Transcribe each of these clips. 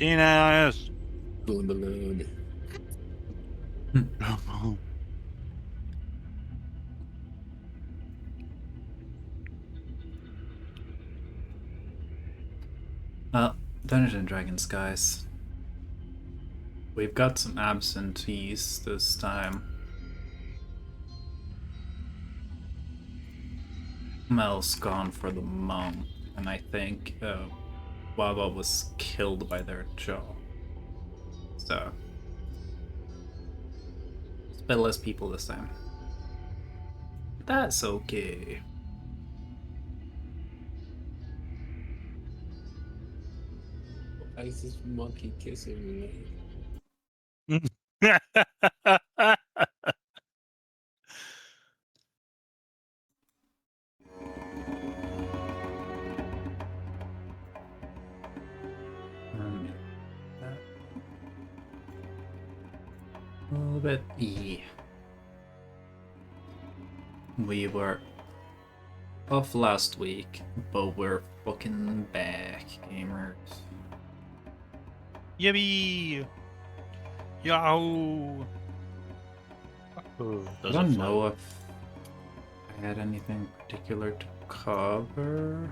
Enos. Balloon. Dungeons and Dragons, guys. We've got some absentees this time. Mel's gone for the month, and I think Wawa was killed by their jaw. So, it's a bit less people this time. That's okay. Why is this monkey kissing me? A little bit. Yeah. We were off last week, but we're fucking back, gamers. Yippee! Yahoo! I don't know if I had anything particular to cover.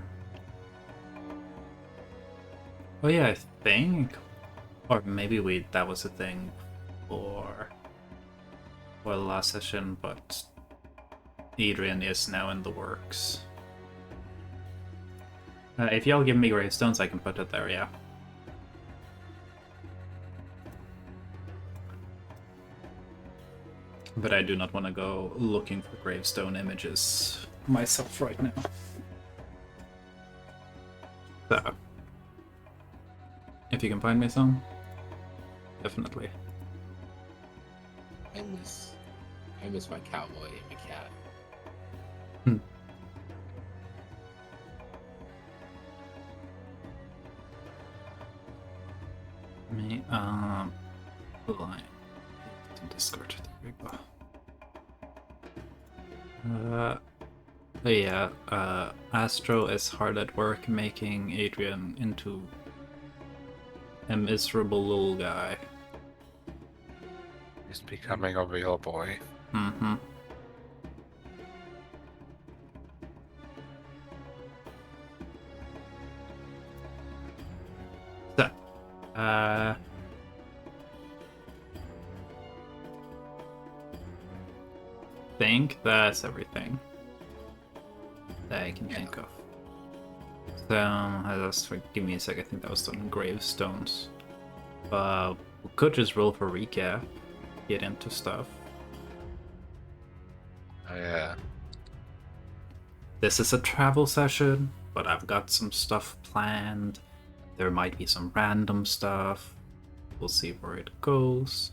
Oh yeah, I think, or maybe that was a thing for the last session, but Adrian is now in the works. If y'all give me gravestones, I can put it there, yeah. But I do not want to go looking for gravestone images myself right now. So, if you can find me some, definitely. I miss my cowboy and my cat. Me, line. Discord. There we go. Yeah, Astro is hard at work making Adrian into a miserable little guy. He's becoming a real boy. Mm-hmm. So, think that's everything that I can think of. So, give me a sec, I think that was some gravestones. We could just roll for recap, get into stuff. Oh yeah. This is a travel session, but I've got some stuff planned. There might be some random stuff. We'll see where it goes.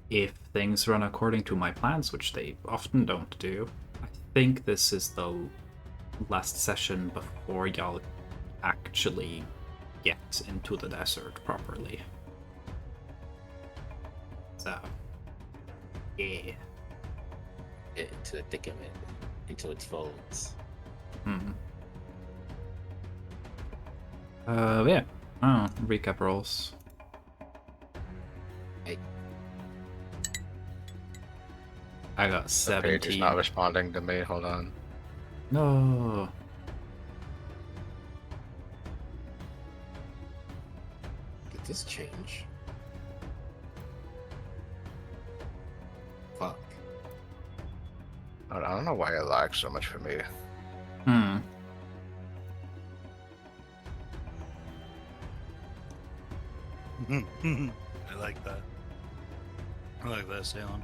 If things run according to my plans, which they often don't do, I think this is the last session before y'all actually get into the desert properly. So, yeah. Get into the thick of it, into its folds. Yeah. Oh, recap rolls. Hey. I got The page is 17. not responding to me. Hold on. No. Did this change? Fuck. I don't know why it lags so much for me. I like that. I like that, Salem.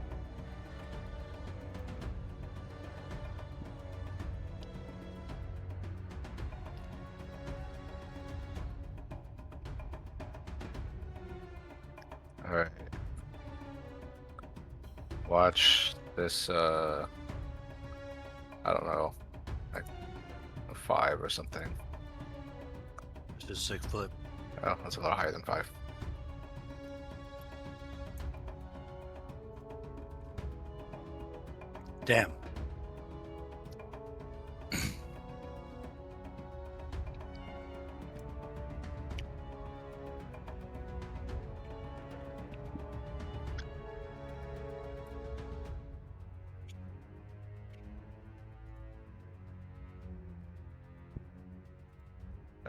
Alright. Watch this, I don't know, like a 5 or something. It's just 6 foot. Oh, that's a little higher than 5. Damn.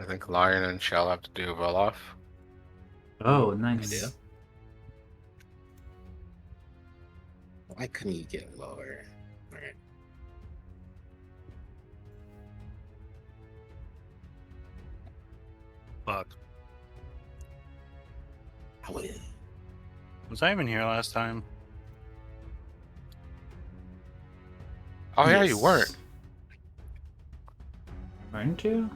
think Lion and Shell have to do well off. Oh, idea. nice. Why couldn't you get lower? Alright. Fuck. I would. Was I even here last time? Oh yeah, you Yes. weren't. Weren't you?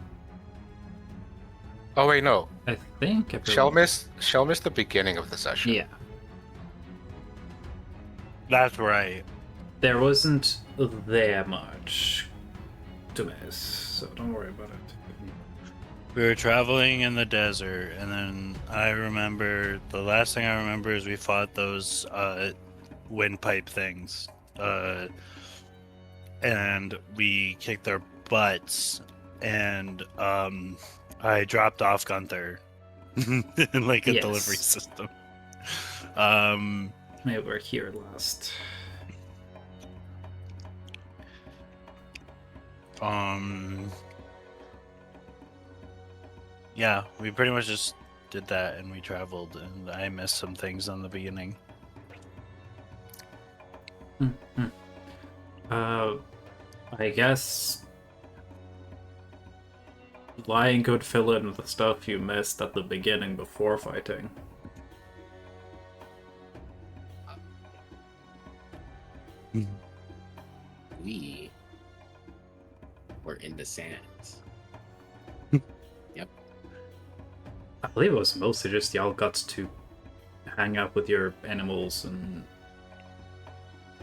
Oh wait, no. I think Shell everyone... missed the beginning of the session. Yeah. That's right. There wasn't that much to miss, so don't worry about it. We were traveling in the desert, and then I remember the last thing I remember is we fought those windpipe things, and we kicked their butts. And I dropped off Gunther, like a Yes. delivery system. Maybe we're here last. Yeah, we pretty much just did that, and we traveled, and I missed some things on the beginning. I guess Lion could fill in the stuff you missed at the beginning before fighting. We were in the sands. I believe it was mostly just y'all got to hang out with your animals and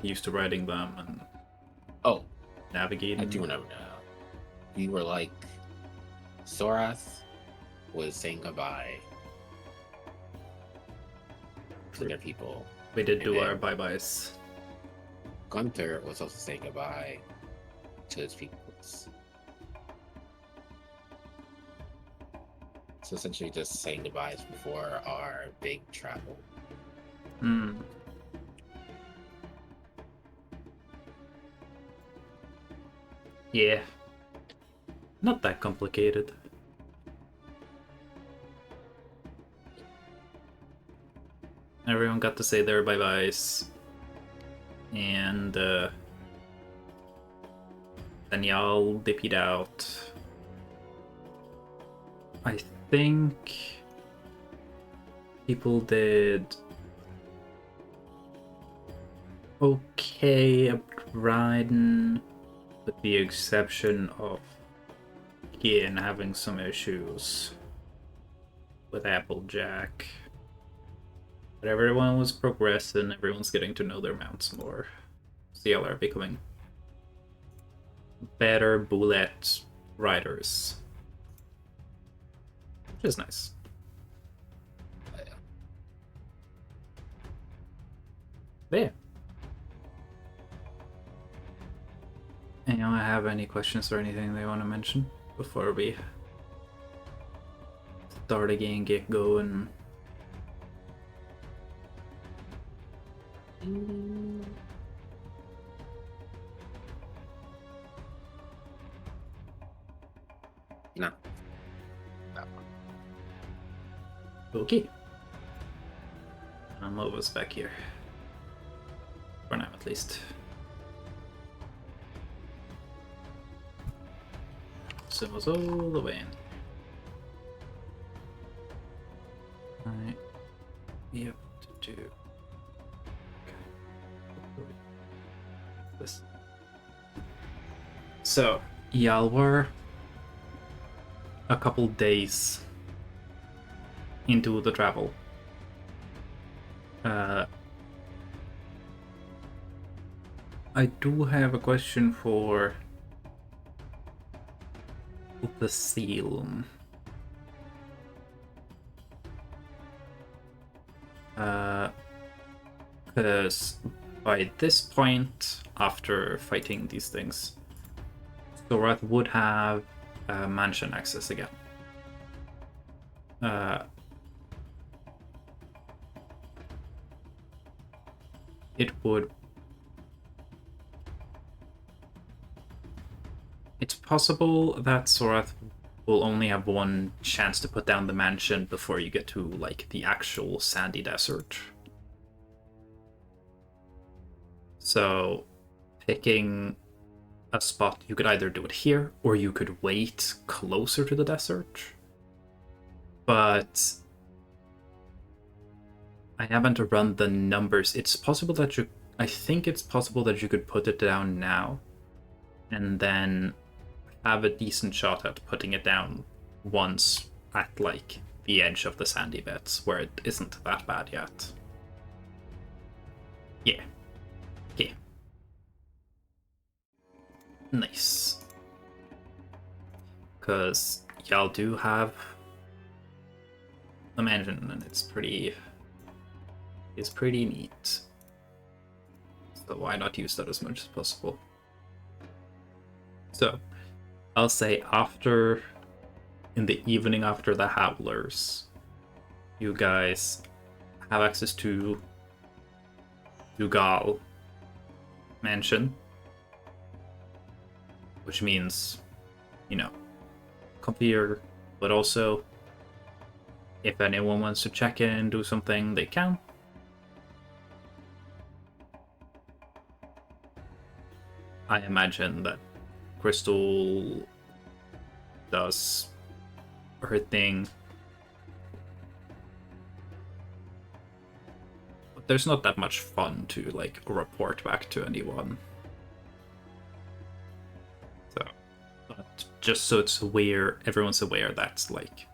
used to riding them and Oh, navigating. I do remember now. We were like, Sorath was saying goodbye to their people. We did do and our then bye-byes. Gunther was also saying goodbye to his peoples. So essentially just saying goodbyes before our big travel. Hmm. Yeah. Not that complicated. Everyone got to say their bye-byes. And then y'all dippied out. I think people did okay at riding, with the exception of Ian having some issues with Applejack. But everyone was progressing, everyone's getting to know their mounts more. So y'all are becoming better bullet riders. Which is nice. Yeah. Anyone have any questions or anything they want to mention before we start again, get going? No. Okay. I'll move us back here. For now, at least. Symbols all the way in. Alright. We have to do. Okay. This. So, y'all were a couple days into the travel. I do have a question for the seal. Because by this point, after fighting these things, Sorath would have mansion access again. It would. It's possible that Sorath will only have one chance to put down the mansion before you get to like the actual sandy desert. So picking a spot, you could either do it here or you could wait closer to the desert. But I haven't run the numbers. It's possible that I think it's possible that you could put it down now and then have a decent shot at putting it down once at like the edge of the sandy beds where it isn't that bad yet. Yeah. Okay. Nice. Because y'all do have a mansion and it's pretty neat. So why not use that as much as possible? So I'll say in the evening after the Howlers, you guys have access to Dugal Mansion, which means, come here, but also if anyone wants to check in and do something, they can. I imagine that Crystal does her thing. But there's not that much fun to like report back to anyone. So, but just so it's everyone's aware that's like,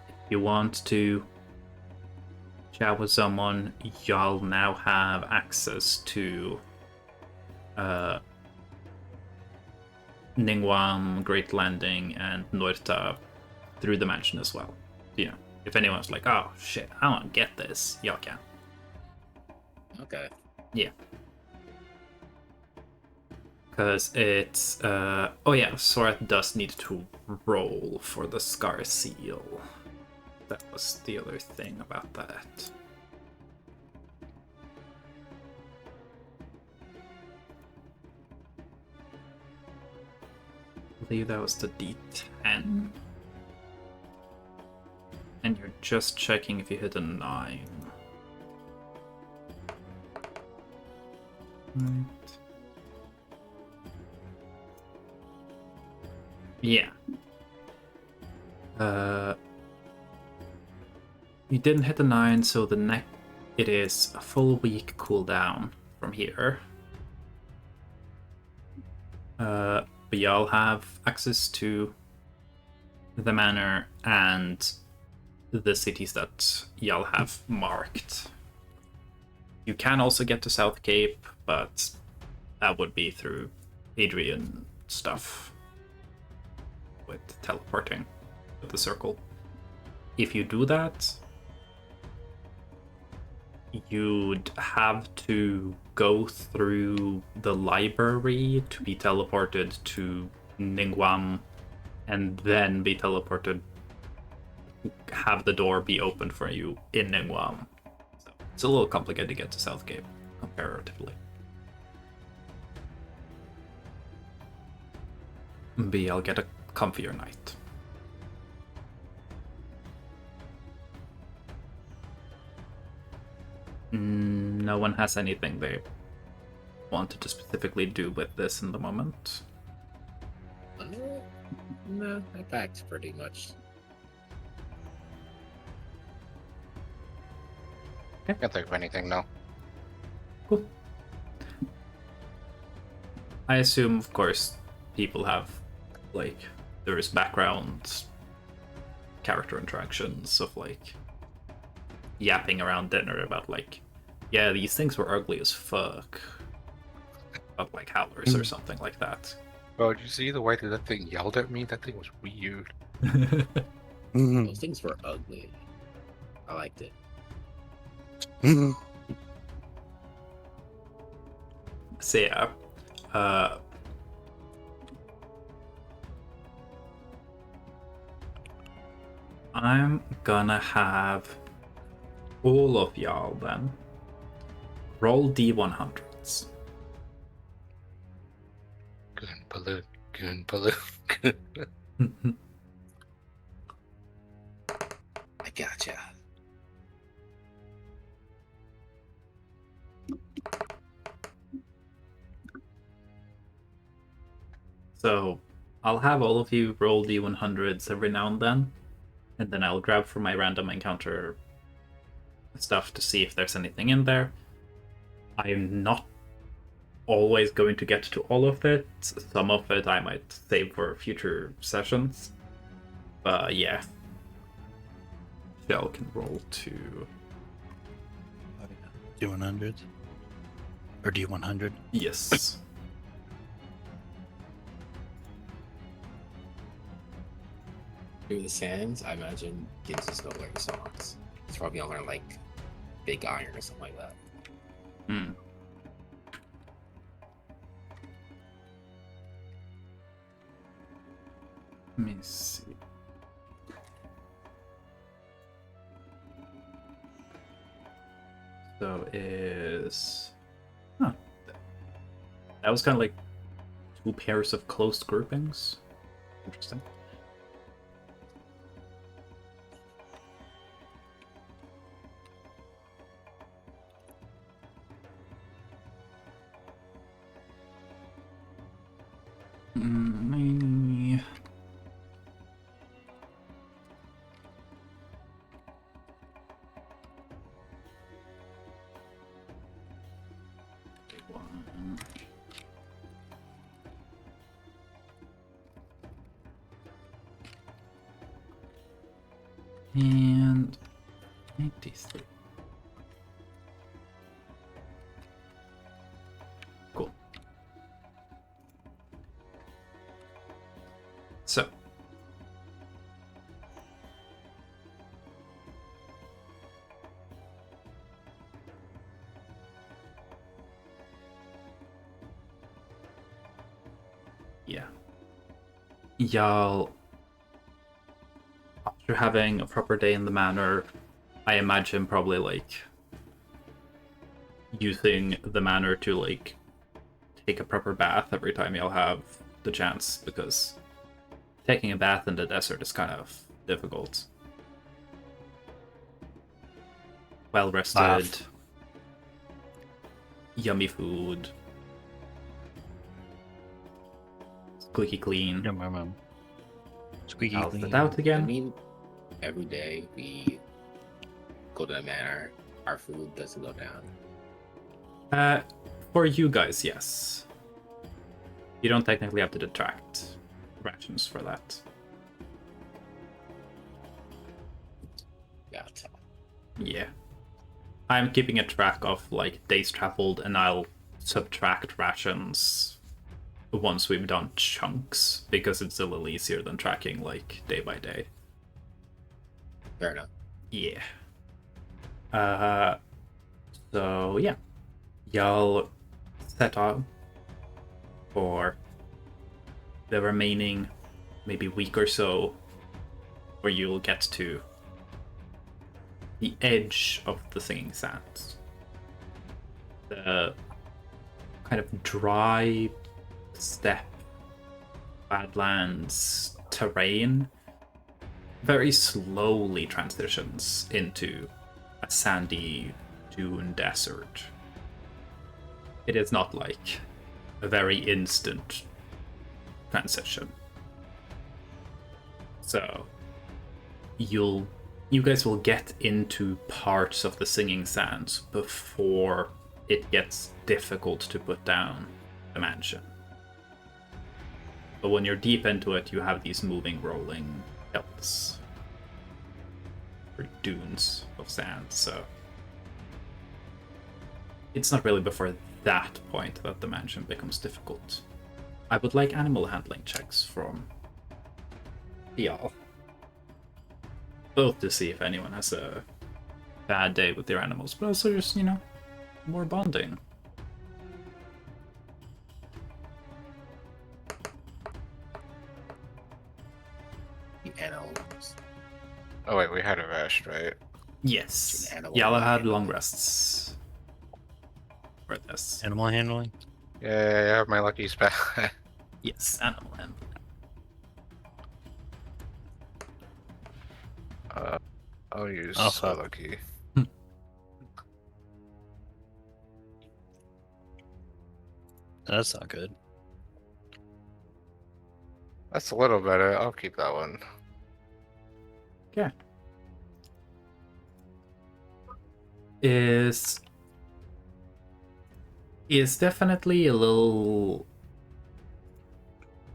if you want to chat with someone, y'all now have access to Ningguang, Great Landing, and Norta through the mansion as well. If anyone's like, oh shit, I want to get this, y'all can. Okay. Yeah. Because it's, oh yeah, Sora does need to roll for the Scar Seal. That was the other thing about that. I believe that was the D10. And you're just checking if you hit a 9. Right. Yeah. You didn't hit a 9, so it is a full week cooldown from here. But y'all have access to the manor and the cities that y'all have marked. You can also get to South Cape, but that would be through Adrian stuff with teleporting with the circle. If you do that, you'd have to go through the library to be teleported to Ningguang and then be teleported, have the door be opened for you in Ningguang. So it's a little complicated to get to South Cape comparatively. B, I'll get a comfier night. No one has anything they wanted to specifically do with this in the moment. No, I packed pretty much. Can't think of anything, no. Cool. I assume, of course, people have, like, there's background character interactions of, like, yapping around dinner about, like, yeah, these things were ugly as fuck. About, like, howlers or something like that. Oh, did you see the way that thing yelled at me? That thing was weird. Those things were ugly. I liked it. So yeah, I'm gonna have all of y'all then roll D100s. Goon balloon, goon balloon, goon. Gotcha. So I'll have all of you roll D100s every now and then I'll grab from my random encounter stuff to see if there's anything in there. I'm not always going to get to all of it. Some of it I might save for future sessions. But yeah. Shell can roll to... D100? Or D100? Yes. Through the sands, I imagine Gibbs is still wearing socks. He's probably on like big iron or something like that. Hmm. Let me see. So is... Huh. That was kind of like 2 pairs of closed groupings. Interesting. Mm, one. And 93. Cool. So. Yeah. Y'all, after having a proper day in the manor, I imagine probably like using the manor to like take a proper bath every time y'all have the chance, because taking a bath in the desert is kind of difficult. Well rested, Bath. yummy food, squeaky clean. Yum. Squeaky How's clean. it out I again? mean, every day we go to the manor, our food doesn't go down. For you guys, yes. You don't technically have to detract rations for that. Gotcha. Yeah. I'm keeping a track of like days traveled, and I'll subtract rations once we've done chunks, because it's a little easier than tracking like day by day. Fair enough. Yeah. So yeah. Y'all set up for the remaining maybe week or so, where you'll get to the edge of the Singing Sands. The kind of dry steppe, badlands terrain very slowly transitions into a sandy dune desert. It is not like a very instant transition. So you guys will get into parts of the Singing Sands before it gets difficult to put down the mansion. But when you're deep into it, you have these moving, rolling hills or dunes of sand. So it's not really before that point that the mansion becomes difficult. I would like animal handling checks from y'all. Both to see if anyone has a bad day with their animals, but also just, more bonding. The animals. Oh wait, we had a rest, right? Yes. An animal Y'all had handling. long rests for this. Animal handling? Yeah, I have my lucky spell. Yes, animal handling. I'll use Oh, fuck. solo key. That's not good. That's a little better. I'll keep that one. Okay. Is definitely a little.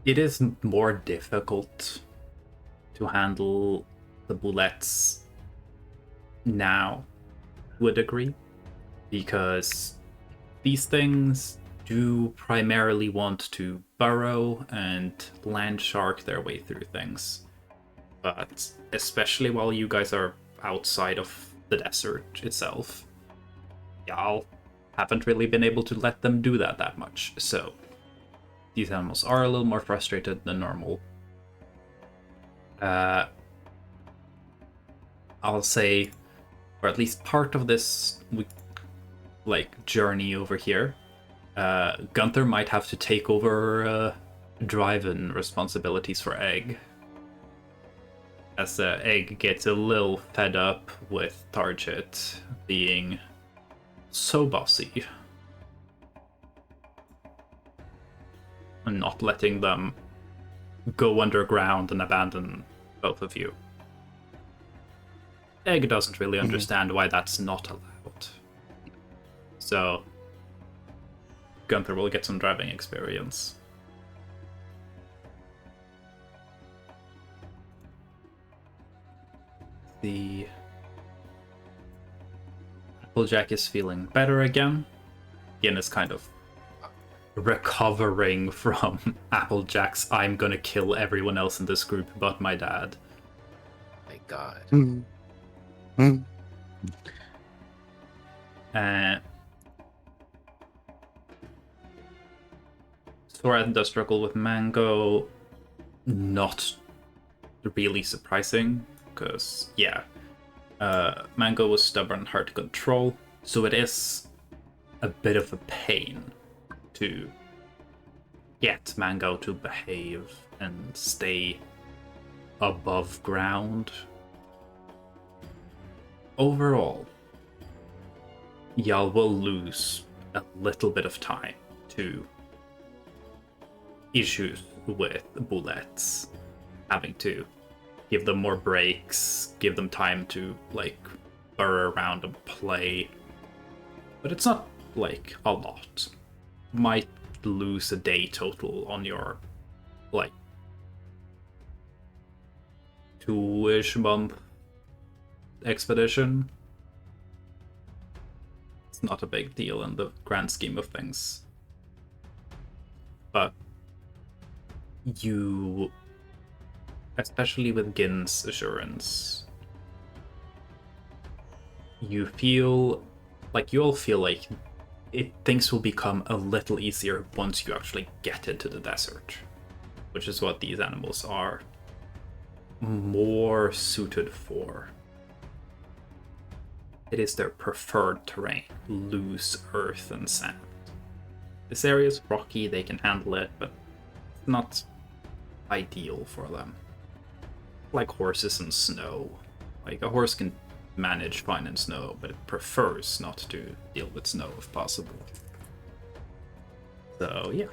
It is more difficult to handle the bullets now to a degree, because these things do primarily want to burrow and land shark their way through things. But especially while you guys are outside of the desert itself, y'all haven't really been able to let them do that much. So these animals are a little more frustrated than normal. I'll say, or at least part of this journey over here, Gunther might have to take over driving responsibilities for Egg, as Egg gets a little fed up with Target being so bossy and not letting them go underground and abandon both of you. Egg doesn't really understand why that's not allowed. So Gunther will get some driving experience. The Applejack is feeling better again. Again is kind of recovering from Applejack's "I'm gonna kill everyone else in this group but my dad." My God. Soren does struggle with Mango. Not really surprising, because, yeah, Mango was stubborn and hard to control, so it is a bit of a pain to get Mango to behave and stay above ground. Overall, y'all will lose a little bit of time to issues with bullets, having to give them more breaks, give them time to burrow around and play. But it's not a lot. Might lose a day total on your 2-ish month expedition. It's not a big deal in the grand scheme of things. But you, especially with Gin's assurance, you all feel like things will become a little easier once you actually get into the desert, which is what these animals are more suited for. It is their preferred terrain, loose earth and sand. This area is rocky, they can handle it, but it's not ideal for them. Like horses in snow. A horse can manage fine in snow, but it prefers not to deal with snow if possible. So, yeah.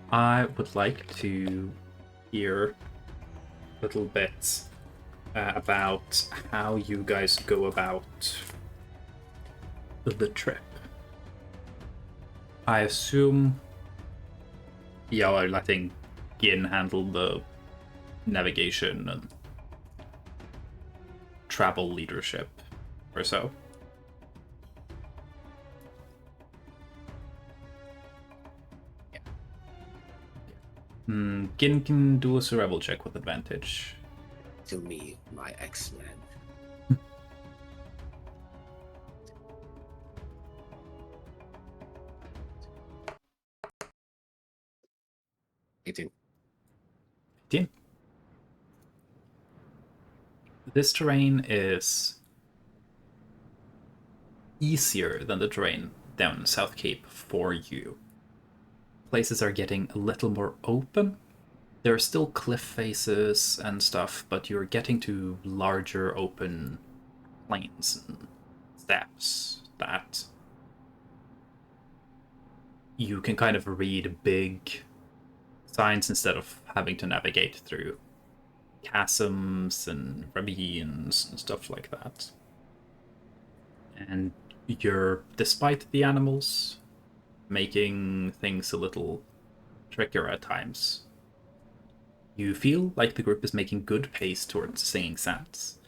I would like to hear a little bit about how you guys go about the trip. I assume y'all are letting Gin handle the navigation and travel leadership or so. Gin can do a survival check with advantage. To me, my X-Men. 18. 15. This terrain is easier than the terrain down South Cape for you. Places are getting a little more open, there are still cliff faces and stuff, but you're getting to larger open plains and steppes that you can kind of read big signs instead of having to navigate through chasms and ravines and stuff like that. And you're, despite the animals making things a little trickier at times, you feel like the group is making good pace towards Singing Sands.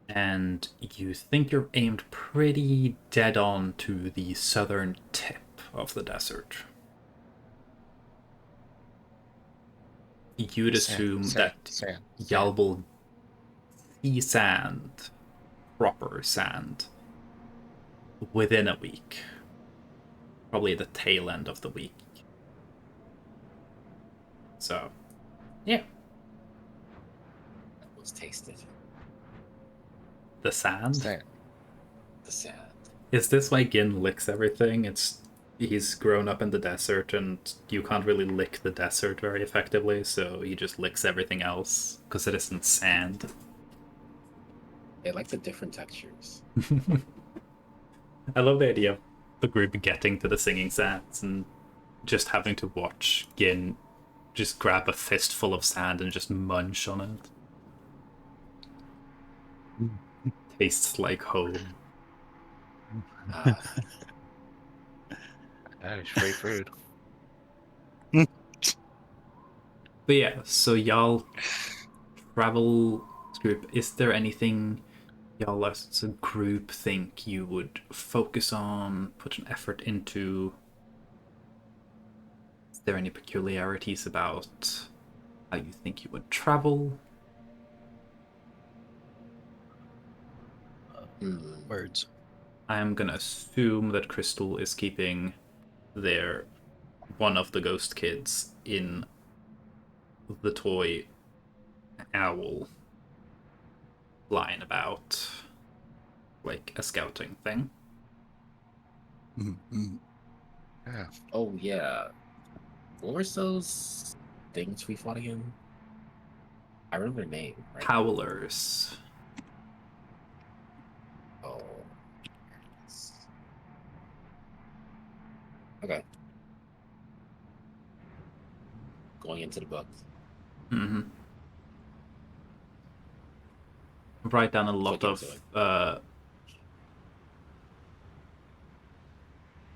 And you think you're aimed pretty dead on to the southern tip of the desert. You'd assume that y'all will see sand, proper sand, within a week. Probably the tail end of the week. So, yeah. That was tasted. The sand? The sand. Is this why Gin licks everything? He's grown up in the desert and you can't really lick the desert very effectively, so he just licks everything else because it isn't sand. They like the different textures. I love the idea of the group getting to the Singing Sands and just having to watch Gin just grab a fistful of sand and just munch on it. Tastes like home. That is free food. But yeah, so y'all travel group. Is there anything y'all as a group think you would focus on, put an effort into? Is there any peculiarities about how you think you would travel? Words. I am gonna assume that Crystal is keeping one of the ghost kids in the toy owl flying about like a scouting thing. Mm-hmm. Yeah. Oh yeah. What were those things we fought again? I remember their name. Right? Howlers. Oh. Okay. Going into the book. Mm-hmm. Write down a lot Click of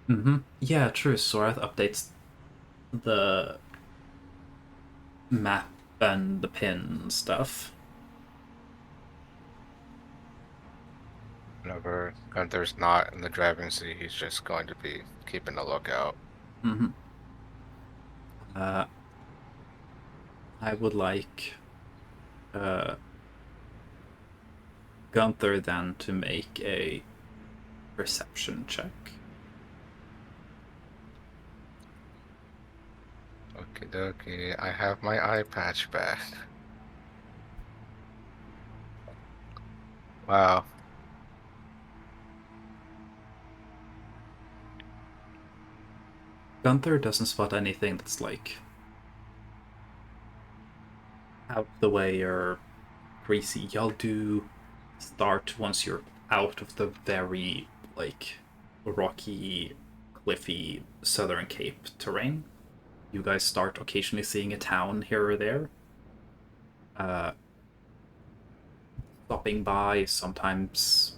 into Yeah, true. Sorath updates the map and the pin stuff. Whenever Gunther's not in the driving seat, he's just going to be keeping a lookout. Mm-hmm. I would like Gunther then to make a perception check. Okie dokie, I have my eye patch back. Wow. Gunther doesn't spot anything that's like out the way or greasy. Y'all do start once you're out of the very like rocky, cliffy Southern Cape terrain. You guys start occasionally seeing a town here or there. Stopping by, sometimes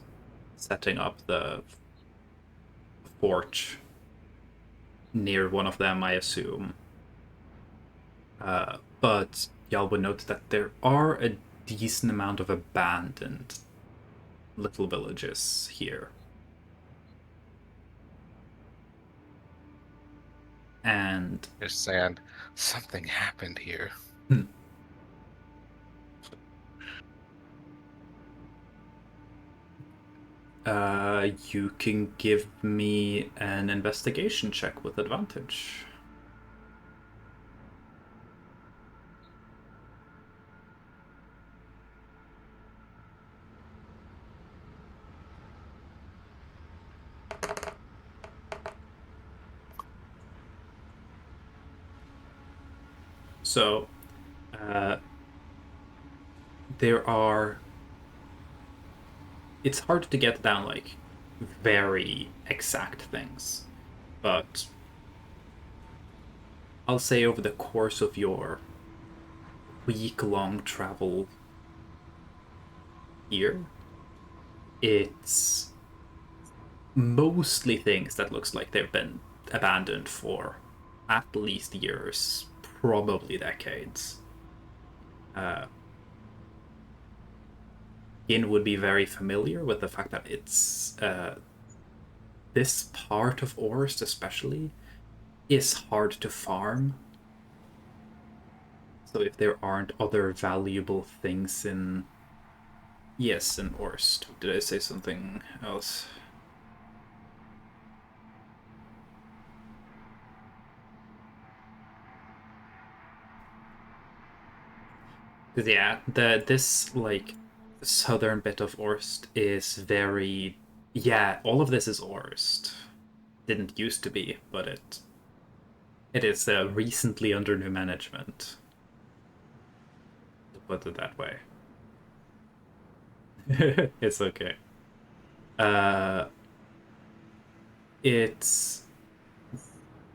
setting up the fort near one of them, I assume. But y'all would note that there are a decent amount of abandoned little villages here. And Just saying, something happened here. You can give me an investigation check with advantage. So There are. It's hard to get down like very exact things, but I'll say over the course of your week-long travel here, it's mostly things that looks like they've been abandoned for at least years, probably decades. Yin would be very familiar with the fact that it's this part of Orst especially is hard to farm. So if there aren't other valuable things in... Yes, in Orst. Did I say something else? Because yeah, this like southern bit of Orst is very... Yeah, all of this is Orst. Didn't used to be, but it is recently under new management. To put it that way. It's okay. It's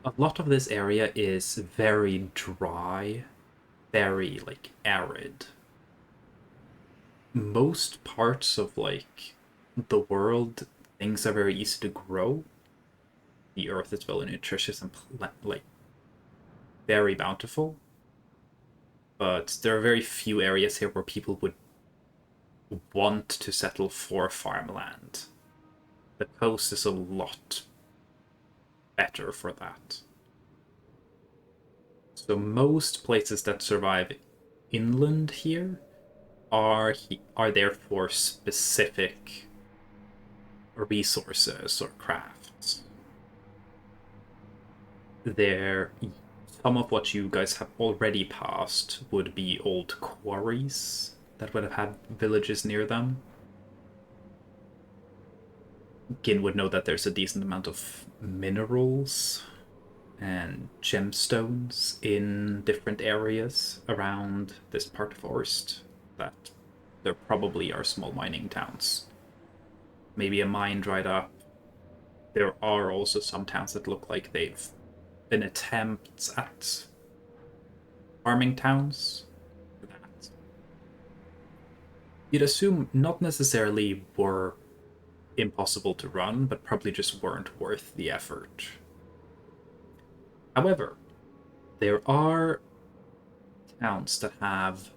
a lot of this area is very dry, very like arid. Most parts of like the world, things are very easy to grow. The earth is very nutritious and like very bountiful. But there are very few areas here where people would want to settle for farmland. The coast is a lot better for that. So most places that survive inland here are there for specific resources or crafts. There, some of what you guys have already passed would be old quarries that would have had villages near them. Gin would know that there's a decent amount of minerals and gemstones in different areas around this part of Orst that there probably are small mining towns. Maybe a mine dried up. There are also some towns that look like they've been attempts at farming towns. That you'd assume not necessarily were impossible to run, but probably just weren't worth the effort. However, there are towns that have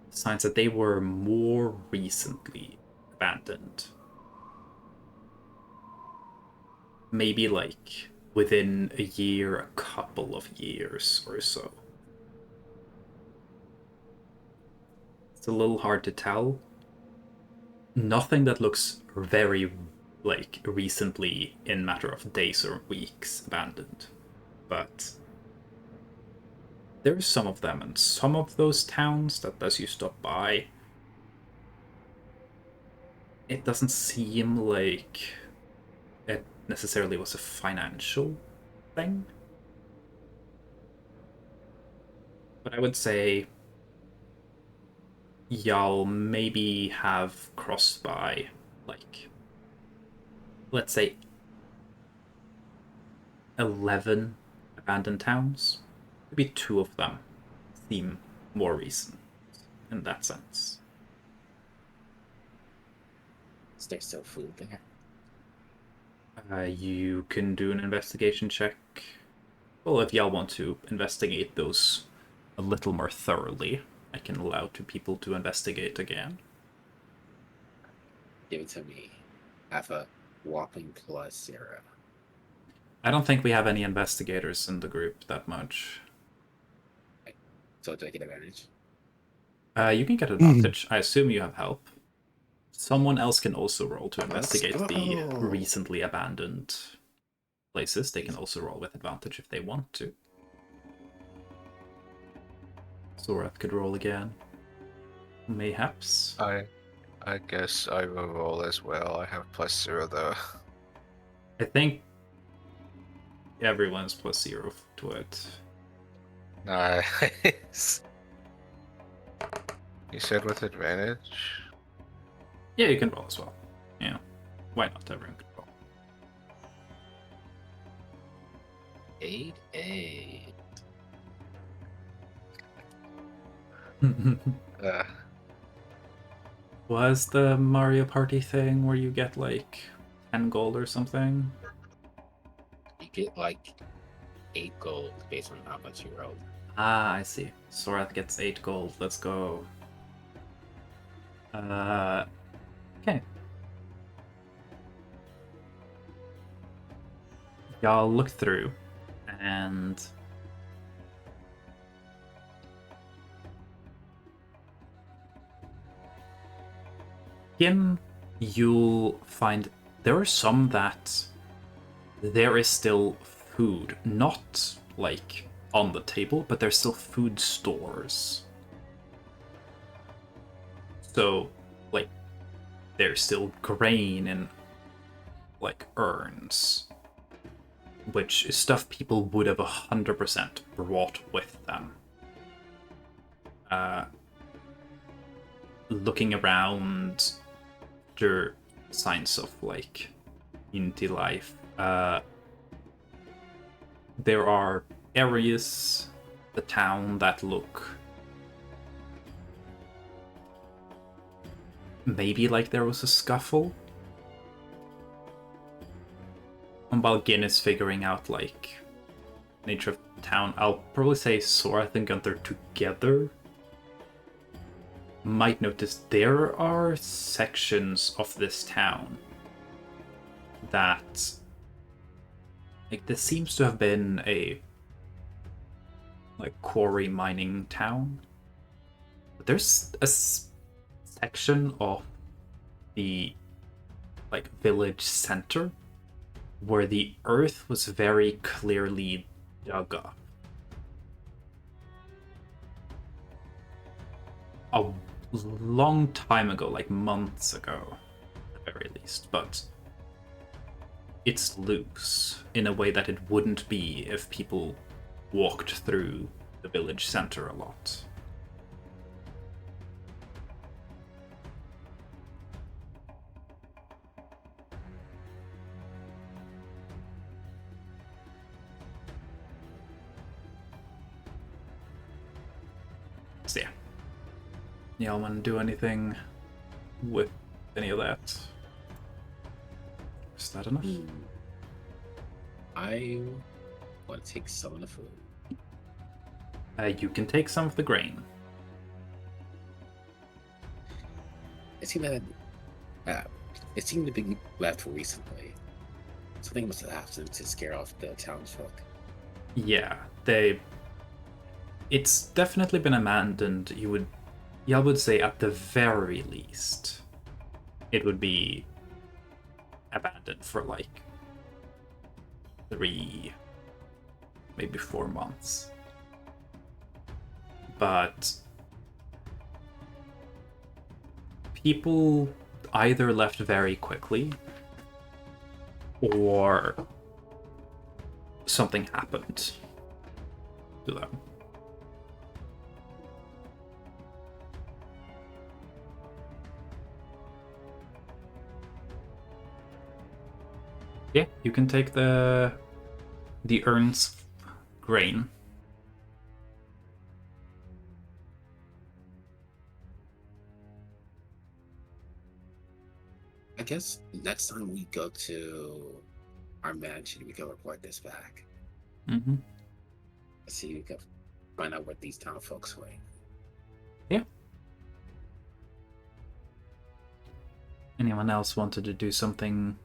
signs that they were more recently abandoned. Maybe like within a year, a couple of years or so. It's a little hard to tell. Nothing that looks very like recently in matter of days or weeks abandoned. But there's some of them, and some of those towns that as you stop by, it doesn't seem like it necessarily was a financial thing. But I would say y'all maybe have crossed by, like, let's say 11 abandoned towns. Maybe 2 of them seem more recent in that sense. Is there still food there? You can do an investigation check. Well, if y'all want to investigate those a little more thoroughly, I can allow 2 people to investigate again. Give it to me. I have a whopping +0. I don't think we have any investigators in the group that much. So do I get advantage? You can get advantage. I assume you have help. Someone else can also roll to Let's investigate the go. recently abandoned places. They can also roll with advantage if they want to. Zorath could roll again. Mayhaps. I guess I will roll as well. I have +0 though. I think everyone's +0 to it. Nice. You said with advantage? Yeah, you can roll as well. Yeah. Why not? Everyone can roll. 8. Uh, Was the Mario Party thing where you get like 10 gold or something? You get like 8 gold based on how much you rolled. Ah, I see. Sorath gets 8 gold. Let's go. Okay. Y'all look through, and you'll find there are some that there is still food, not like on the table, but there's still food stores. So, like, there's still grain in like urns, which is stuff people would have 100% brought with them. Looking around, there are signs of like Unity life. There are areas, the town, that look maybe like there was a scuffle. And while Gin is figuring out like nature of the town, I'll probably say Sorath and Gunther together might notice there are sections of this town that like this seems to have been a like quarry mining town, but there's a section of the like village center where the earth was very clearly dug up a long time ago, like months ago at the very least, but it's loose in a way that it wouldn't be if people walked through the village center a lot. So yeah. Y'all want to do anything with any of that? Is that enough? I want to take some of the food. You can take some of the grain. It seemed that it seemed to be left recently. Something must have happened to scare off the townsfolk. Yeah, it's definitely been abandoned. Y'all would say at the very least, it would be abandoned for like 3, maybe 4 months. But people either left very quickly or something happened to them. Yeah, you can take the urns grain. I guess next time we go to our mansion, we can report this back. Mm-hmm. See, we can find out what these town folks were. Yeah. Anyone else wanted to do something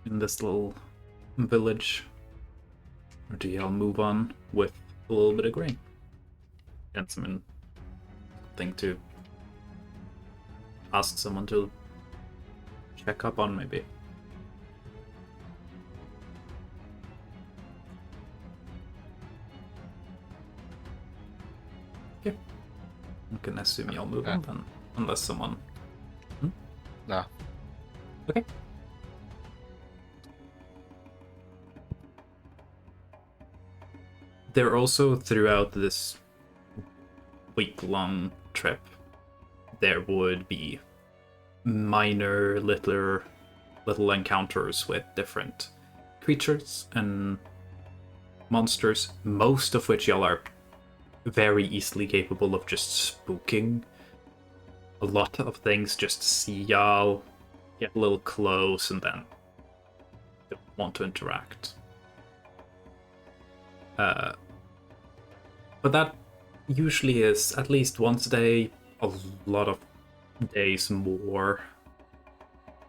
in this little village? Or do y'all move on with a little bit of grain? And something to ask someone to check up on, maybe. Yeah. I can assume y'all move on then, unless someone... No. Okay. There also, throughout this week-long trip, there would be minor little encounters with different creatures and monsters, most of which y'all are very easily capable of just spooking. A lot of things just see y'all, get a little close, and then don't want to interact. But that usually is at least once a day, a lot of days more.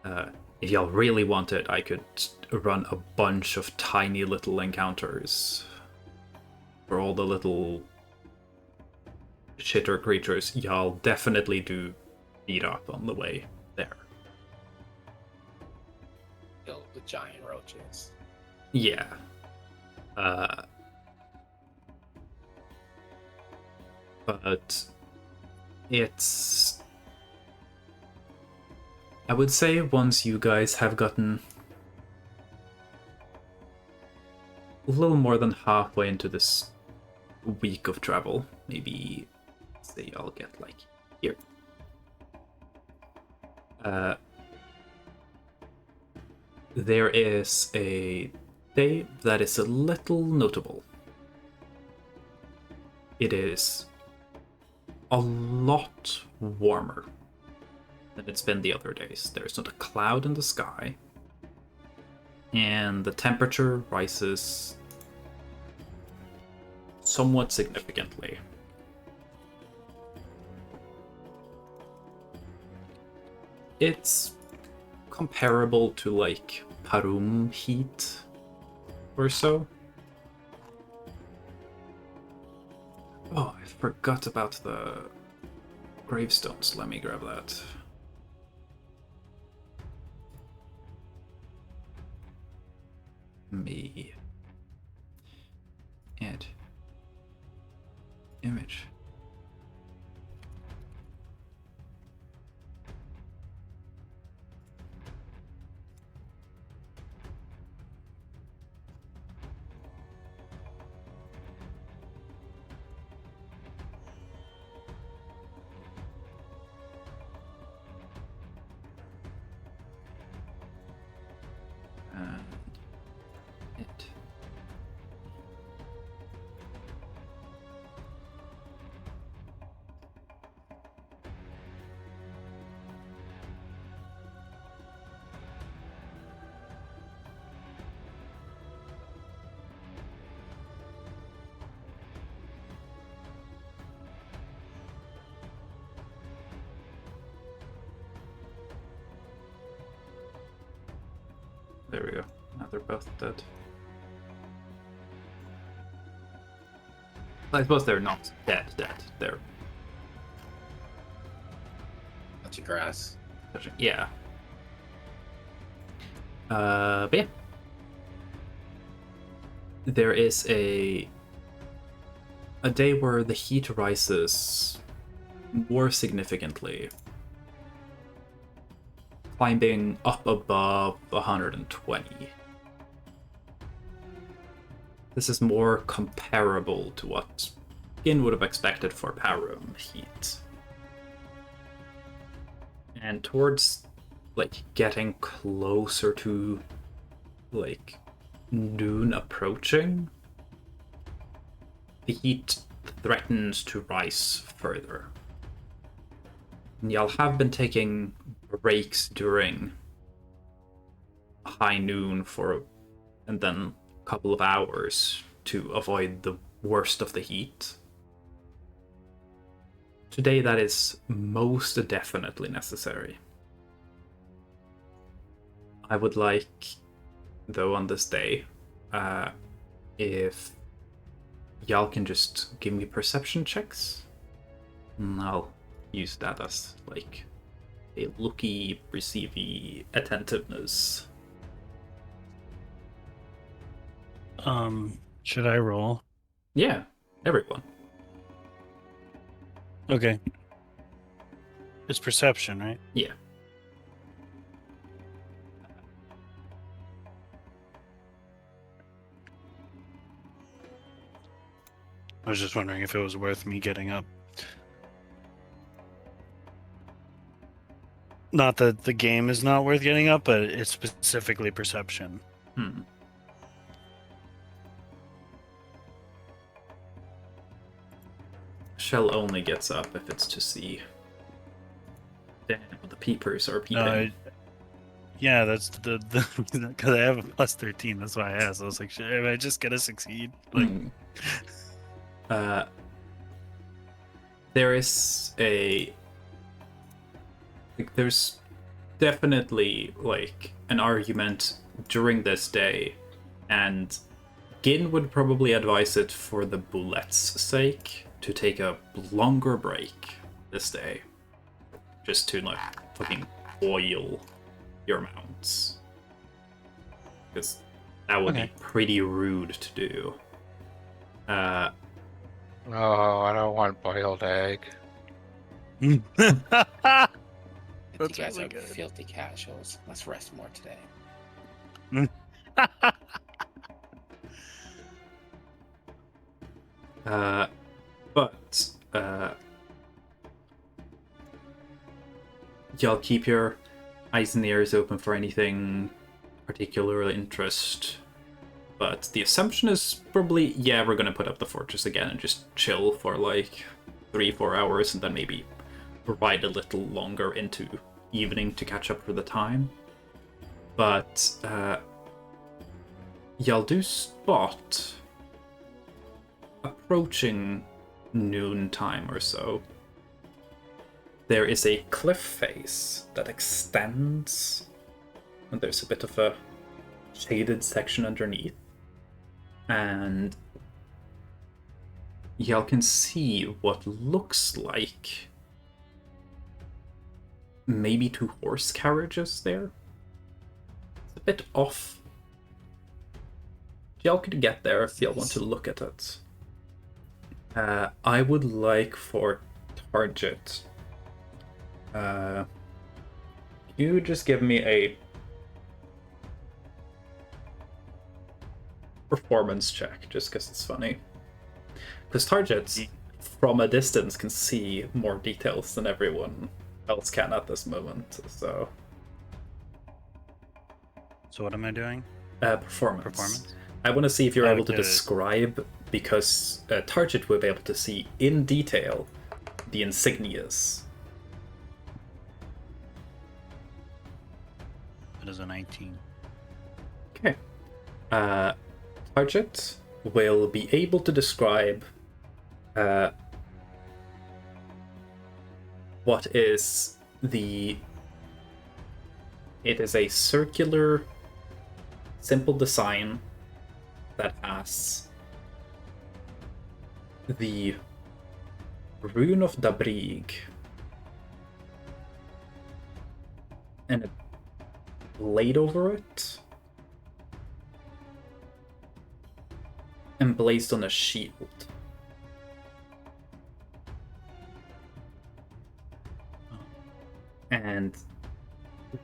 If y'all really want it, I could run a bunch of tiny little encounters for all the little shitter creatures y'all definitely do beat up on the way there. Filled with giant roaches. Yeah. But it's... I would say once you guys have gotten a little more than halfway into this week of travel, maybe say I'll get like here. There is a day that is a little notable. It is a lot warmer than it's been the other days. There's not a cloud in the sky, and the temperature rises somewhat significantly. It's comparable to like Parum heat or so. Oh, I forgot about the gravestones. Let me grab that. Me. Add. Image. It. There we go. Now they're both dead. I suppose they're not dead. They're Bunch of grass. yeah. But yeah. There is a day where the heat rises more significantly, climbing up above 120. This is more comparable to what Gin would have expected for Parum heat. And towards like getting closer to like noon approaching, the heat threatens to rise further. And y'all have been taking breaks during high noon and then a couple of hours to avoid the worst of the heat. Today that is most definitely necessary. I would like, though, on this day, if y'all can just give me perception checks, and I'll use that as like a looky, receivey attentiveness. Should I roll? Yeah, everyone. Okay. It's perception, right? Yeah. I was just wondering if it was worth me getting up. Not that the game is not worth getting up, but it's specifically perception. Hmm. Shell only gets up if it's to see. Damn, the peepers are peeping. Yeah, that's the because I have a plus 13. That's why I asked. I was like, am I just gonna succeed? Like, Uh, there is there's definitely like an argument during this day, and Gin would probably advise it for the bullet's sake to take a longer break this day, just to like fucking oil your mounts, because that would be pretty rude to do. Oh, I don't want boiled egg. You That's guys really are good. filthy casuals. Let's rest more today. But y'all keep your eyes and ears open for anything particular interest. But the assumption is probably, yeah, we're gonna put up the fortress again and just chill for like 3-4 hours, and then maybe ride a little longer into evening to catch up for the time. But y'all do spot, approaching noontime or so, there is a cliff face that extends, and there's a bit of a shaded section underneath, and y'all can see what looks like maybe 2 horse carriages there. It's a bit off. Y'all could get there if y'all want to look at it. I would like for Target. You just give me a performance check, just because it's funny. Because Target, from a distance, can see more details than everyone else can at this moment. So what am I doing? Performance. I want to see if you're able to describe, because Target will be able to see in detail the insignias. It is a 19. Okay. Target will be able to describe what is the... It is a circular, simple design that has the rune of Dabrig and a blade over it, emblazed on a shield. And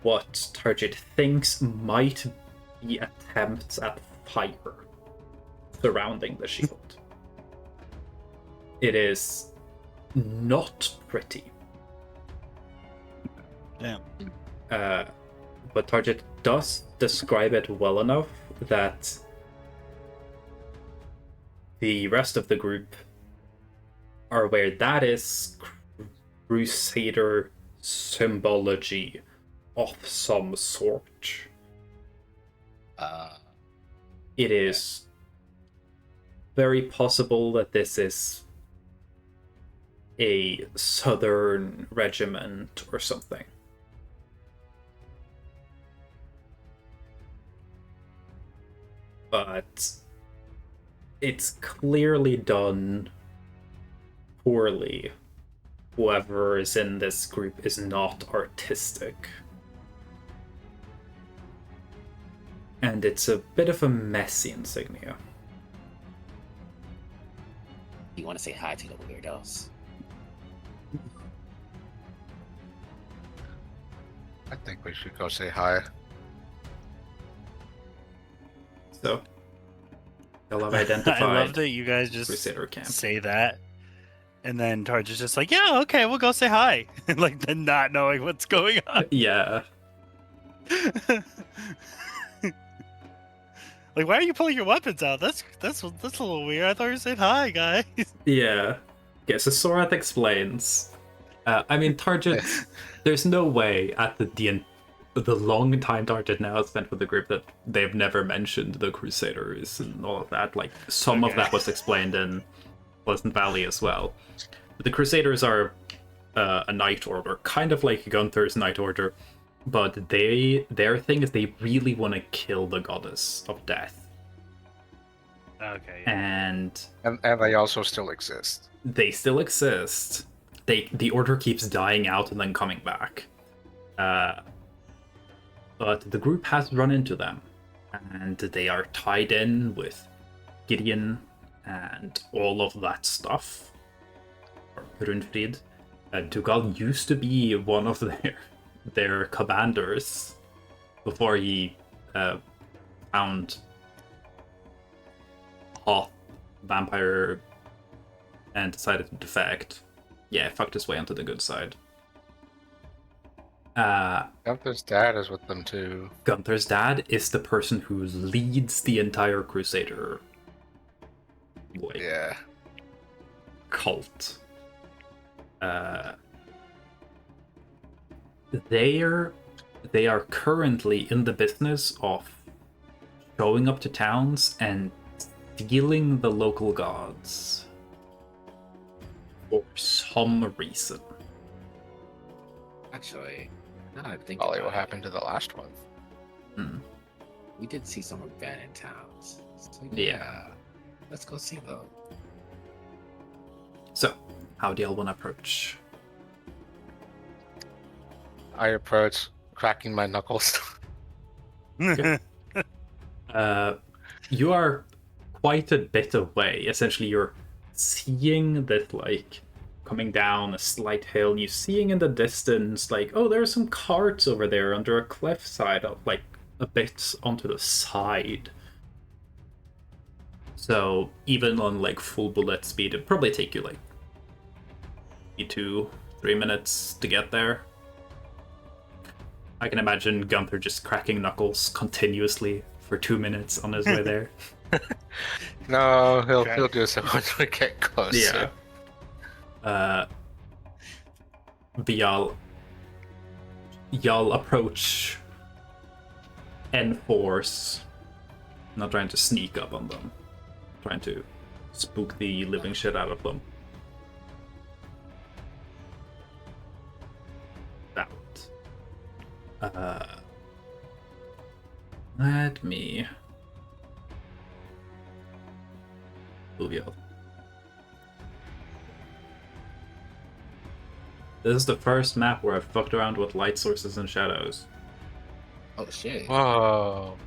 what Target thinks might be attempts at fire surrounding the shield. It is not pretty. Damn. But Target does describe it well enough that the rest of the group are aware that is Crusader symbology of some sort. It is very possible that this is a southern regiment or something. But it's clearly done poorly. Whoever is in this group is not artistic. And it's a bit of a messy insignia. You want to say hi to the weirdos? I think we should go say hi. So, Y'all have I identified love that you guys just Crusader camp. say that, and then Targe is just like, "Yeah, okay, we'll go say hi," like then not knowing what's going on. Yeah. Like, why are you pulling your weapons out? That's a little weird. I thought you were saying hi, guys. Yeah. Okay, so Sorath explains. I mean, Target, there's no way at the long time Target now has spent with the group that they've never mentioned the Crusaders and all of that. Like, some of Okay. that was explained in Pleasant Valley as well. But the Crusaders are a Knight Order, kind of like Gunther's Knight Order, but their thing is they really want to kill the goddess of death. Okay. And they also still exist. they still exist. The order keeps dying out and then coming back. But the group has run into them, and they are tied in with Gideon and all of that stuff. Rundfrid. Dugal used to be one of their commanders before he found Hoth vampire and decided to defect. Yeah, fucked his way onto the good side. Gunther's dad is with them too. Gunther's dad is the person who leads the entire Crusader Yeah. cult. They are currently in the business of showing up to towns and stealing the local gods for some reason. Actually, now that I think Probably about what happened to the last one. we did see some abandoned towns. So Yeah. let's go see them. So, how do y'all want to approach? I approach cracking my knuckles. You are quite a bit away. Essentially, you're seeing that, like, coming down a slight hill, and you're seeing in the distance, like, oh, there are some carts over there under a cliffside, like, a bit onto the side. So, even on, like, full bullet speed, it'd probably take you, like, 2-3 minutes to get there. I can imagine Gunther just cracking knuckles continuously for 2 minutes on his way there. No, he'll do so once we get closer. But y'all approach N-Force, not trying to sneak up on them, trying to spook the living shit out of them. Let me move you. This is the first map where I've fucked around with light sources and shadows. Oh shit! Whoa.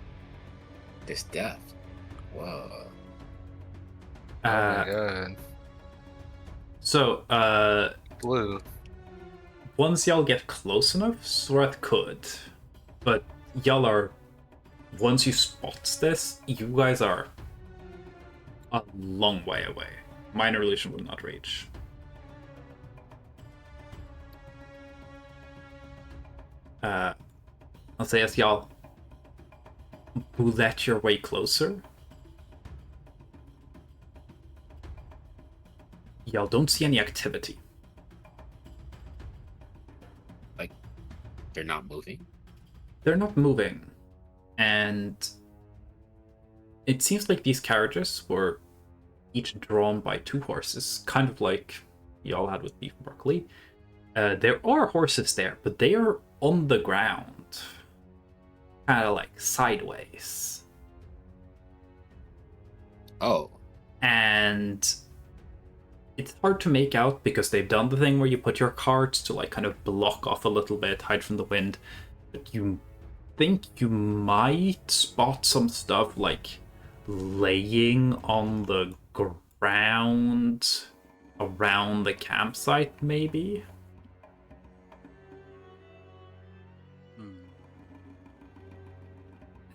This death. Whoa. Oh my god. So, Blue. once y'all get close enough, Sorath could. But y'all are... Once you spot this, you guys are a long way away. Minor illusion will not reach. I'll say as y'all let your way closer, y'all don't see any activity. Like, they're not moving. They're not moving. And it seems like these carriages were each drawn by 2 horses, kind of like y'all had with beef broccoli. There are horses there, but they are on the ground, kind of like sideways. Oh. And it's hard to make out because they've done the thing where you put your carts to like kind of block off a little bit, hide from the wind. But you think you might spot some stuff like laying on the ground around the campsite, maybe.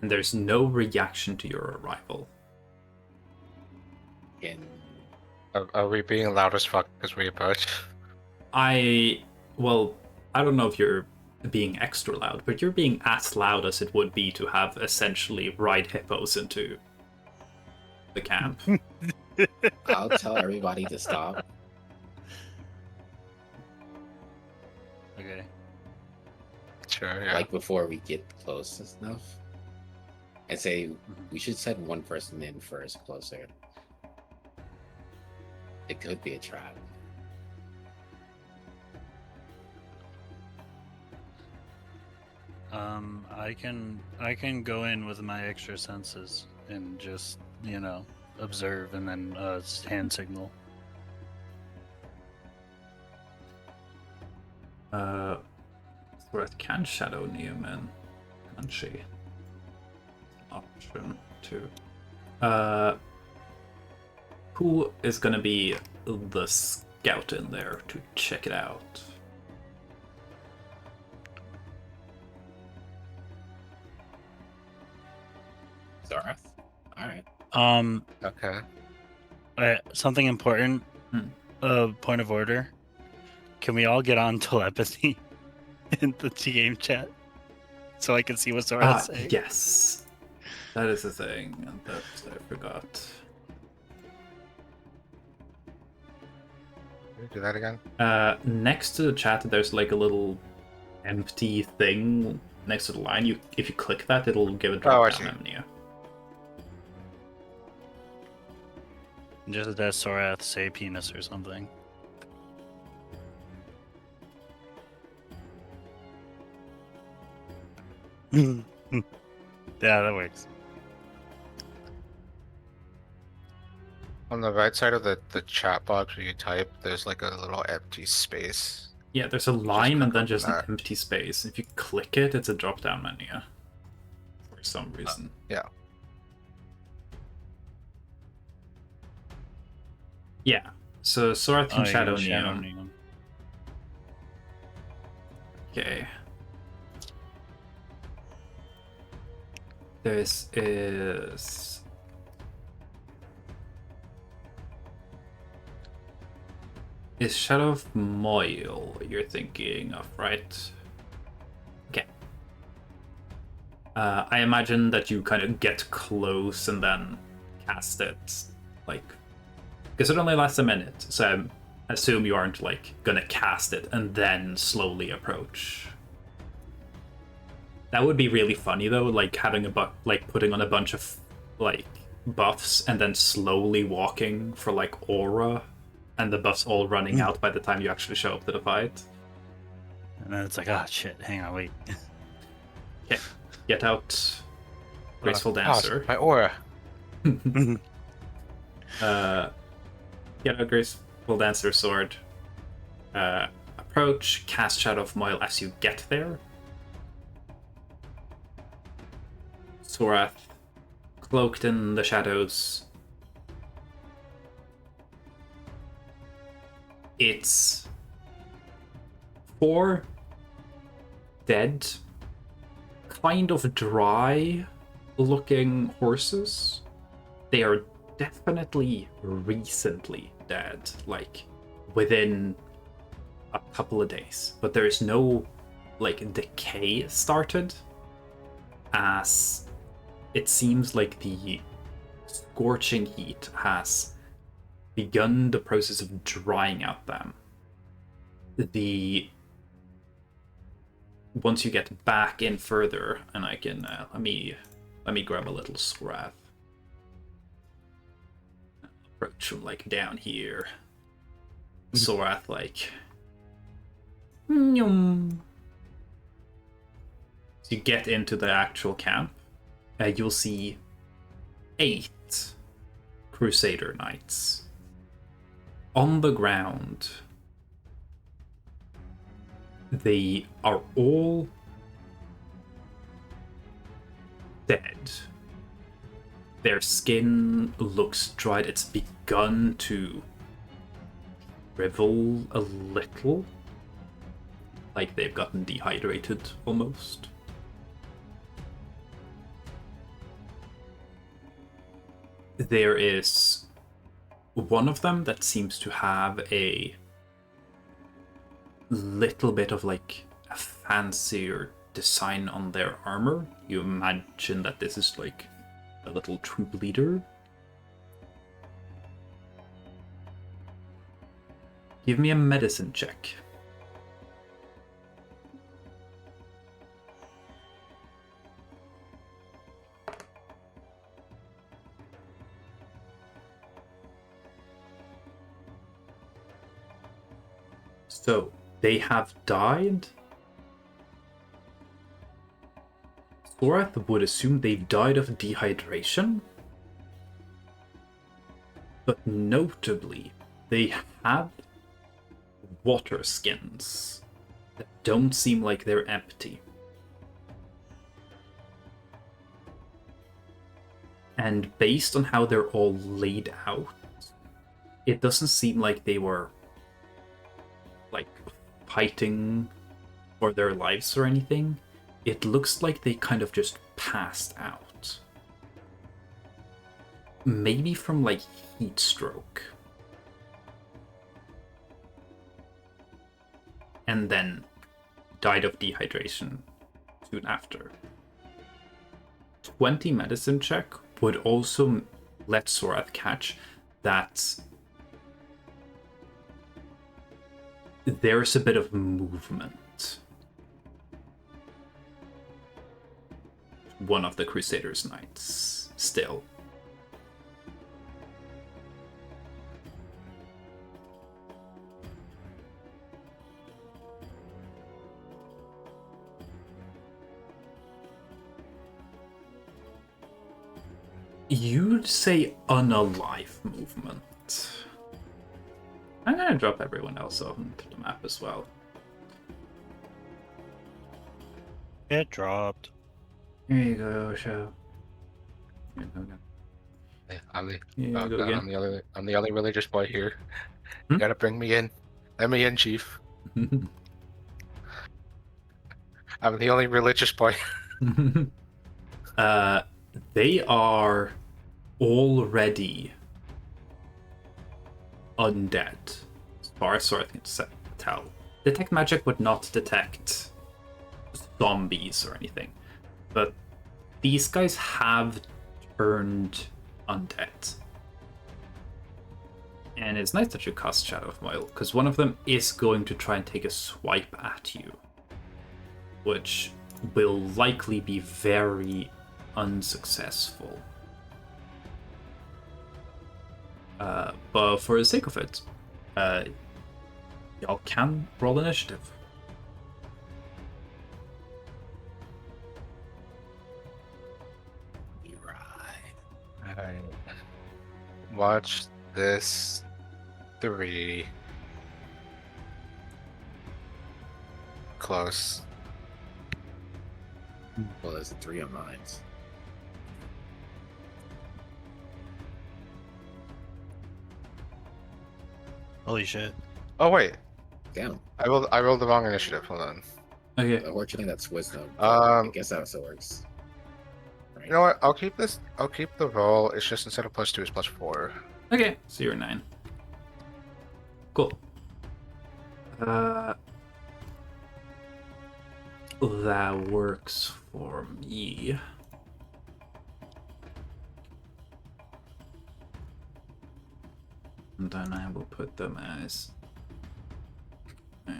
And there's no reaction to your arrival. in. Are we being loud as fuck as we approach? Well, I don't know if you're being extra loud, but you're being as loud as it would be to have essentially ride hippos into the camp. I'll tell everybody to stop. Okay. Sure, yeah. Like before we get close enough, and say we should send one person in first, closer. It could be a trap. I can go in with my extra senses and just, observe and then hand signal. Threat can shadow Newman, can't she? Option 2. Who is gonna be the scout in there to check it out? Zara? Alright. Okay. Something important. Point of order. Can we all get on telepathy in the game chat so I can see what Zora's saying? Yes, that is a thing that I forgot. Can we do that again? Next to the chat, there's like a little empty thing next to the line. If you click that, it'll give a drop down menu. Just that Sorath say penis or something. Yeah, that works. On the right side of the chat box where you type, there's like a little empty space. Yeah, there's a line and then just an that. empty space. If you click it, it's a drop down menu. For some reason. Yeah. Yeah. So Sorath can shadow Shadow Neon. Neon. Okay. This is Shadow of Moyle you're thinking of, right? Okay. I imagine that you kind of get close and then cast it, like, because it only lasts a minute, so I assume you aren't like gonna cast it and then slowly approach. That would be really funny though, like having putting on a bunch of like buffs and then slowly walking for like aura, and the buffs all running out by the time you actually show up to the fight. And then it's like, oh shit, hang on, wait. Okay, get out Graceful Dancer. My aura. Get out Graceful Dancer sword. Approach, cast Shadow of Moyle as you get there. Sorath, cloaked in the shadows. It's 4 dead, kind of dry looking horses. They are definitely recently dead, like within a couple of days, but there is no like decay started, as it seems like the scorching heat has begun the process of drying out them. Once you get back in further, and I can let me grab a little Sorath. Approach from like down here. Sorath like. Nyum. So you get into the actual camp. You'll see 8 Crusader Knights on the ground. They are all dead. Their skin looks dried. It's begun to shrivel a little, like they've gotten dehydrated almost. There is one of them that seems to have a little bit of like a fancier design on their armor. You imagine that this is like a little troop leader. Give me a medicine check. So, they have died. Sorath would assume they've died of dehydration. But notably, they have water skins that don't seem like they're empty. And based on how they're all laid out, it doesn't seem like they were like fighting for their lives or anything. It looks like they kind of just passed out. Maybe from like heat stroke. And then died of dehydration soon after. 20 medicine check would also let Sorath catch that there's a bit of movement. One of the Crusaders' knights still. You'd say unalive movement. I'm gonna drop everyone else onto the map as well. It dropped. Here you go, Show. Here you go. Yeah, I'm the, Here you oh go God, again. I'm the only religious boy here. Hmm? You gotta bring me in. Let me in, Chief. I'm the only religious boy. They are already undead, as far as I can tell. Detect magic would not detect zombies or anything, but these guys have turned undead. And it's nice that you cast Shadow of Moil, because one of them is going to try and take a swipe at you, which will likely be very unsuccessful. But for the sake of it, y'all can roll initiative. You're right. Alright. Watch this 3. Close. Well, there's a 3 on mine. Holy shit. Oh wait, Damn. I rolled the wrong initiative. Hold on. Okay. Unfortunately, that's wisdom. I guess that also works. Right. You know what? I'll keep this. I'll keep the roll. It's just instead of +2, it's +4. Okay, so you're 9. Cool. That works for me. And then I will put them as... Yeah.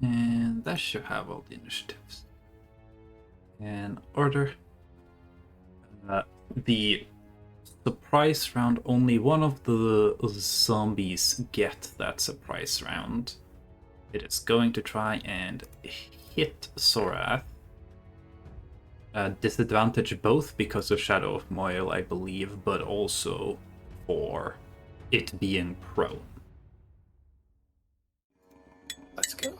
And that should have all the initiatives. In order. The surprise round, only one of the zombies get that surprise round. It is going to try and hit Sorath. Disadvantage both because of Shadow of Moil, I believe, but also for it being prone. Let's go.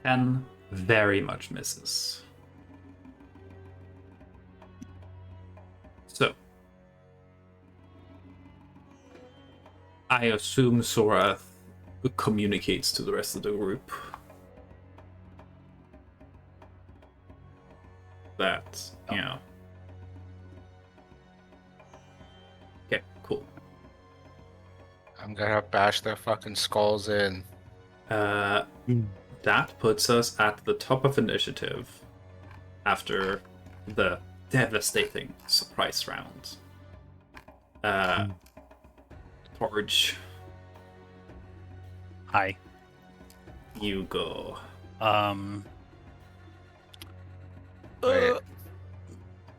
10 very much misses. So, I assume Sora communicates to the rest of the group that, you know. Okay, cool. I'm gonna bash their fucking skulls in. That puts us at the top of initiative after the devastating surprise round. Torge, Hi. you go. Wait.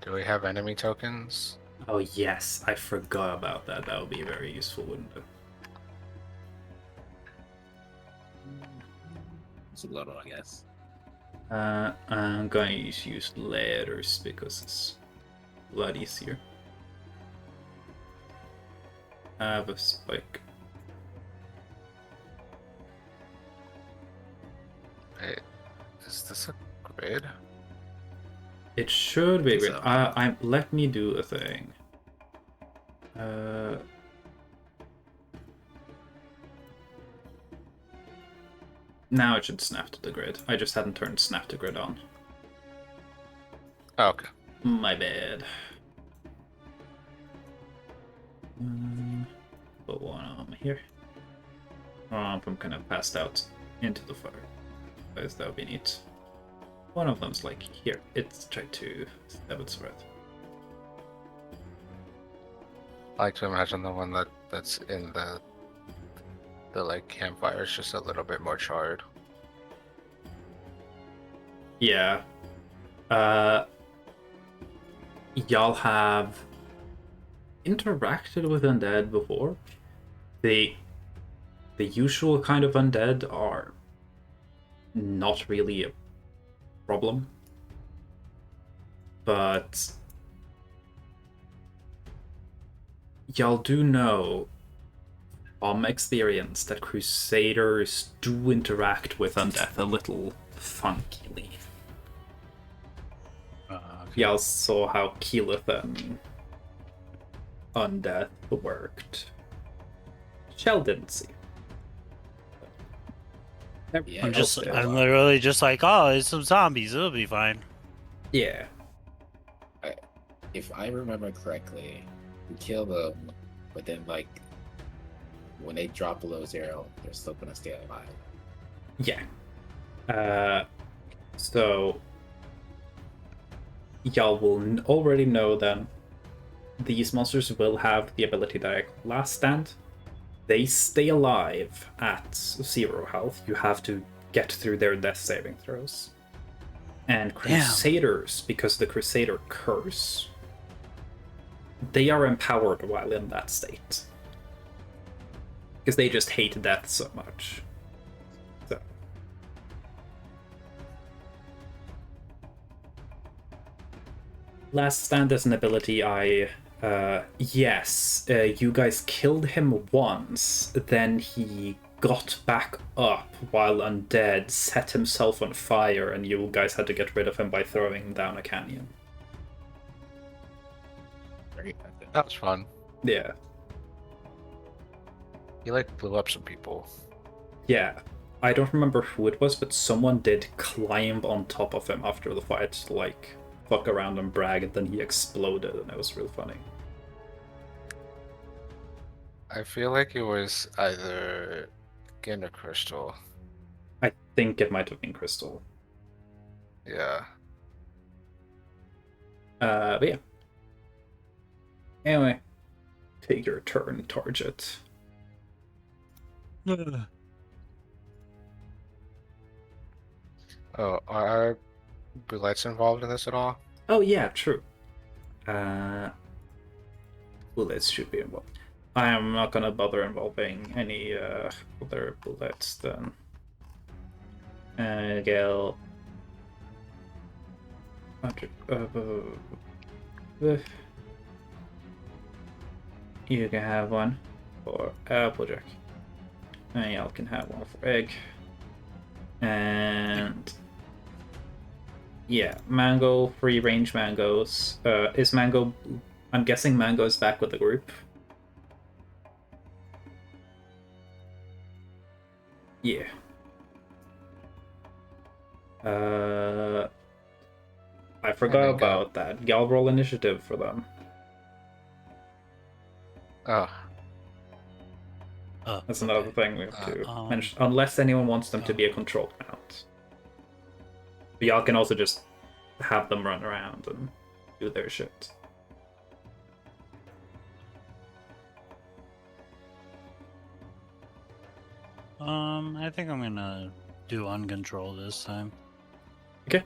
Do we have enemy tokens? Oh yes, I forgot about that. That would be very useful, wouldn't it? It's a little, I guess. I'm going to use letters because it's a lot easier. I have a spike. Wait, is this a grid? It should be great. So. Let me do a thing. Now it should snap to the grid. I just hadn't turned snap to grid on. Oh, okay. My bad. Put one on here. I'm kind of passed out into the fire. That would be neat. One of them's like here. It's tried to stab its breath. I like to imagine the one that's in the like campfire is just a little bit more charred. Yeah. Y'all have interacted with undead before. The usual kind of undead are not really a problem. But y'all do know from experience that Crusaders do interact with undeath a little funkily. Okay. Y'all saw how Keyleth and undeath worked. Shell didn't see. Yeah, I'm literally just like, oh, there's some zombies. It'll be fine. Yeah. If I remember correctly, we kill them, but then like when they drop below 0, they're still gonna stay alive. Yeah. So y'all will already know then these monsters will have the ability that I call Last Stand. They stay alive at 0 health. You have to get through their death saving throws. And Crusaders, because the Crusader curse, they are empowered while in that state. Because they just hate death so much. So. Last Stand is an ability you guys killed him once, then he got back up while undead, set himself on fire, and you guys had to get rid of him by throwing him down a canyon. That was fun. Yeah. He like blew up some people. Yeah. I don't remember who it was, but someone did climb on top of him after the fight to like fuck around and brag, and then he exploded, and it was real funny. I feel like it was either Gin or Crystal. I think it might have been Crystal. Yeah. But yeah. Anyway, take your turn, Target. Oh, are blue lights involved in this at all? Oh yeah, true. Bullets should be involved. I am not gonna bother involving any other bullets then. Gale. You can have one for Applejack. And y'all can have one for Egg. And yeah, Mango, free range mangoes. Is Mango? I'm guessing Mango is back with the group. Yeah. I forgot about that. Y'all roll initiative for them. Oh. That's another thing we have to mention. Unless anyone wants them to be a controlled mount. But y'all can also just have them run around and do their shit. I think I'm gonna do uncontrolled this time. Okay.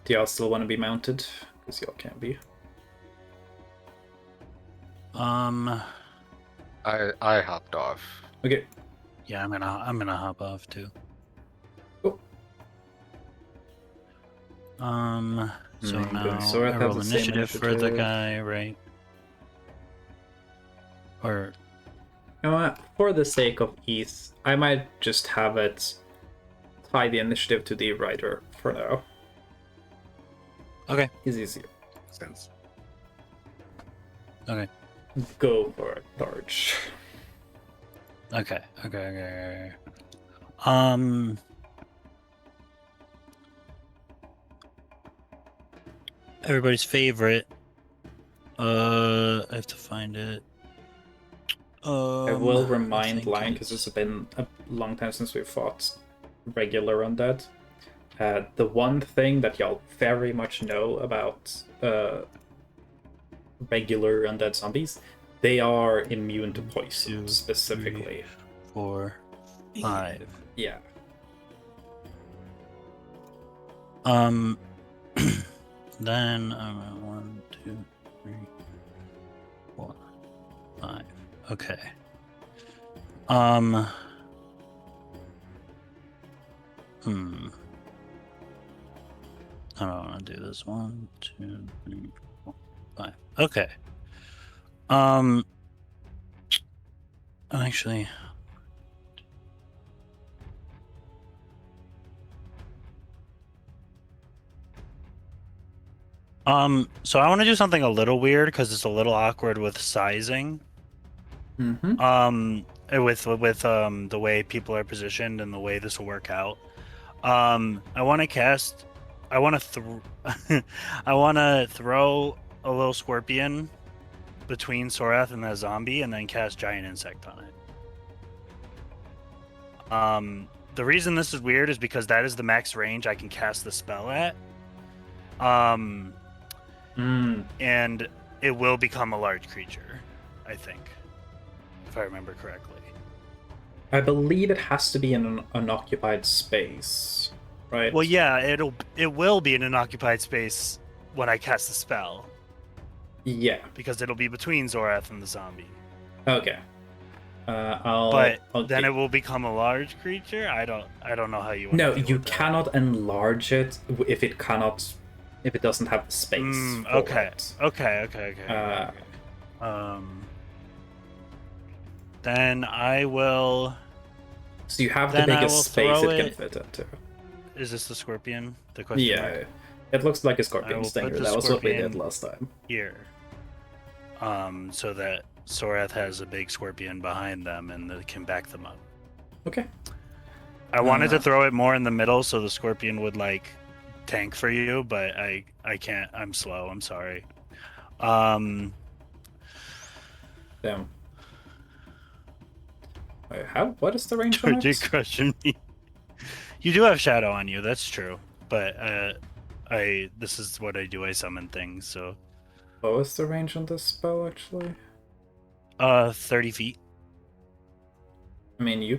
Do y'all still want to be mounted? Because y'all can't be. I hopped off. Okay. Yeah, I'm gonna hop off too. Cool. So now Sorath I roll initiative for the guy, right? Or you know what? For the sake of ease, I might just have it tie the initiative to the rider for now. okay, It's easier. Makes sense. okay, Go for it, Large. okay. Everybody's favorite. I have to find it. I will I remind think Lion, because it's been a long time since we've fought regular undead. The one thing that y'all very much know about regular undead zombies, they are immune to poison, 2, specifically. 3, 4, 5. Yeah. Then 1, 2, 3, 4, 5. Okay. I don't want to do this. 1, 2, 3, 4, 5. Okay. Actually. So I want to do something a little weird because it's a little awkward with sizing. Mm-hmm. With the way people are positioned and the way this will work out. I want to cast. I want to I want to throw a little scorpion between Sorath and that zombie, and then cast giant insect on it. The reason this is weird is because that is the max range I can cast the spell at. And it will become a large creature, I think, if I remember correctly. I believe it has to be in an unoccupied space, right? Well, yeah, it will be in an occupied space when I cast the spell. Yeah. Because it'll be between Zorath and the zombie. Okay. But then it will become a large creature. I don't know how you want to you cannot enlarge it if it doesn't have the space. Okay. Then I will. So you have the biggest space it can fit into. Is this the scorpion? The question mark? It looks like a scorpion stinger. That was what we did last time. Here. So that Sorath has a big scorpion behind them and they can back them up. Okay. I wanted to throw it more in the middle so the scorpion would like tank for you, but I can't. I'm slow. I'm sorry. Damn. What is the range on it? You're crushing me. You do have shadow on you. That's true. But this is what I do. I summon things. So. What was the range on this spell actually? 30 feet. I mean, you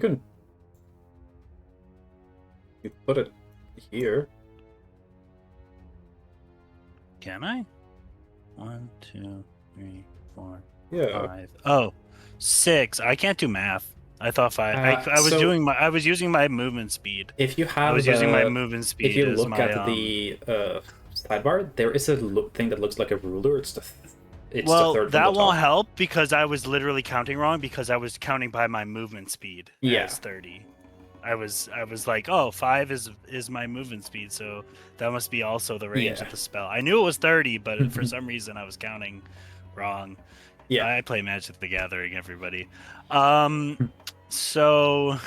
put it here. Can I? 1, 2, 3, 4, yeah. 5. Oh, 6. I can't do math. I thought 5. I was using my movement speed. If you have, using my movement speed. If you look at the sidebar, there is a thing that looks like a ruler. It's the third. That won't help because I was literally counting wrong because I was counting by my movement speed. As 30. I was like, oh, 5 is my movement speed, so that must be also the range of the spell. I knew it was 30, but for some reason I was counting wrong. Yeah, I play Magic the Gathering, everybody. So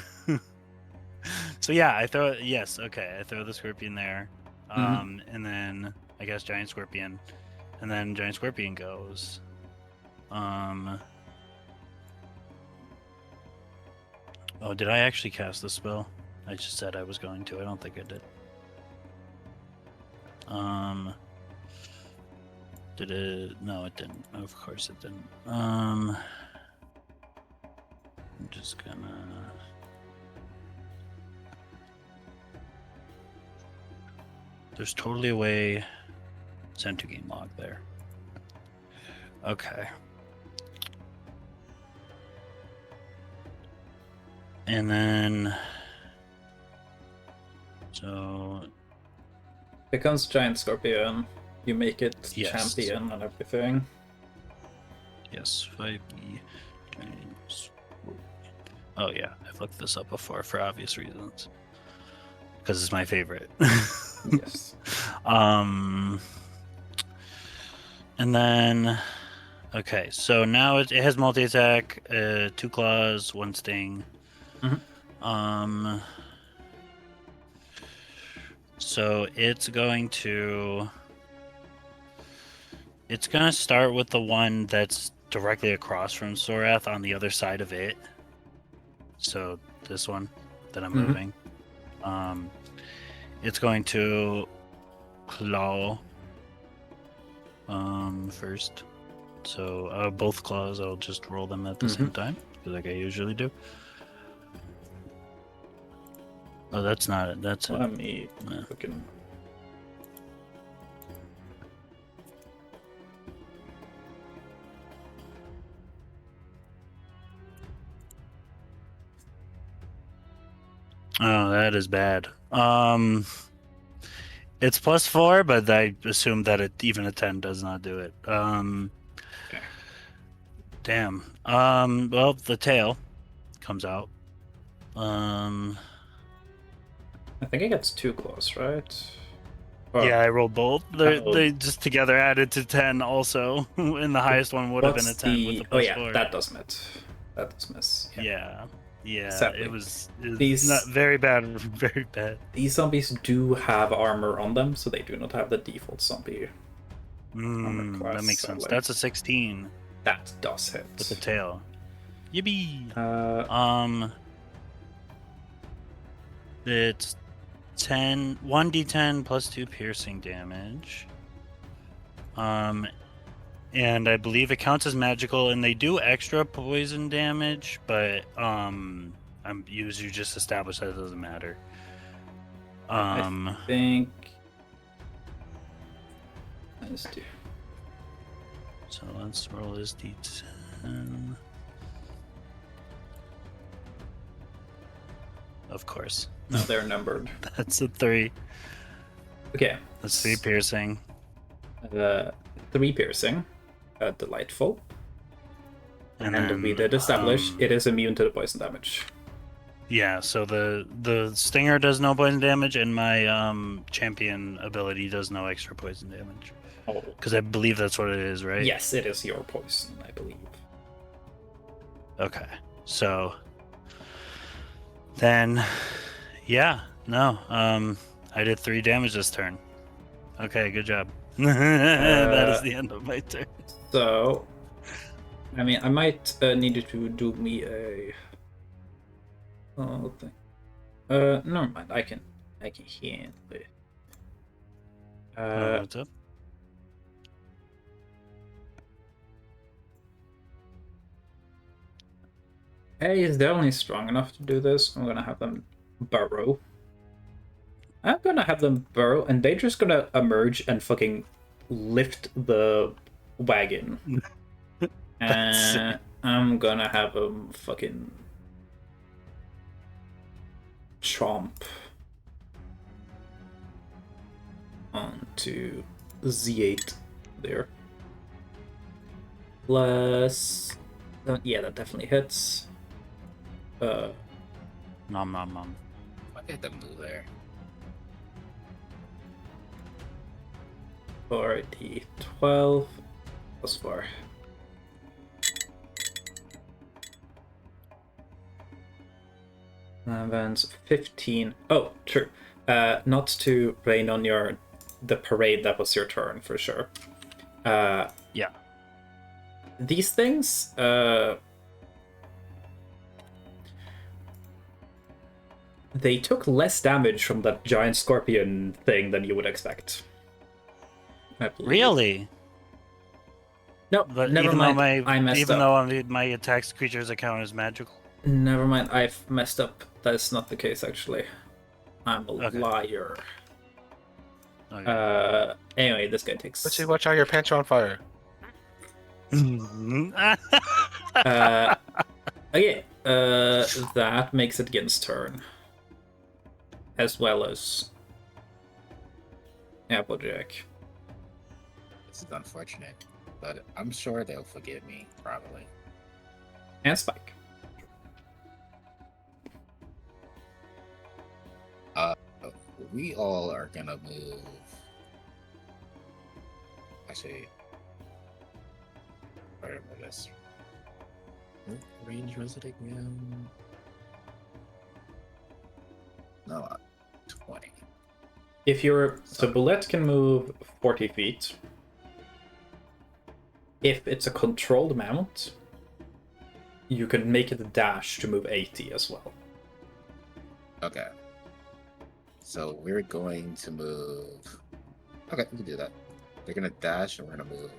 So yeah, I throw yes, okay. I throw the scorpion there, Mhm. and then I guess giant scorpion, and then giant scorpion goes. Oh, did I actually cast the spell? I just said I was going to. I don't think I did. Did it? No, it didn't. Of course it didn't. I'm just gonna. There's totally a way. Send to game log there. Okay. And then. So. Becomes giant scorpion. You make it Yes. champion and everything. Yes, 5e. Giant. Oh yeah, I've looked this up before for obvious reasons. Because it's my favorite. Yes. And then, okay, so now it has multi attack, 2 claws, 1 sting. Mhm. So it's going to start with the one that's directly across from Sorath on the other side of it. So this one that I'm moving. It's going to claw first. So both claws, I'll just roll them at the same time, like I usually do. Oh, that's not it. That's Let me No. fucking. Oh, that is bad. It's +4, but I assume that even a 10 does not do it. Okay. Damn. Well, the tail comes out. I think it gets 2 claws, right? Yeah, I rolled both. They Oh. they just together added to 10 also, and the highest one would have been a 10 with the +4. that does miss. That does miss. Yeah, Sadly. it was These- not very bad, very bad. These zombies do have armor on them, so they do not have the default zombie. class, That makes sense. sadly. That's a 16 That does hit. with the tail. Yippee! It's 1d10 plus 2 piercing damage. And I believe it counts as magical, and they do extra poison damage, but you just established that it doesn't matter. I think. Let's do. So let's roll this d10. Of course. No, they're numbered. That's a 3. Okay. That's 3 piercing. 3 piercing. Delightful. And And then, we did establish it is immune to the poison damage. Yeah, so the stinger does no poison damage, and my champion ability does no extra poison damage. Oh. Because I believe that's what it is, right? Yes, it is your poison, I believe. Okay, so then, yeah, no, I did 3 damage this turn. Okay, good job. That is the end of my turn. So, I mean, I might need you to do me a. Oh, thing. Never mind. I can handle it. What's up? A is definitely strong enough to do this. I'm gonna have them burrow. And they're just gonna emerge and fucking lift the wagon. And I'm gonna have them fucking chomp onto Z8 there. Plus, yeah, that definitely hits. Nom nom nom. I get the move there. For the 12 plus 4. And then 15. Oh, true. Not to rain on the parade. That was your turn for sure. Yeah. These things. They took less damage from that giant scorpion thing than you would expect. I believe. Really? No, But never even mind. though I messed even up. though my attacks creatures account as magical. Never mind. I've messed up. That's not the case, actually. I'm a Okay. liar. Okay. Anyway, this guy takes. Let's see, watch out, your pants are on fire. Okay. That makes it Gin's turn, as well as Applejack. This is unfortunate, but I'm sure they'll forgive me, probably. And Spike. We all are gonna move. Actually, where was this? What range was it again? No, 20. If you're so Bullet can move 40 feet. If it's a controlled mount, you can make it a dash to move 80 as well. Okay. So we're going to move. Okay, we can do that. They're gonna dash and we're gonna move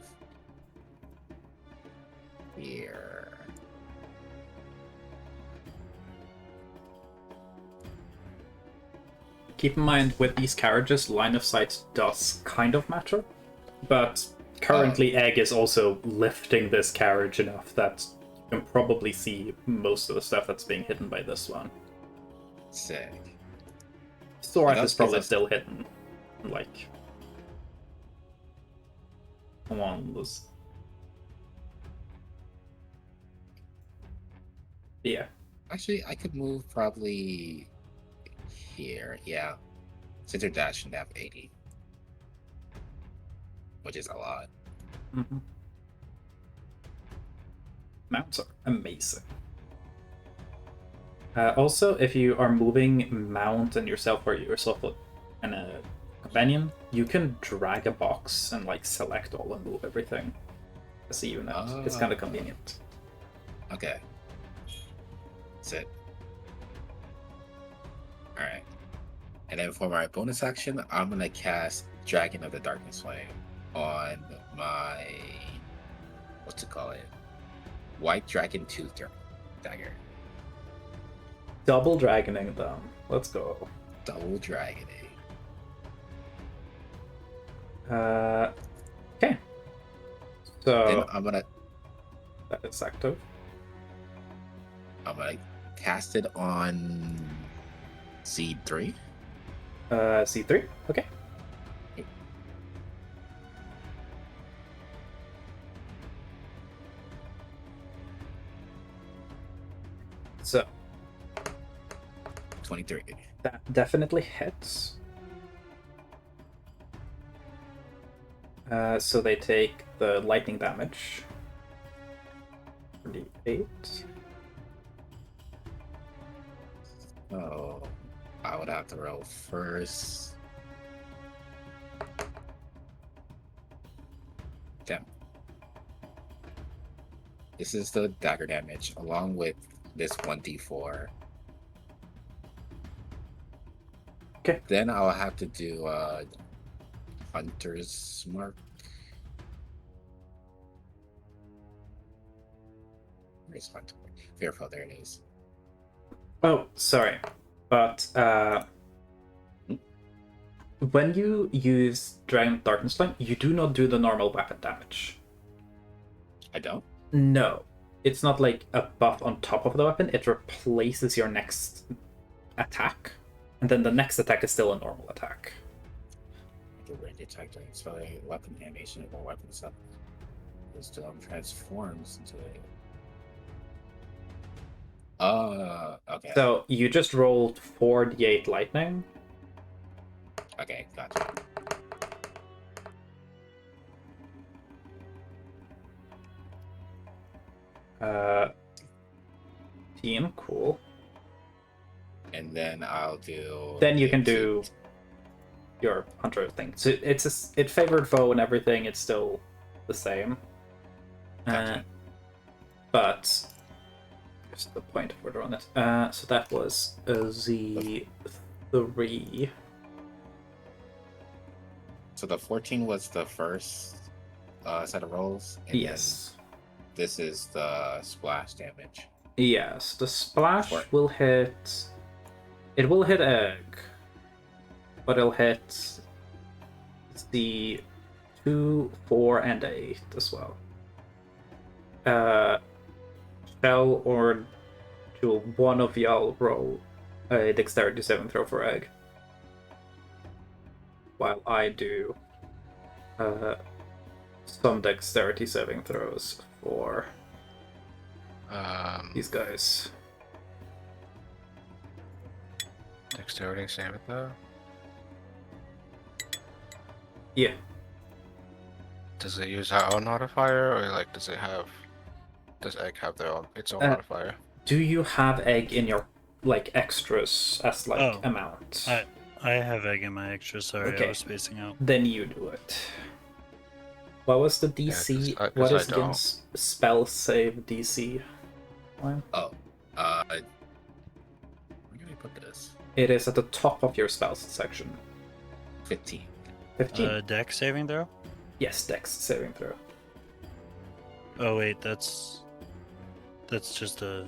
here. Keep in mind, with these carriages, line of sight does kind of matter, but currently Egg is also lifting this carriage enough that you can probably see most of the stuff that's being hidden by this one. Sick. Thorath is probably still hidden, like on this. Yeah. Actually, I could move probably here. Yeah. Since they're dashing, they have 80. Which is a lot. Mm-hmm. Mounts are amazing. Also, if you are moving Mount and yourself or yourself and a companion, you can drag a box and like select all and move everything as a unit. It's kind of convenient. Okay. That's it. Alright. And then for my bonus action, I'm gonna cast Dragon of the Darkness Flame on my what's it called? White Dragon Tooth Dagger. Double dragoning them. Let's go. Double dragoning. Okay. So Then I'm gonna that is active. I'm gonna cast it on Seed 3. C3. Okay. So 23. that definitely hits. So they take the lightning damage. 38. Oh, I would have to roll first. Damn. This is the dagger damage along with this 1d4. Okay. Then I'll have to do Hunter's Mark. Where's Hunter? Fearful, there it is. Oh, sorry. But when you use Dragon Darkness Flame, you do not do the normal weapon damage. I don't? No. It's not like a buff on top of the weapon, it replaces your next attack. And then the next attack is still a normal attack. The range attack during spelling weapon animation or weapon stuff. It still transforms into okay. So you just rolled 4d8 lightning. Okay, gotcha. Team, cool. and then I'll do. Then you can do your hunter thing. So it favored foe and everything. It's still the same. Gotcha. But here's the point of order on it. So that was Z3. So the 14 was the first set of rolls. And Yes. This is the splash damage. Yes, the splash Four. will hit. It will hit egg, but it'll hit the 2, 4, and 8 as well. Shall or do one of y'all roll a dexterity saving throw for egg, while I do some dexterity saving throws for these guys. Dexterity save it though. Yeah. Does it use our own modifier, or like does egg have its own modifier? Do you have egg in your like extras as like amount? I have egg in my extra. Sorry, Okay. I was spacing out. Then you do it. What was the DC? Yeah, 'cause what I is against spell save DC? One? Oh, where can we put this? It is at the top of your spells section. 15. 15. Dex saving throw. Yes, Dex saving throw. Oh wait, that's just a.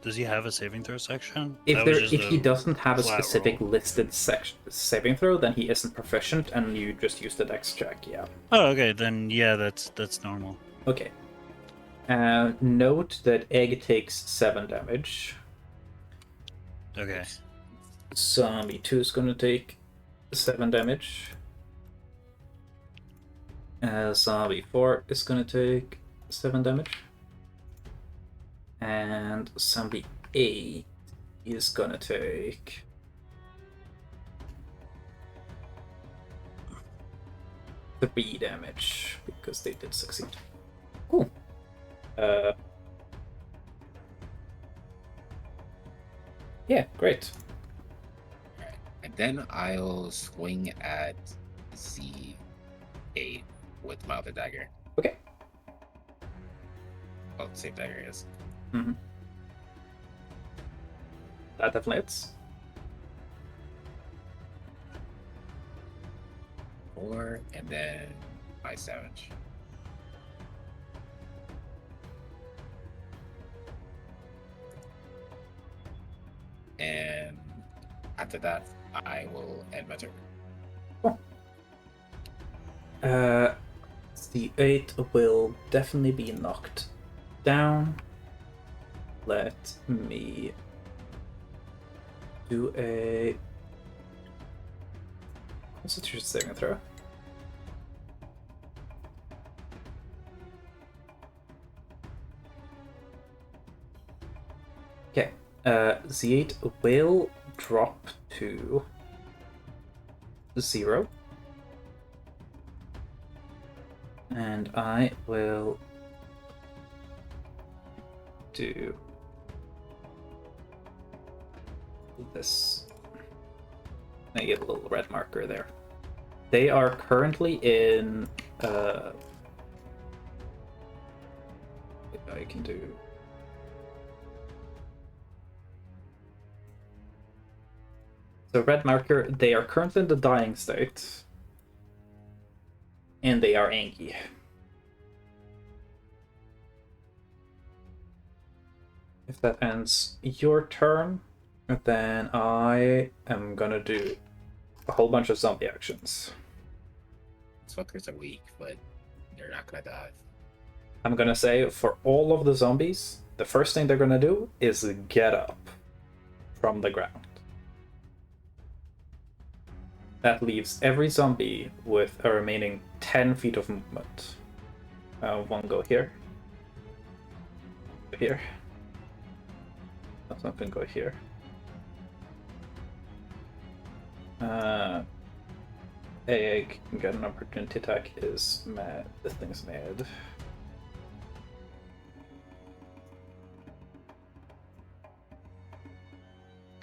Does he have a saving throw section? If he doesn't have a flat specific roll. listed saving throw, then he isn't proficient, and you just use the Dex check. Yeah. Oh, okay, then yeah, that's normal. Okay. Note that egg takes 7 damage. Okay. Zombie 2 is gonna take 7 damage. Zombie 4 is gonna take 7 damage. And zombie 8 is gonna take 3 damage because they did succeed. Cool. Yeah, great. And then I'll swing at Z8 with my other dagger. Okay. Oh, same dagger, yes. Mm-hmm. That definitely hits. 4, and then my savage. And after that, I will end my turn. The 8 will definitely be knocked down. Let me do a Constitution saving throw. Okay, Z8 will drop to 0. And I will do this. I get a little red marker there. They are currently in I can do so red marker, they are currently in the dying state. And they are angry. If that ends your turn, then I am gonna do a whole bunch of zombie actions. These fuckers are weak, but they're not gonna die. I'm gonna say for all of the zombies, the first thing they're gonna do is get up from the ground. That leaves every zombie with a remaining 10 feet of movement. One go here. Here. Something go here. Egg can get an opportunity attack is mad. This thing's mad.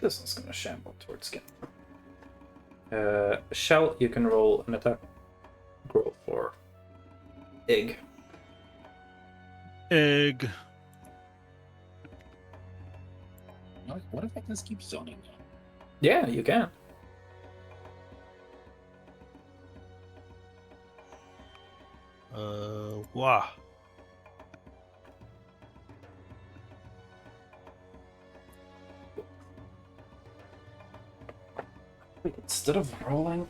This one's gonna shamble towards skin. Shell, you can roll an attack. Roll for egg. Egg. What if I just keep zoning now? Yeah, you can. Wow. Instead of rolling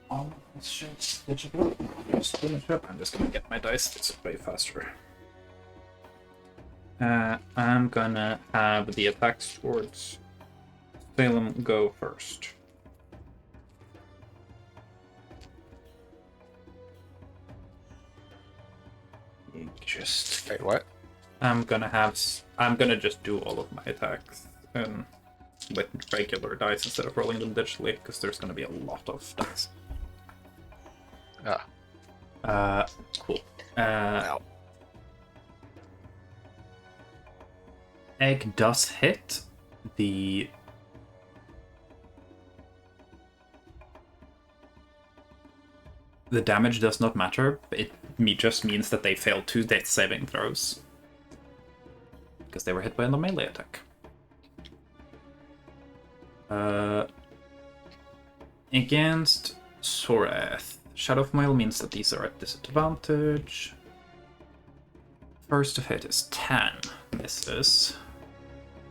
all this shit digitally, just finish up. I'm just gonna get my dice. It's way faster. I'm gonna have the attacks towards Salem go first. Just Wait, what? I'm gonna just do all of my attacks with regular dice instead of rolling them digitally, because there's gonna be a lot of dice. Cool. Egg does hit. The damage does not matter. It just means that they failed 2 death saving throws. Because they were hit by a melee attack. Against Soreth, Shadow of Mile means that these are at disadvantage. First to hit is 10, misses.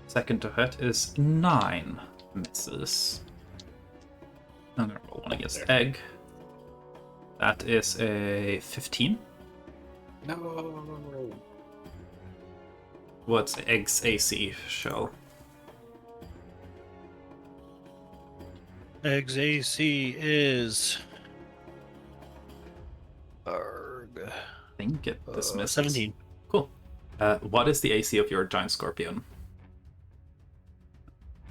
Second to hit is 9, misses. I'm gonna roll one against Egg. That is a 15. No. What's Egg's AC, Shell? Egg's AC is. I think it dismisses. 17. Cool. What is the AC of your giant scorpion?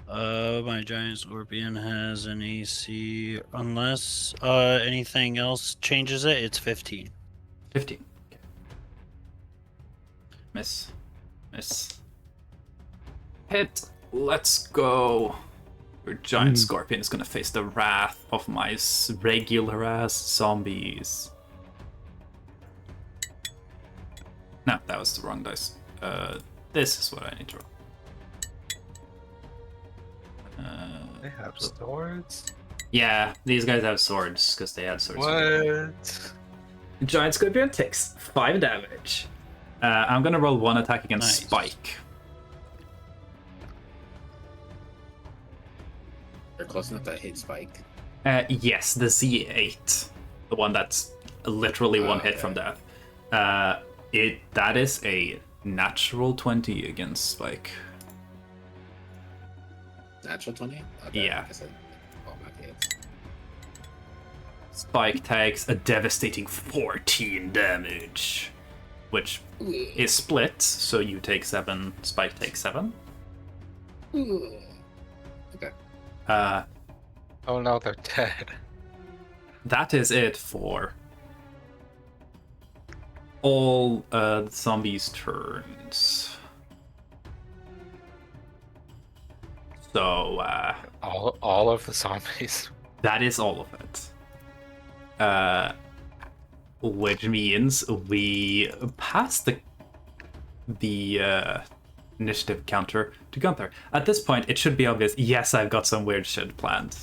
My giant scorpion has an AC, unless anything else changes it, it's 15. 15. Okay. Miss. Hit. Let's go. Your giant scorpion is gonna face the wrath of my regular ass zombies. No, that was the wrong dice. This is what I need to roll. They have swords? Yeah, these guys have swords because they had swords. What? Giant scorpion takes 5 damage. I'm gonna roll 1 attack against Nice. Spike. They're close enough to hit Spike. Yes, the Z8, the one that's literally one hit from death. That is a natural 20 against Spike. Natural 20? Okay, Yeah. I said, oh my god. Spike takes a devastating 14 damage, which is split, so you take 7, Spike takes 7. Okay. Oh no, they're dead. That is it for all the zombies' turns. So, All of the zombies. that is all of it. Which means we pass the initiative counter to Gunther. At this point, it should be obvious. Yes, I've got some weird shit planned.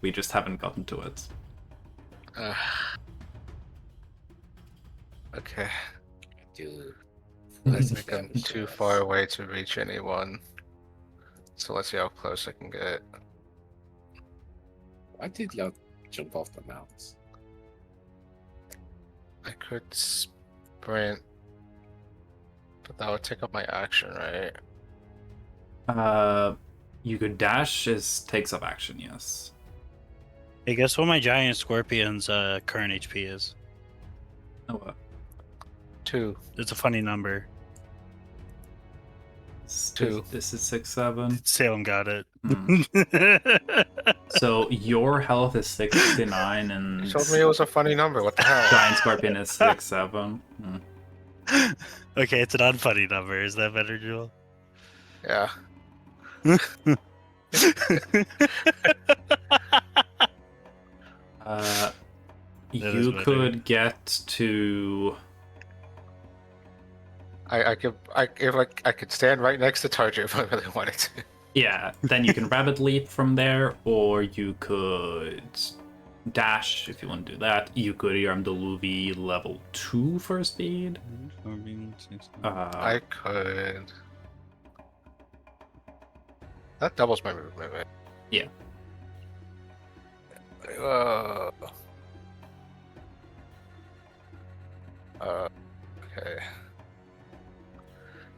We just haven't gotten to it. Okay. Dude. I think I'm too far away to reach anyone. So let's see how close I can get. Why did y'all jump off the mounts? I could sprint, but that would take up my action, right? You could dash takes up action, yes. Hey, guess what my giant scorpion's current HP is? Oh, 2. It's a funny number. 2. This is 6-7. Salem got it. So your health is 69 and You told me it was a funny number. What the hell? Giant Scorpion is 6-7. Okay, it's an unfunny number. Is that better, Jewel? Yeah. You could get to. I could stand right next to Target if I really wanted to. Yeah, then you can rabbit leap from there, or you could dash if you want to do that. You could Deluvi level 2 for speed. I could. That doubles my movement, right? Yeah. Okay.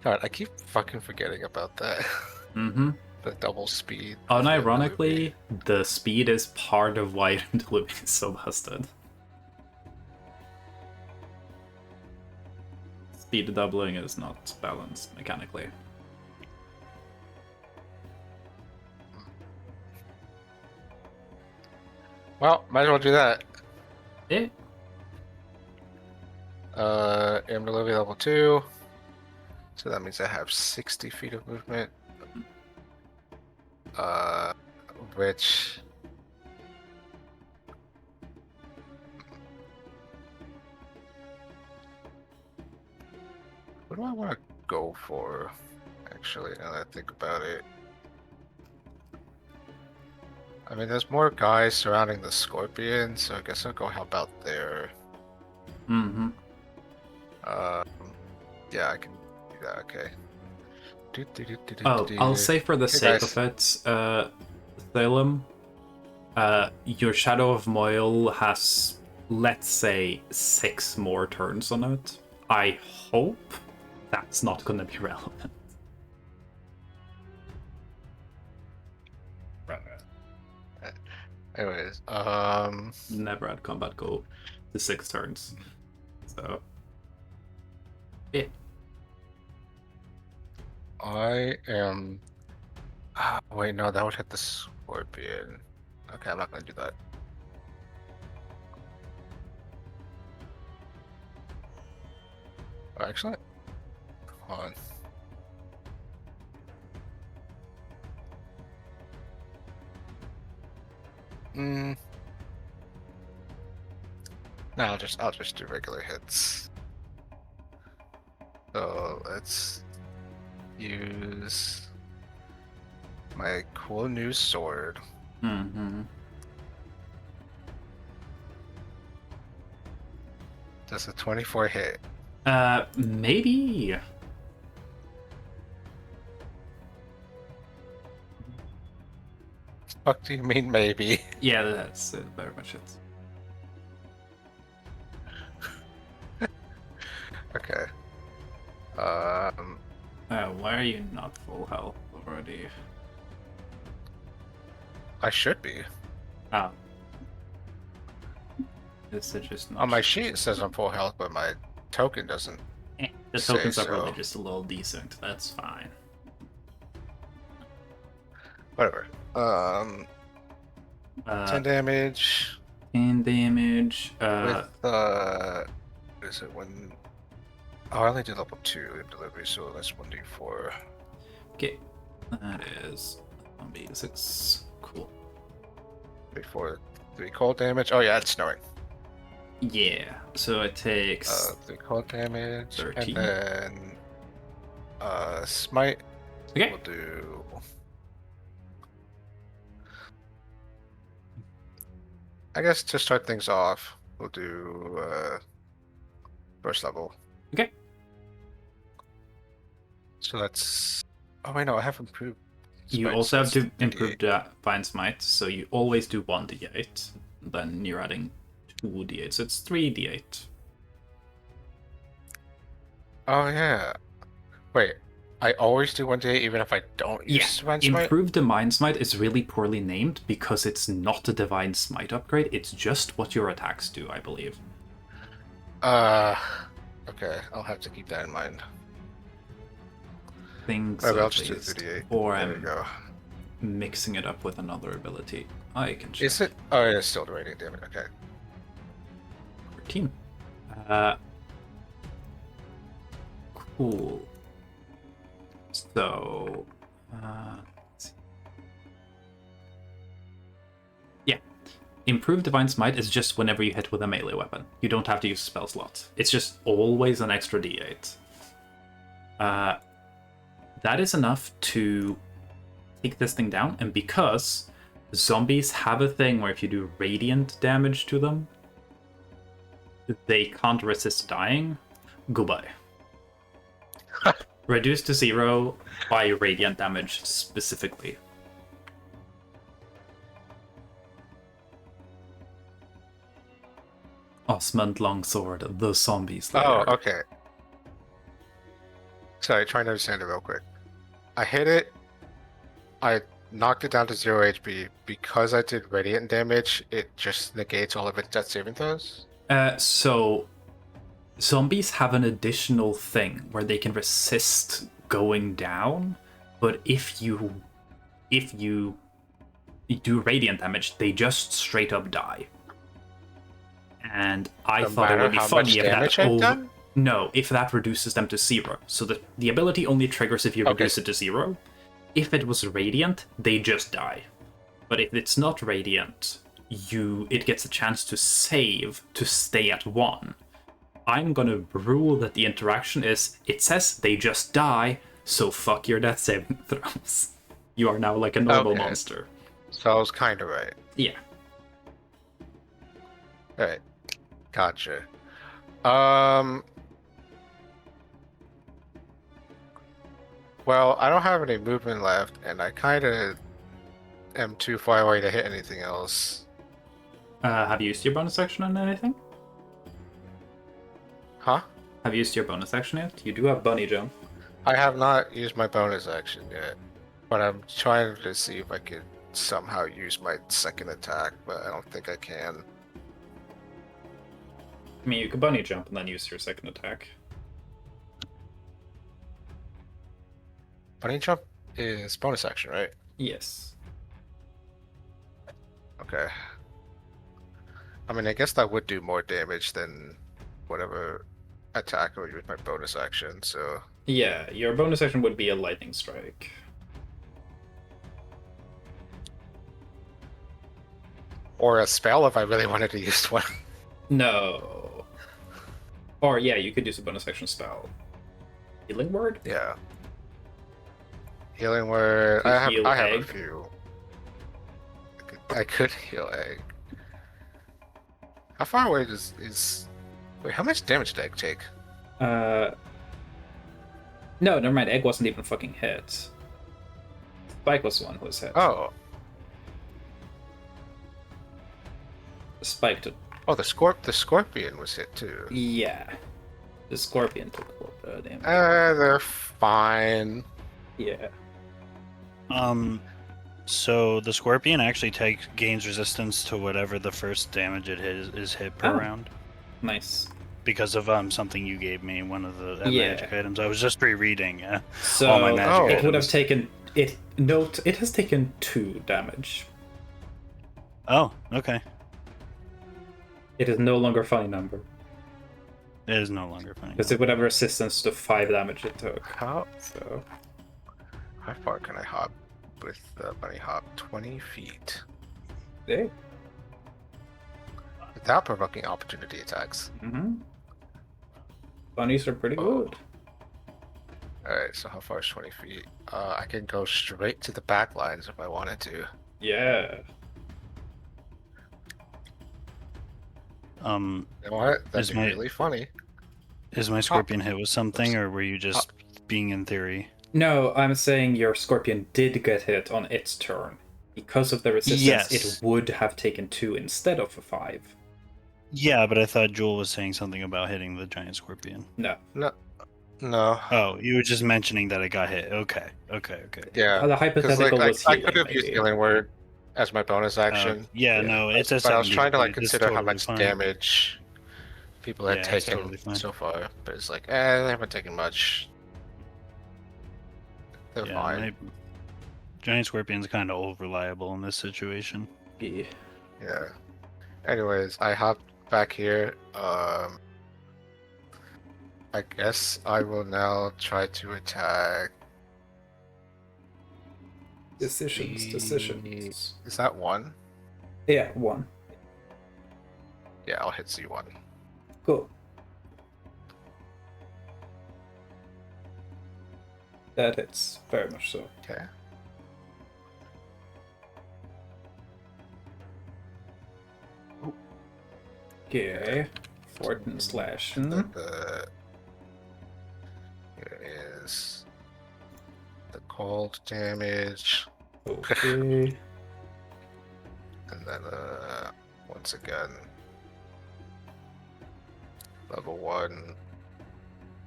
God, I keep fucking forgetting about that. Mm-hmm. The double speed. Unironically, the speed is part of why Deluvi is so busted. Speed doubling is not balanced mechanically. Well, might as well do that. Yeah. Deluvi level 2. So that means I have 60 feet of movement. Which... What do I want to go for, actually, now that I think about it? I mean, there's more guys surrounding the Scorpion, so I guess I'll go help out there. Mm-hmm. Yeah, I can do that, okay. I'll say for the sake of it, Thalem, your Shadow of Moyle has, let's say, 6 more turns on it. I hope that's not going to be relevant. Anyways, Never had combat go to 6 turns. So, yeah. I am... wait, no, that would hit the Scorpion. Okay, I'm not gonna do that. Oh, actually, hold on. No, I'll just do regular hits. So let's use my cool new sword. Mm-hmm. Does a 24 hit? Maybe. Fuck do you mean maybe? Yeah, that's very much it. Okay. Why are you not full health already? I should be. Ah. Is it just not... On my sheet it says I'm full health, but my token doesn't. The tokens say are really so. just a little decent. That's fine. Whatever. 10 damage. 10 damage. With is it when? Oh, I only did level 2 in delivery, so that's 1d4. Okay, that is 1d6. Cool. Before 3 cold damage. Oh yeah, it's snowing. Yeah, so it takes 3 cold damage, 13. and then smite. Okay. We'll do. I guess to start things off, we'll do first level. Okay. So that's. Oh wait, no, I have improved. You Smite, also so have it's to 3d8. improve Divine Smite, so you always do 1d8. Then you're adding 2d8, so it's 3d8. Oh yeah. Wait, I always do 1d8 even if I don't use Divine Smite? Improved Divine Smite is really poorly named because it's not a Divine Smite upgrade, it's just what your attacks do, I believe. Okay, I'll have to keep that in mind. Things Maybe at I'll just do least. 3d8. Or There we I'm go. mixing it up with another ability. I can check. Is it? Oh, it's still the rating, damn it. Okay. 14. Cool. So, let's see. Improved Divine Smite is just whenever you hit with a melee weapon. You don't have to use a spell slot. It's just always an extra d8. That is enough to take this thing down, and because zombies have a thing where if you do radiant damage to them, they can't resist dying, goodbye. Reduced to 0 by radiant damage specifically. Osmond Longsword, the zombie slayer. Oh, okay. Sorry, trying to understand it real quick. I hit it. I knocked it down to 0 HP. Because I did radiant damage, it just negates all of its death saving throws? So zombies have an additional thing where they can resist going down, but if you do radiant damage, they just straight up die. And I thought it would be funny if that no, if that reduces them to 0. So the ability only triggers if you reduce it to 0. If it was radiant, they just die. But if it's not radiant, it gets a chance to save to stay at 1. I'm gonna rule that the interaction is, it says they just die, so fuck your death saving throws. You are now like a normal monster. So I was kind of right. Yeah. Alright. Gotcha. Well, I don't have any movement left, and I kind of am too far away to hit anything else. Have you used your bonus action on anything? Huh? Have you used your bonus action yet? You do have bunny jump. I have not used my bonus action yet, but I'm trying to see if I could somehow use my second attack, but I don't think I can. I mean, you could bunny jump and then use your second attack. Bunny jump is bonus action, right? Yes. Okay. I mean, I guess that would do more damage than whatever attack I would use my bonus action, so... Yeah, your bonus action would be a lightning strike. Or a spell if I really wanted to use one. No. Or, yeah, you could use a bonus action spell. Healing Word? Yeah. Healing Word... I have a few. I could heal Egg. How far away is... Wait, how much damage did Egg take? No, never mind. Egg wasn't even fucking hit. Spike was the one who was hit. Oh. Spike took... Oh, the scorpion was hit too. Yeah. The scorpion took a little bit of damage. They're fine. Yeah. So the scorpion actually gains resistance to whatever the first damage it is hit per round. Nice. Because of something you gave me, one of the magic items. I was just rereading so all my magic items. It would have taken it. Note it has taken 2 damage. Oh, okay. It is no longer funny number. It is no longer funny. Because it would have resistance to 5 damage it took. How How far can I hop with the bunny hop? 20 feet. Hey. Without provoking opportunity attacks. Mm-hmm. Bunnies are pretty good. Alright, so how far is 20 feet? I can go straight to the back lines if I wanted to. Yeah. You know what? That'd be really funny. Is my scorpion hit with something, or were you just being in theory? No, I'm saying your scorpion did get hit on its turn. Because of the resistance, it would have taken 2 instead of a 5. Yeah, but I thought Jewel was saying something about hitting the giant scorpion. No. No. Oh, you were just mentioning that it got hit. Okay. Yeah. The hypothetical was I healing, could have used Healing Word as my bonus action. No, it says. But I was trying to consider totally how much damage people had taken totally so far, but it's they haven't taken much. They're fine. Giant scorpion's kind of over-reliable in this situation. Yeah. Anyways, I hopped back here. I guess I will now try to attack. Decisions. Is that 1? Yeah, 1. Yeah, I'll hit Z1. Cool. That hits, very much so. Okay. Okay. 14 slash. Here is the cold damage. Okay. And then, once again, level 1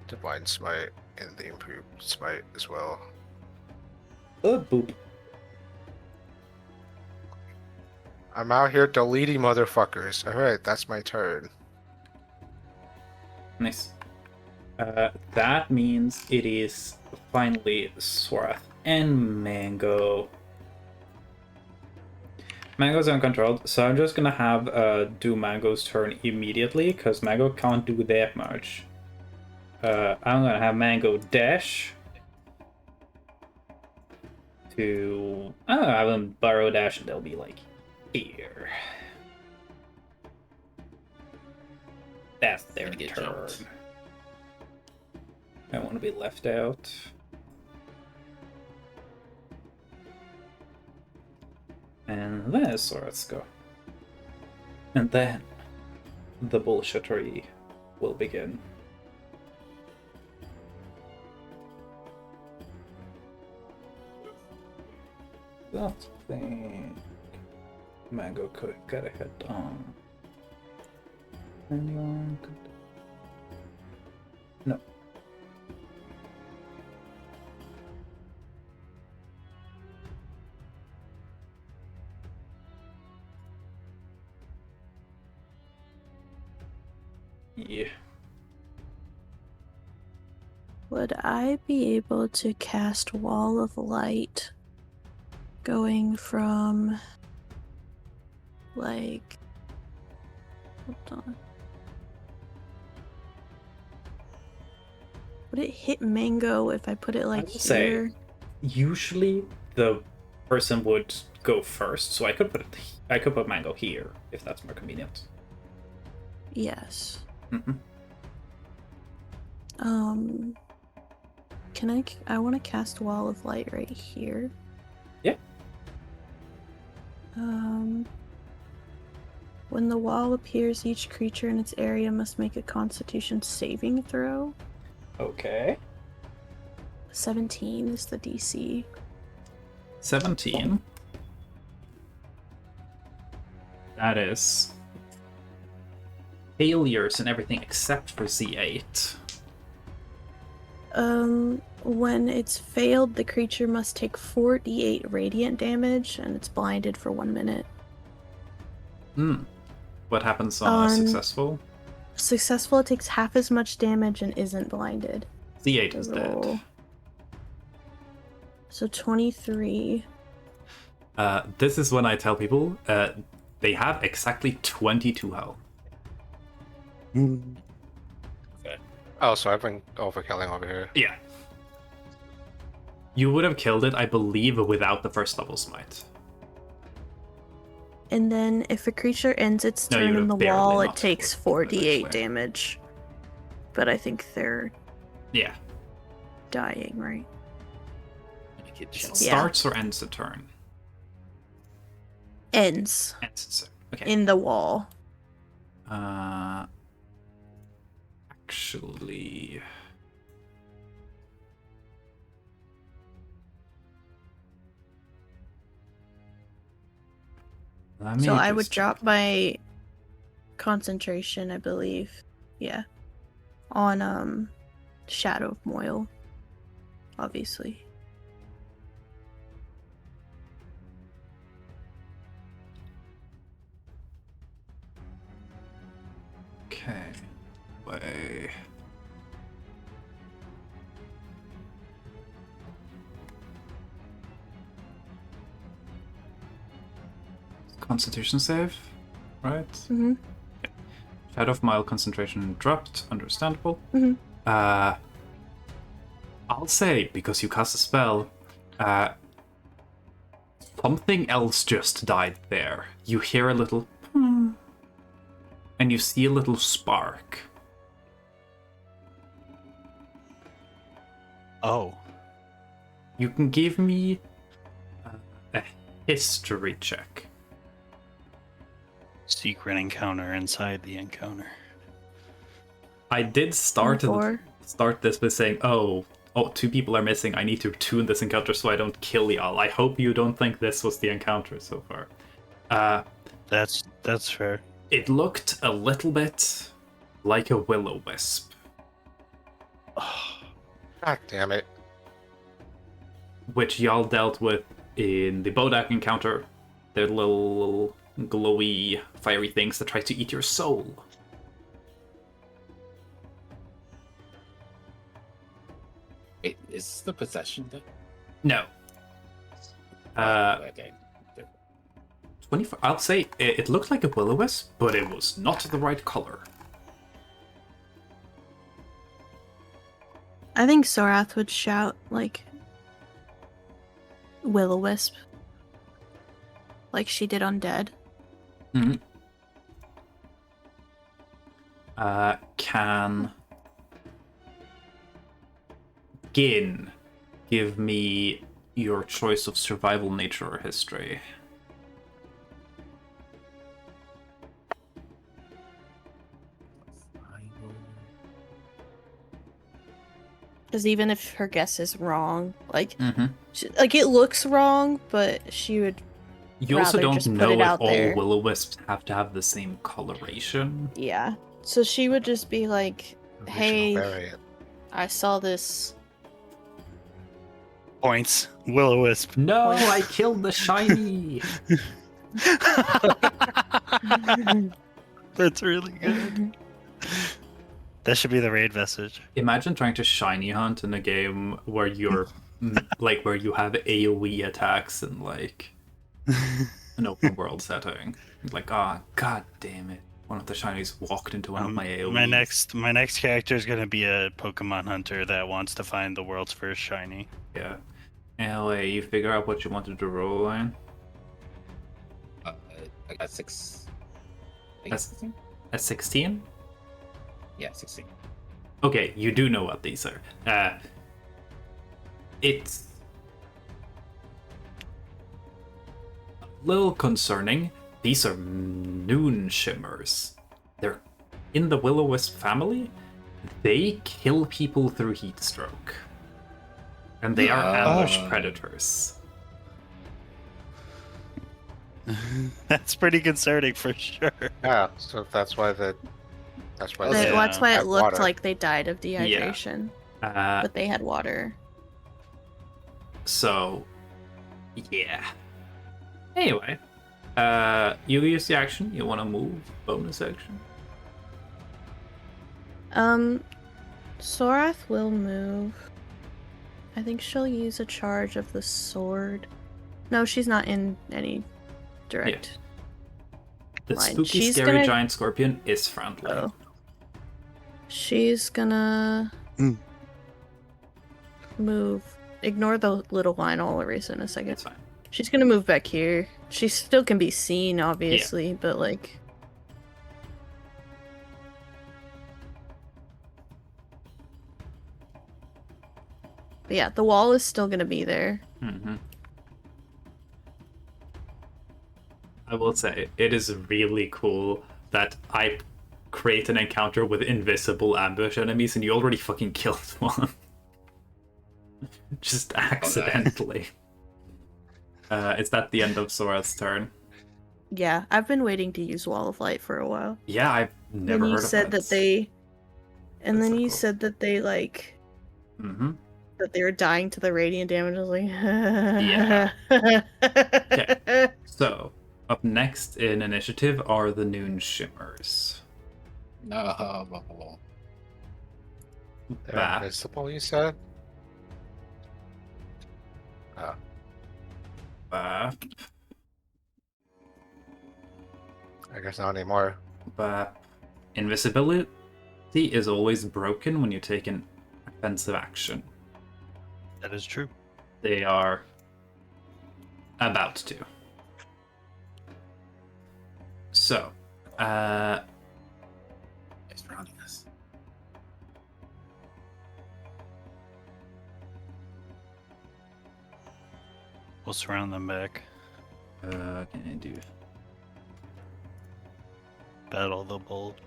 Divine Smite and the Improved Smite as well. Oh, boop. I'm out here deleting motherfuckers. Alright, that's my turn. Nice. That means it is finally Swarth and Mango. Mango's uncontrolled, so I'm just gonna have do Mango's turn immediately, because Mango can't do that much. I'm gonna have Mango dash to... I don't know, have them burrow dash and they'll be like here. That's their Gonna get turn. jumped. I want to be left out. And then so let's go. And then the bullshittery will begin. Don't think Mango could get a hit on anyone. No. Yeah. Would I be able to cast Wall of Light going from, like, hold on. Would it hit Mango if I put it like I would say- here? Usually the person would go first, so I could put Mango here if that's more convenient. Yes. Mhm. I want to cast Wall of Light right here. Yeah. When the wall appears, each creature in its area must make a Constitution saving throw. Okay. 17 is the DC. 17. That is failures and everything except for Z8. When it's failed, the creature must take 4d8 radiant damage, and it's blinded for 1 minute. What happens on a successful? Successful, it takes half as much damage and isn't blinded. Z8 is dead. Roll. So 23. This is when I tell people they have exactly 22 health. Oh, so I've been overkilling over here. Yeah. You would have killed it, I believe, without the first level smite. And then if a creature ends its No, you turn would in the have barely wall, it not takes put it 4d8 way. damage. But I think they're Yeah. dying, right? Gonna get It jumped. Yeah. starts or ends the turn? Ends Ends. Okay. in the wall. Actually... So I would drop my concentration, I believe. Yeah. On Shadow of Moyle. Obviously. Okay. Way. Constitution save, right? Mm-hmm. Shadow of Mile concentration dropped, understandable. Mhm. I'll say, because you cast a spell, something else just died there. You hear a little and you see a little spark. Oh. You can give me a history check. Secret encounter inside the encounter. I did start this by saying, oh, 2 people are missing. I need to tune this encounter so I don't kill y'all. I hope you don't think this was the encounter so far. That's fair. It looked a little bit like a will-o-wisp. God damn it. Which y'all dealt with in the Bodak encounter. They're little glowy, fiery things that try to eat your soul. Wait, is this the possession thing? No. Okay. 24. I'll say it looked like a will-o-wisp, but it was not the right color. I think Sorath would shout, like, will-o-wisp. Like she did on Dead. Mm-hmm. Can Gin give me your choice of survival, nature, or history? Because even if her guess is wrong, like, Mm-hmm. like it looks wrong, but she would. You also rather don't just put know it if out all there. will-o-wisps have to have the same coloration. Yeah. So she would just be like, "Hey, Variant. I saw this." Points. Will-o-wisp. No, I killed the shiny. That's really good. That should be the raid message. Imagine trying to shiny hunt in a game where you're like where you have AoE attacks and like an open world setting. Like, god damn it. One of the shinies walked into one of my AoEs. My next character is gonna be a Pokemon hunter that wants to find the world's first shiny. Yeah. Anyway, you figure out what you wanted to roll, Line? I got 6. That's 16? At 16? Yeah, 16. Okay, you do know what these are. It's a little concerning. These are noon shimmers. They're in the will-o-wisp family. They kill people through heat stroke. And they are ambush predators. That's pretty concerning for sure. Yeah, so that's why That's why Had it looked water. like they died of dehydration, but they had water. So, yeah. Anyway, you use the action. You want to move? Bonus action? Sorath will move. I think she'll use a charge of the sword. No, she's not in any direct. The line. spooky, She's scary gonna- giant scorpion is friendly. Oh. She's gonna move. Ignore the little line. I'll erase it in a second. It's fine. She's gonna move back here. She still can be seen, obviously, but like. But yeah, the wall is still gonna be there. Mm-hmm. I will say, it is really cool that I create an encounter with invisible ambush enemies and you already fucking killed one. Just accidentally. Is that the end of Sora's turn? Yeah, I've been waiting to use Wall of Light for a while. Yeah, I've never And you heard said of that they. And That's then so you cool. said that they like. Mm-hmm. That they were dying to the radiant damage. I was like, Okay. So, up next in initiative are the Noon Shimmers. No. they're Bah. invisible, you said? Bah, I guess not anymore. bah. Invisibility is always broken when you take an offensive action. That is true. They are about to. So, surrounding us. We'll surround them back. Can I do? Battle the bold.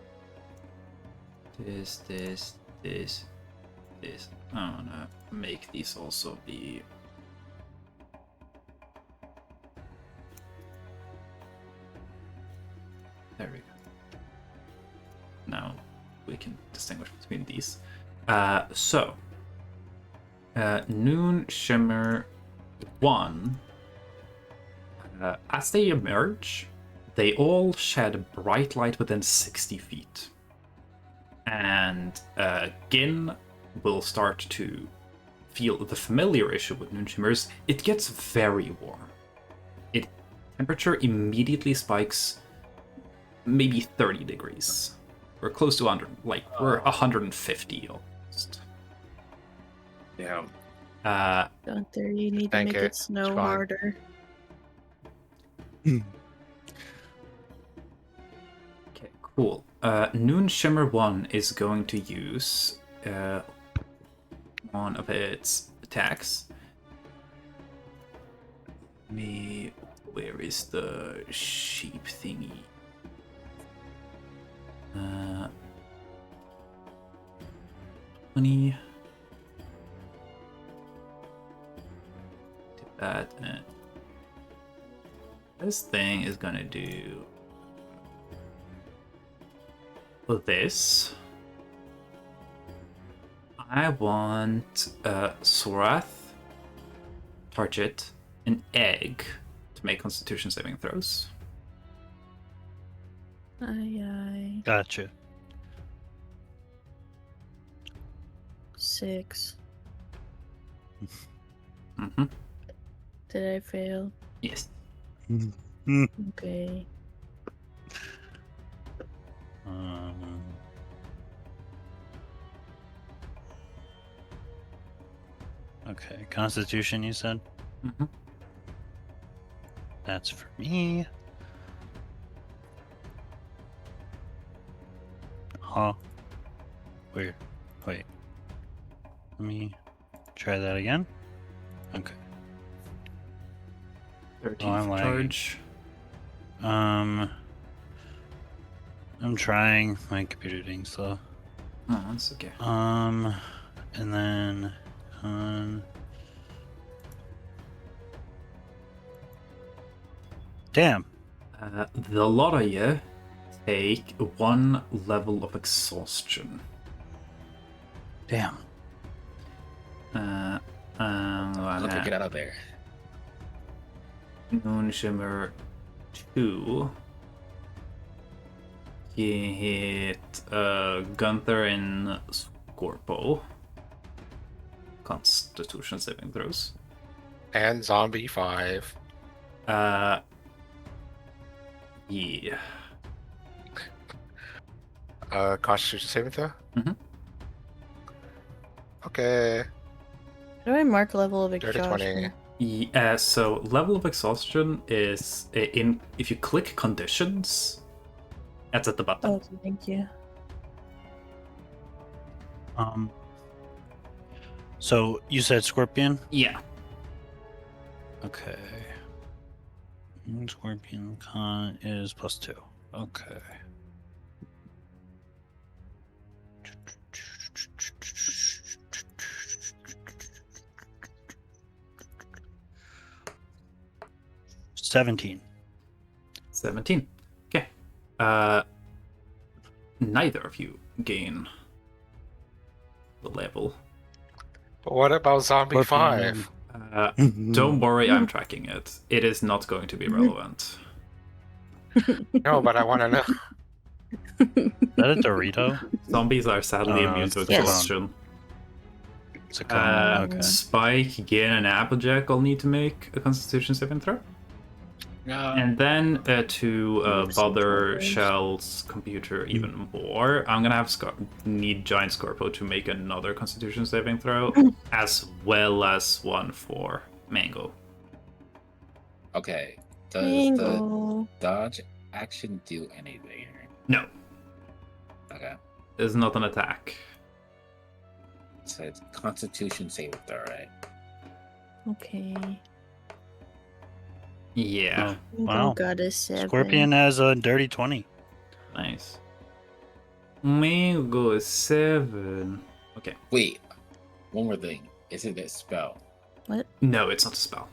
This. I wanna make these also be. There we go. Now we can distinguish between these. Noon Shimmer 1. As they emerge, they all shed bright light within 60 feet. And Gin will start to feel the familiar issue with Noon Shimmers. It gets very warm. Temperature immediately spikes maybe 30 degrees. We're close to 100, we're 150 almost. Yeah. Gunther, you need to Thank make you. it snow It's fine. harder. Okay, cool. Noon Shimmer 1 is going to use one of its attacks. Where is the sheep thingy? 20. Do that. This thing is gonna do this. I want Sorath target an egg to make Constitution saving throws. Aye. Gotcha. 6. Mm-hmm. Did I fail? Yes. Okay. Okay, Constitution, you said? Mm-hmm. That's for me. Huh. Weird. Wait. Let me try that again. Okay. 13th I'm lagging. charge. I'm trying. My computer being slow. Oh, that's okay. And then damn. The lot of you take 1 level of exhaustion. Damn. Okay, get out of there. Moon Shimmer 2. He hit Gunther and Scorpo. Constitution saving throws. And Zombie 5. Yeah. Constitution saving throw? Mhm. Okay. How do I mark level of Dirty exhaustion? 20. So level of exhaustion is if you click conditions, that's at the bottom. Oh, thank you. So you said Scorpion? Yeah. Okay. Scorpion con is +2. Okay. $17. 17. Okay. Neither of you gain the level. But what about Zombie 5? Don't worry, I'm tracking it. It is not going to be relevant. No, but I want to know. Is that a Dorito? Zombies are sadly Oh, immune to it's yes. exhaustion. It's a cone. Okay. Spike, Gin, and Applejack all need to make a Constitution saving throw. No. And then to Oops, bother controllers. Shell's computer even more, I'm gonna have need Giant Scorpo to make another Constitution saving throw, as well as one for Mango. Okay. Does the Bingo. dodge action do anything here? No. Okay. is not an attack. It says Constitution saving throw, right? Okay. Yeah, Oh, wow. Got a 7. Scorpion has a dirty 20. nice. Mango is 7. Okay. Wait, one more thing. Is it a spell? What? No, it's not a spell.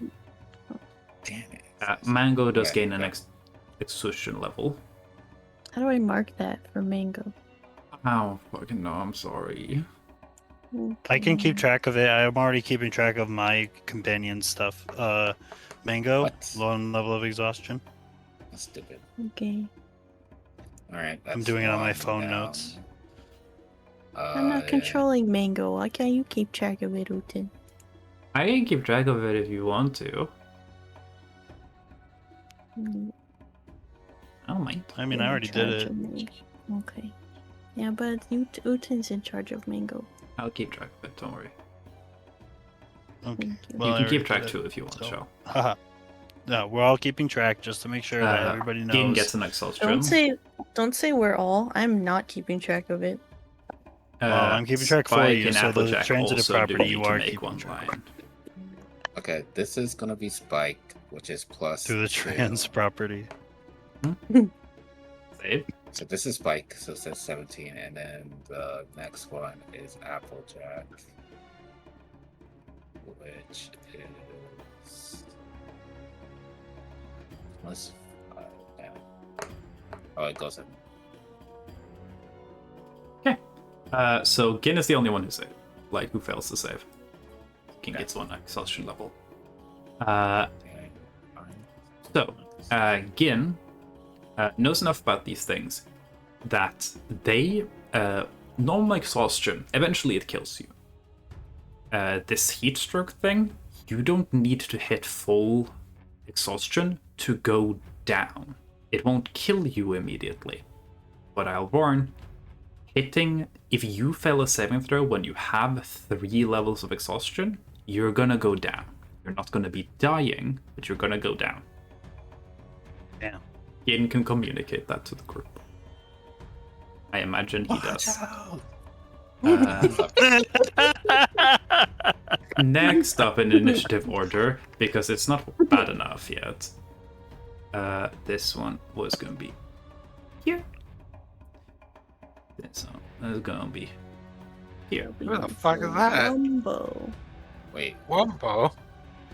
Damn it. Mango does Okay, gain an okay. exhaustion level. How do I mark that for mango? Oh, fucking no, I'm sorry. I can keep Okay. track of it. I'm already keeping track of my companion stuff. Mango, What? low level of exhaustion. That's stupid. Okay. Alright, I'm doing it on my phone notes. I'm not controlling mango. Why can't you keep track of it, Uten? I can keep track of it if you want to. Mm, I don't mind. I mean, you're I in already did charge it. of mango. Okay. Yeah, but Uten's in charge of mango. I'll keep track of it, don't worry. Okay. Thank you. Well, You I can keep already track did too it, if you want, so- Shell. Haha. No, we're all keeping track just to make sure that everybody Gin knows. gets an exhaustion. Don't say we're all. I'm not keeping track of it. Well, I'm keeping track for Spike you, and so the Applejack transitive also do property need you to are make keeping one track line. Okay, this is gonna be Spike, which is plus through the 2. trans property. Save. So this is Spike, so it says 17, and then the next one is Applejack, which is plus 5. Damn it. Oh, it goes in. So Gin is the only one who fails to save. Gin Okay. gets one exhaustion level. Dang. So, Gin knows enough about these things that they normal exhaustion, eventually it kills you. This heat stroke thing, you don't need to hit full exhaustion to go down. It won't kill you immediately. But I'll warn, if you fail a saving throw when you have 3 levels of exhaustion, you're gonna go down. You're not gonna be dying, but you're gonna go down. Damn. Gin can communicate that to the group. I imagine he does. Next up in initiative order, because it's not bad enough yet. This one was gonna be here. This one is gonna be here. Who the fuck is that? Rumbo. Wait, Wumbo.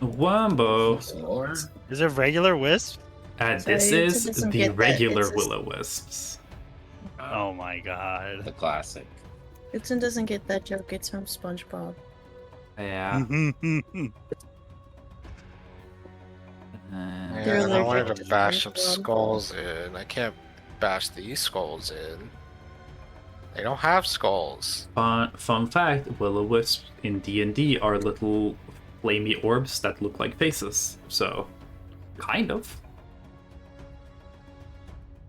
Wombo. some more? Is it regular wisp? This Sorry, it is doesn't the get that. regular It's just- will-o-wisps. Oh my god. The classic. Uten doesn't get that joke. It's from SpongeBob. Yeah. They're Yeah, I wanted allergic to to bash some SpongeBob. skulls in. I can't bash these skulls in. They don't have skulls. Fun fact: will-o-wisps in D&D are little flamey orbs that look like faces. So, kind of.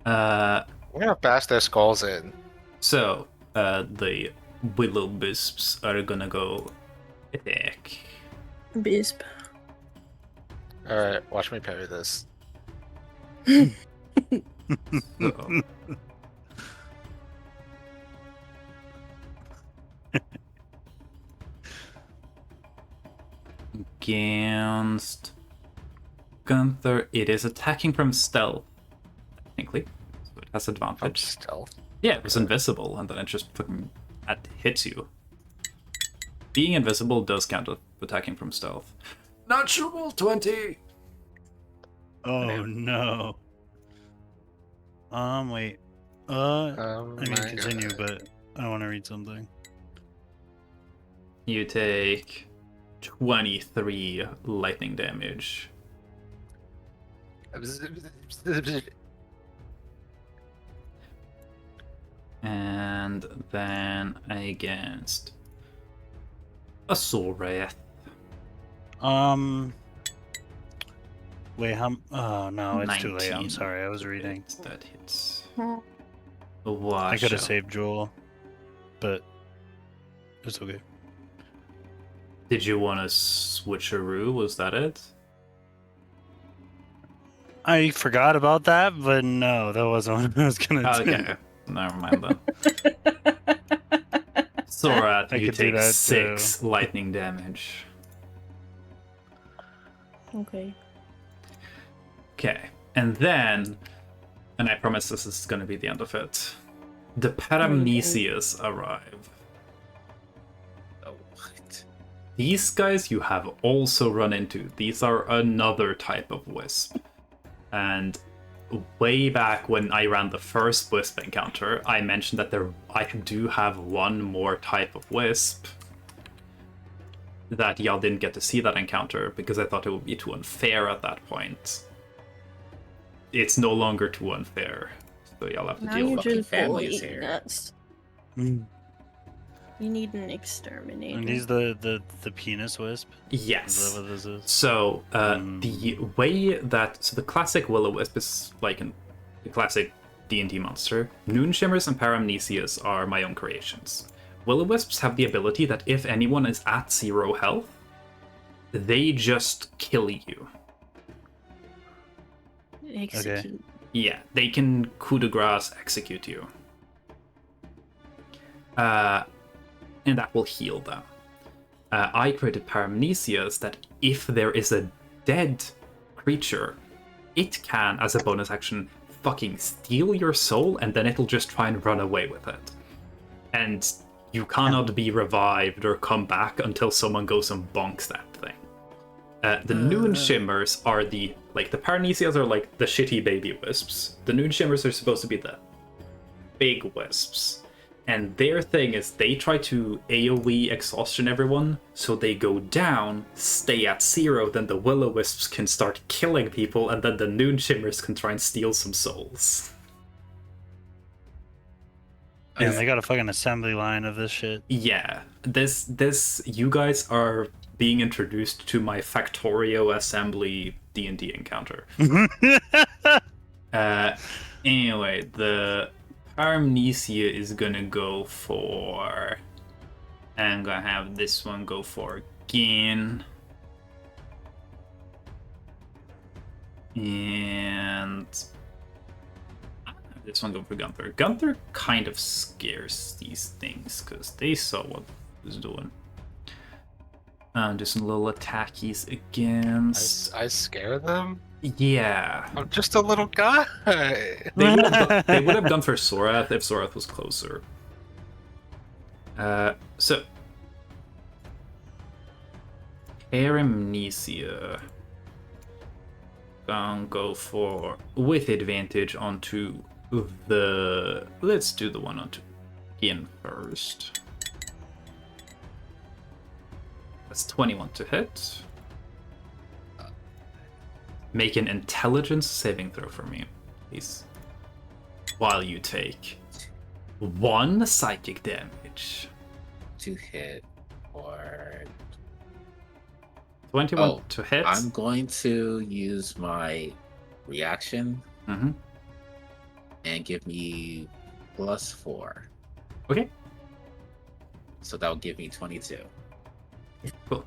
I'm gonna bash their skulls in. So, the will-o-wisps are gonna go attack. Bisp. Alright, watch me parry this. So, against Gunther, it is attacking from stealth, technically, so it has I'm advantage. stealth. Yeah, it was invisible, and then it just fucking hits you. Being invisible does count as attacking from stealth. Natural 20! Oh no. Wait. I mean, my continue, God. but I want to read something. You take 23 lightning damage. And then against a soul wraith. Wait, oh no, it's too late. I'm 19. sorry, I was reading. That hits. Hmm. Wow, I could have saved Joel, but it's okay. Did you want to switcheroo? Was that it? I forgot about that, but no, that wasn't what I was gonna do. Okay, never mind then. Sora, I you could do take that, 6 lightning damage. Okay. Okay, and then, and I promise this is going to be the end of it, the Paramnesias arrive. Oh, what? These guys you have also run into. These are another type of wisp. And way back when I ran the first wisp encounter, I mentioned that I do have one more type of wisp that y'all didn't get to see that encounter because I thought it would be too unfair at that point. It's no longer too unfair, so y'all have to Now deal you're with fucking just family is bullying here. us. Mm. You need an exterminator. And he's the penis wisp. Is Yes. that what this is? So the way that the classic Will-O-Wisp is like the classic D&D monster. Noonshimmers and Paramnesias are my own creations. Will-O-Wisps have the ability that if anyone is at 0 health, they just kill you. Execute. Yeah, they can coup de grace execute you. And that will heal them. I created Paramnesias that if there is a dead creature, it can, as a bonus action, fucking steal your soul and then it'll just try and run away with it. And you cannot be revived or come back until someone goes and bonks that thing. The Noonshimmers are the Paramnesias are like the shitty baby wisps. The Noonshimmers are supposed to be the big wisps. And their thing is they try to AoE exhaustion everyone, so they go down, stay at 0, then the Will-O-Wisps can start killing people, and then the Noonshimmers can try and steal some souls. And they got a fucking assembly line of this shit. Yeah, this you guys are being introduced to my Factorio assembly D&D encounter. Anyway, the Paramnesia is gonna go for... I'm gonna have this one go for again. And... this one go for Gunther. Gunther kind of scares these things, because they saw what he was doing. Do some little attackies against... I scare them? Yeah. I'm just a little guy. They would have gone for Sorath if Sorath was closer. So Paramnesia gonna go for with advantage onto the... let's do the one onto Ian first. That's 21 to hit. Make an intelligence saving throw for me, please. While you take 1 psychic damage. To hit or 21 to hit. I'm going to use my reaction and give me +4. Okay. So that'll give me 22. Cool.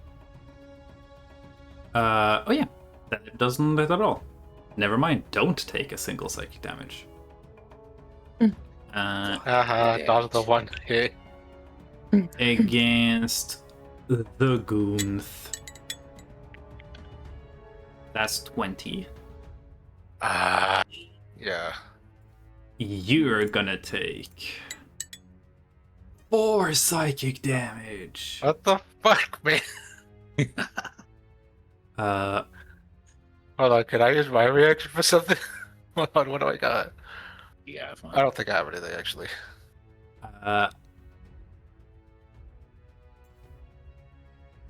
Oh yeah. That it doesn't hit at all. Never mind. Don't take a single psychic damage. Not the one hit. Against the Goonth. That's 20. Yeah. You're gonna take 4 psychic damage. What the fuck, man? Hold on, can I use my reaction for something? Hold on, what do I got? Yeah, fine. I don't think I have anything, actually.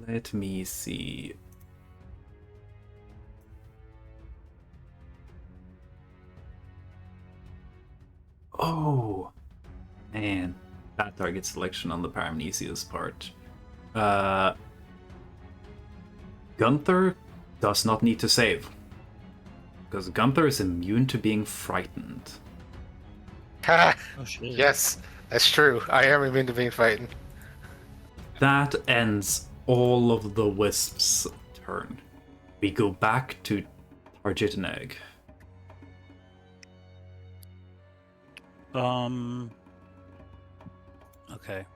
Let me see. Oh, man. Bad target selection on the Paramnesia's part. Gunther does not need to save. Because Gunther is immune to being frightened. Ha! Oh shit. Yes, that's true. I am immune to being frightened. That ends all of the Wisps' turn. We go back to Tarjitneg. Okay.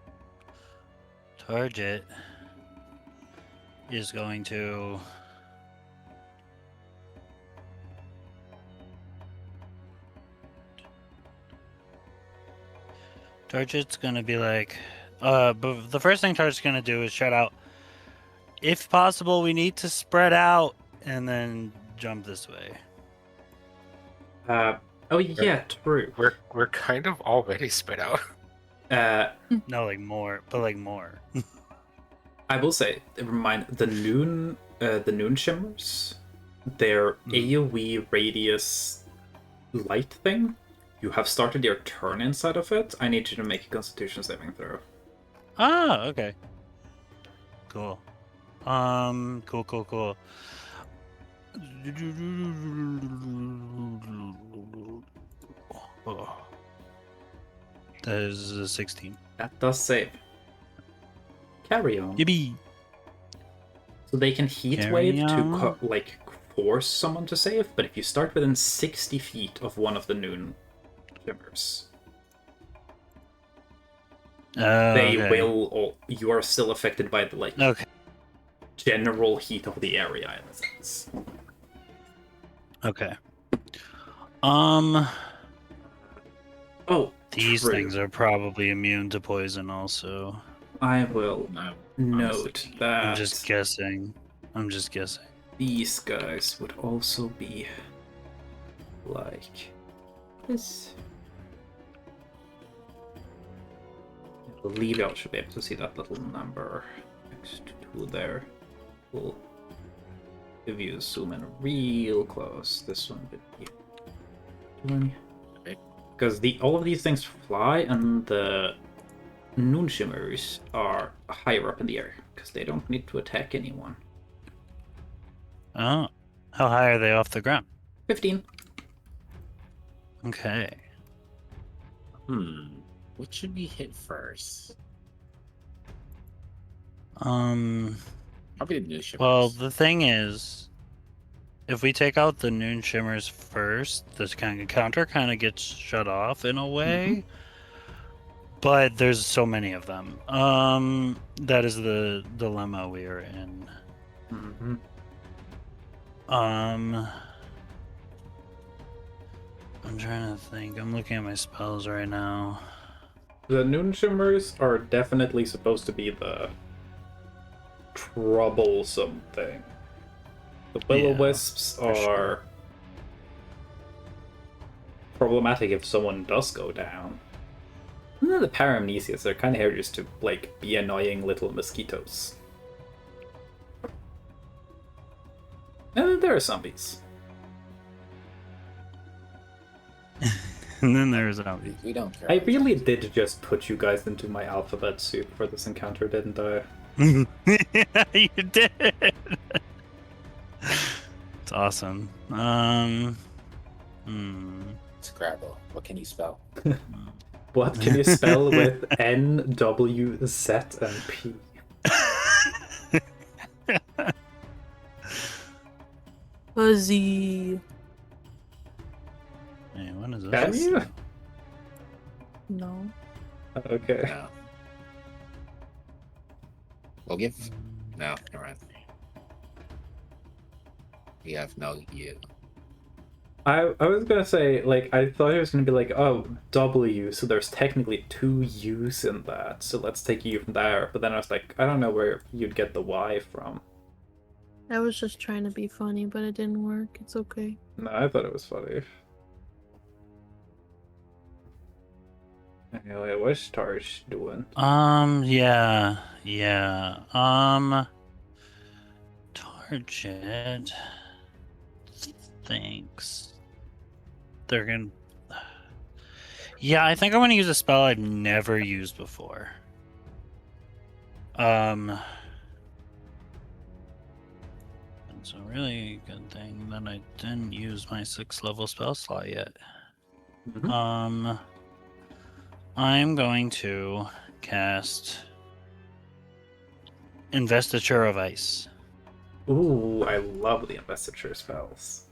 Target is going to Target's gonna be like, but the first thing Target's gonna do is shout out, if possible, we need to spread out, and then jump this way. Oh yeah, true. We're kind of already spread out. No, like more, but like more. I will say, remind the noon shimmers, their AoE radius light thing. You have started your turn inside of it. I need you to make a Constitution saving throw. Ah, okay. Cool. Cool. That is a 16. That does save. Carry on. Yippee! So they can heat Carry wave on. to force someone to save, but if you start within 60 feet of one of the noon shimmers, they Okay. will. Or you are still affected by the Okay. general heat of the area in a sense. Okay. Oh, These true. things are probably immune to poison also. I will No, note that I'm just guessing. these guys would also be like this. I believe y'all should be able to see that little number next to there. We'll if you zoom in real close. This one would be 20. Because all of these things fly, and the noon shimmers are higher up in the air because they don't need to attack anyone. Oh. How high are they off the ground? 15. Okay. What should we hit first? Probably the new shimmers. Well, the thing is, if we take out the noon shimmers first, this kind of counter kind of gets shut off in a way. But there's so many of them. That is the dilemma we are in. I'm trying to think. I'm looking at my spells right now. The noon shimmers are definitely supposed to be the troublesome thing. The will-o-wisps are problematic if someone does go down. And then the paramnesias, they're kind of here just to be annoying little mosquitoes. And then there are zombies. And then there's zombies. We don't care. I really did just put you guys into my alphabet soup for this encounter, didn't I? Yeah, you did. It's awesome. Scrabble. What can you spell? What can you spell with N, W, Z, and P? Fuzzy. Hey, what is this? Can you? No. Okay. No. We'll give. No, never mind. We have no U. I was gonna say, I thought it was gonna be oh, W, so there's technically 2 U's in that, so let's take U from there. But then I was like, I don't know where you'd get the Y from. I was just trying to be funny, but it didn't work. It's okay. No, I thought it was funny. Anyway, what's Tarsh doing? Yeah. Target thinks they're gonna. Yeah, I think I'm gonna use a spell I've never used before. It's a really good thing that I didn't use my 6th level spell slot yet. I'm going to cast Investiture of Ice. Ooh, I love the investiture spells.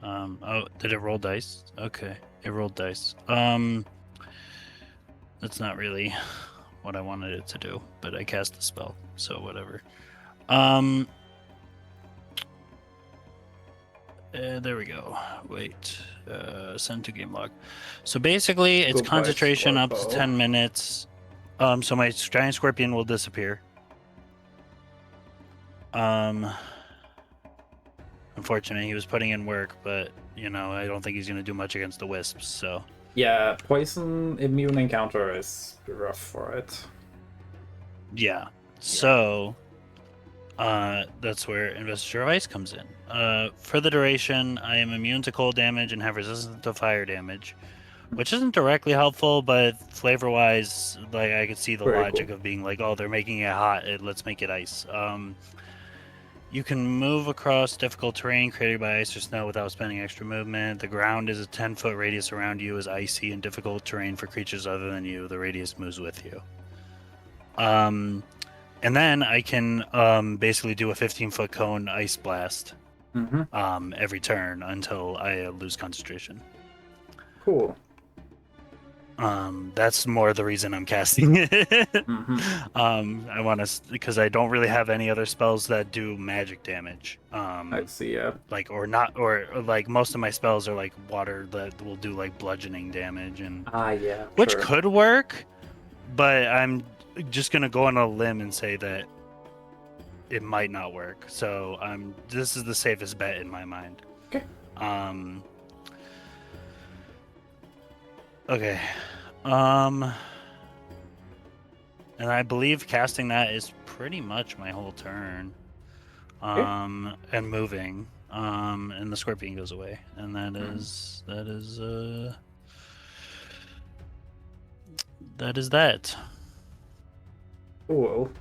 Oh, did it roll dice? Okay, it rolled dice. That's not really what I wanted it to do, but I cast the spell, so whatever. There we go. Wait. Send to game log. So basically, it's Goodbye, concentration up to Scorpo. 10 minutes. So my giant scorpion will disappear. Unfortunately, he was putting in work, but I don't think he's gonna do much against the wisps. So Yeah, poison immune encounter is rough for it. yeah. So that's where Investiture of Ice comes in. For the duration, I am immune to cold damage and have resistance to fire damage, which isn't directly helpful, but flavor-wise, like I could see the Very logic cool. of being like, oh, they're making it hot, let's make it ice. You can move across difficult terrain created by ice or snow without spending extra movement. The ground is a 10-foot radius around you is icy and difficult terrain for creatures other than you. The radius moves with you. And then I can basically do a 15-foot cone ice blast every turn until I lose concentration. Cool. That's more the reason I'm casting it. I want to, because I don't really have any other spells that do magic damage. I see. Yeah. Like like most of my spells are like water that will do like bludgeoning damage Yeah. which sure. could work, but I'm just gonna go on a limb and say that it might not work. So this is the safest bet in my mind. Okay. Okay. And I believe casting that is pretty much my whole turn. And moving. And the scorpion goes away. And that is that. Cool.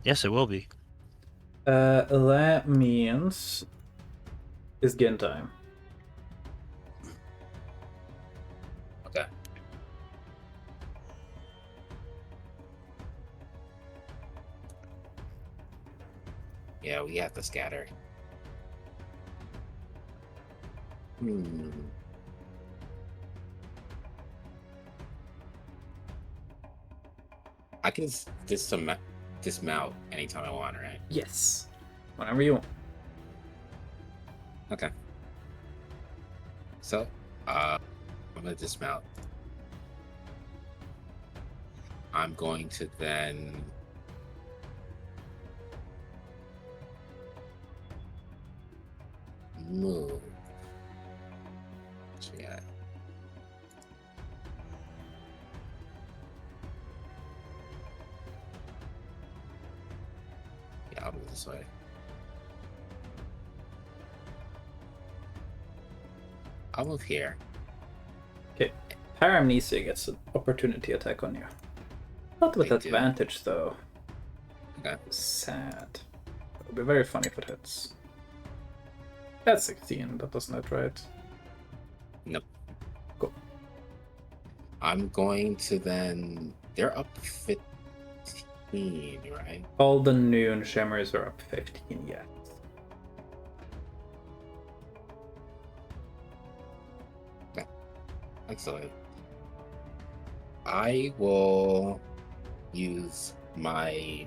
Yes, it will be. That means it's game time. Okay. Yeah, we have to scatter. I can dismount anytime I want, right? Yes. Whenever you want. Okay. So, I'm gonna dismount. I'm going to then move. So yeah. Yeah, I'll move this way. I'll move here. Okay. Paramnesia gets an opportunity attack on you. Not with They do. advantage, though. Okay. Sad. It would be very funny if it hits. That's 16, that doesn't hit, right? Nope. Cool. I'm going to then. They're up 15, right? All the noon shimmers are up 15 yet. Excellent. I will use my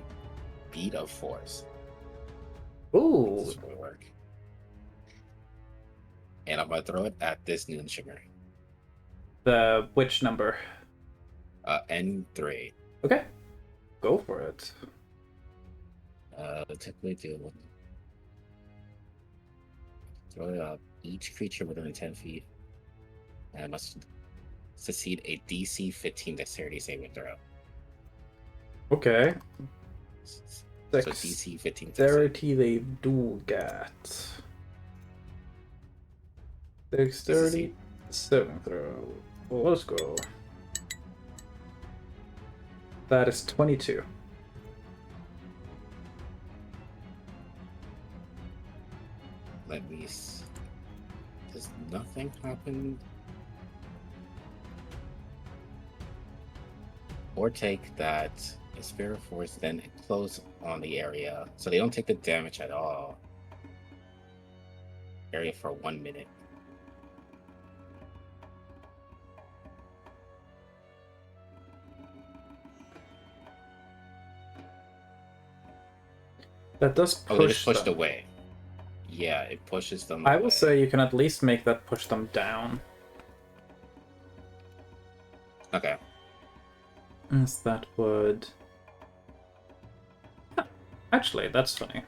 beat of force. Ooh. This will work. And I'm gonna throw it at this noon shimmer. The which number? N3. Okay. Go for it. Typically do. Throw it up. Each creature within 10 feet and must succeed a DC 15 dexterity saving throw. Okay. So DC 15 Dexterity they do get. Dexterity saving throw. Well, let's go. That is 22. Let me see. Does nothing happen? Or take that a sphere of force, then close on the area. So they don't take the damage at all. Area for 1 minute. That does push they just pushed them. away. Yeah, it pushes them I away. will say you can at least make that push them down. Okay. As that would... Huh. Actually, that's funny.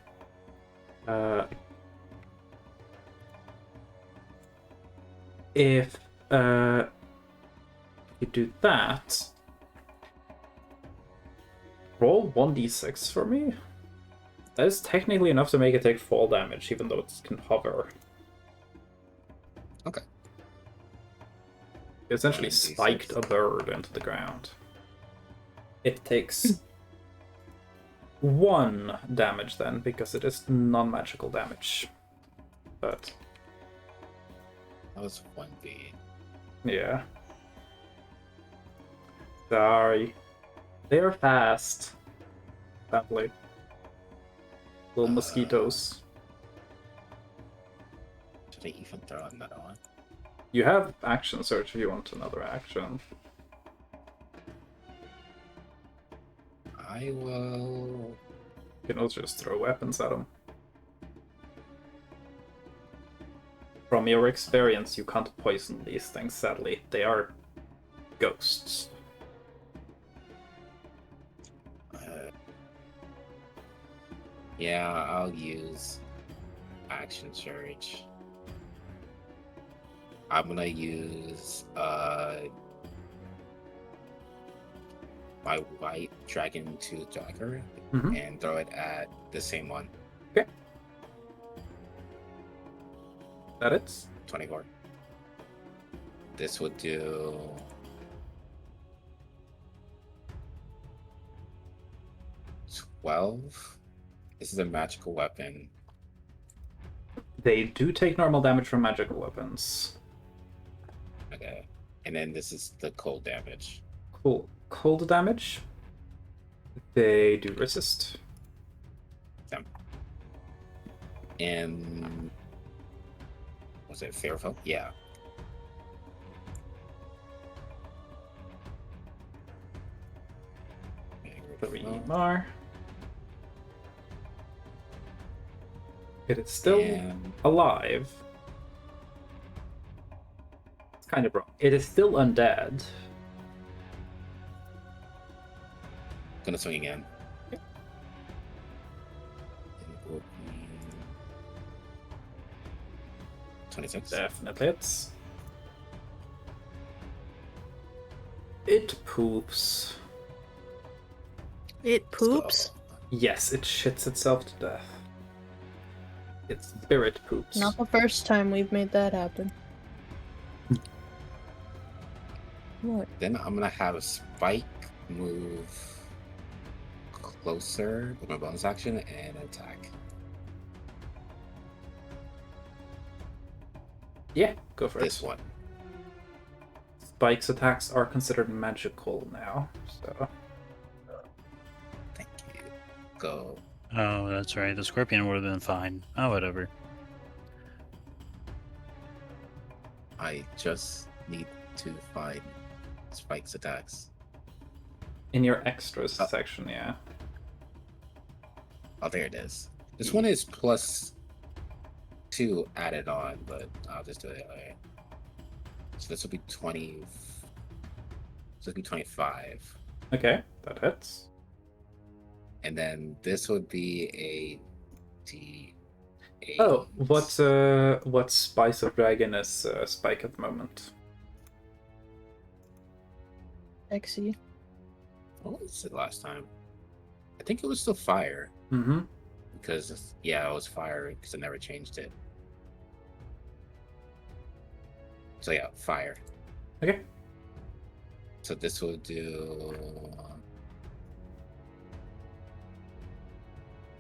If you do that, roll 1d6 for me. That is technically enough to make it take fall damage, even though it can hover. Okay. You essentially 1d6. spiked a bird into the ground. It takes 1 damage then, because it is non-magical damage. But That was 1d. yeah. Sorry. They are fast. Sadly. Little mosquitoes. Should I even throw another one? You have action search if you want another action. I will. You can also just throw weapons at them. From your experience, you can't poison these things, sadly. They are ghosts. Yeah, I'll use action surge. I'm gonna use my white dragon tooth dagger and throw it at the same one. Okay. That it's 24. This would do 12. This is a magical weapon. They do take normal damage from magical weapons. Okay. And then this is the cold damage. Cool. Cold damage. They do resist. And was it Fairfield? Yeah. Three more. It is still alive. It's kind of wrong. It is still undead. Gonna swing again. Yep. It will be 26. Definitely hits. It poops. It poops? Yes, it shits itself to death. Its spirit poops. Not the first time we've made that happen. What? Then I'm gonna have a spike move closer with my bonus action and attack. Yeah, go for This it. one. Spike's attacks are considered magical now, so... Thank you. Go. Oh, that's right. The scorpion would have been fine. Oh, whatever. I just need to find Spike's attacks. In your extras section, yeah. Oh, there it is. This one is +2 added on, but I'll just do it later. So this will be 20. This will be 25. Okay, that hits. And then this would be a D8. Oh, what Spice of Dragon is Spike at the moment? XE. What was it last time? I think it was still fire. Mm-hmm. Because, yeah, it was fire because I never changed it. So, yeah, fire. Okay. So this will do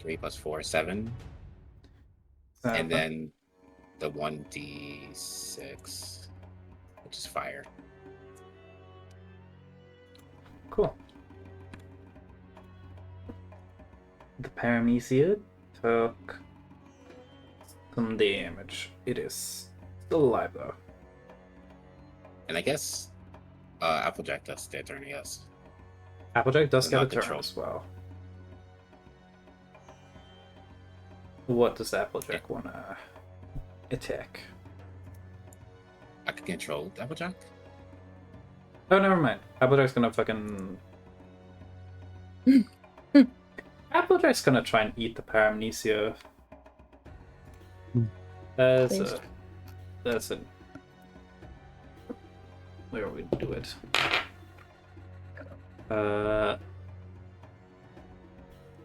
3 + 4, 7. And then the 1d6, which is fire. Cool. The Paramecia took some damage. It is still alive though. And I guess Applejack does their turn, yes. Applejack does They're get a not turn controlled. as well. What does Applejack wanna attack? I can control Applejack. Oh, never mind. Applejack's gonna fucking. Applejack's gonna try and eat the Paramnesia. That's Please. That's it. Where we do it?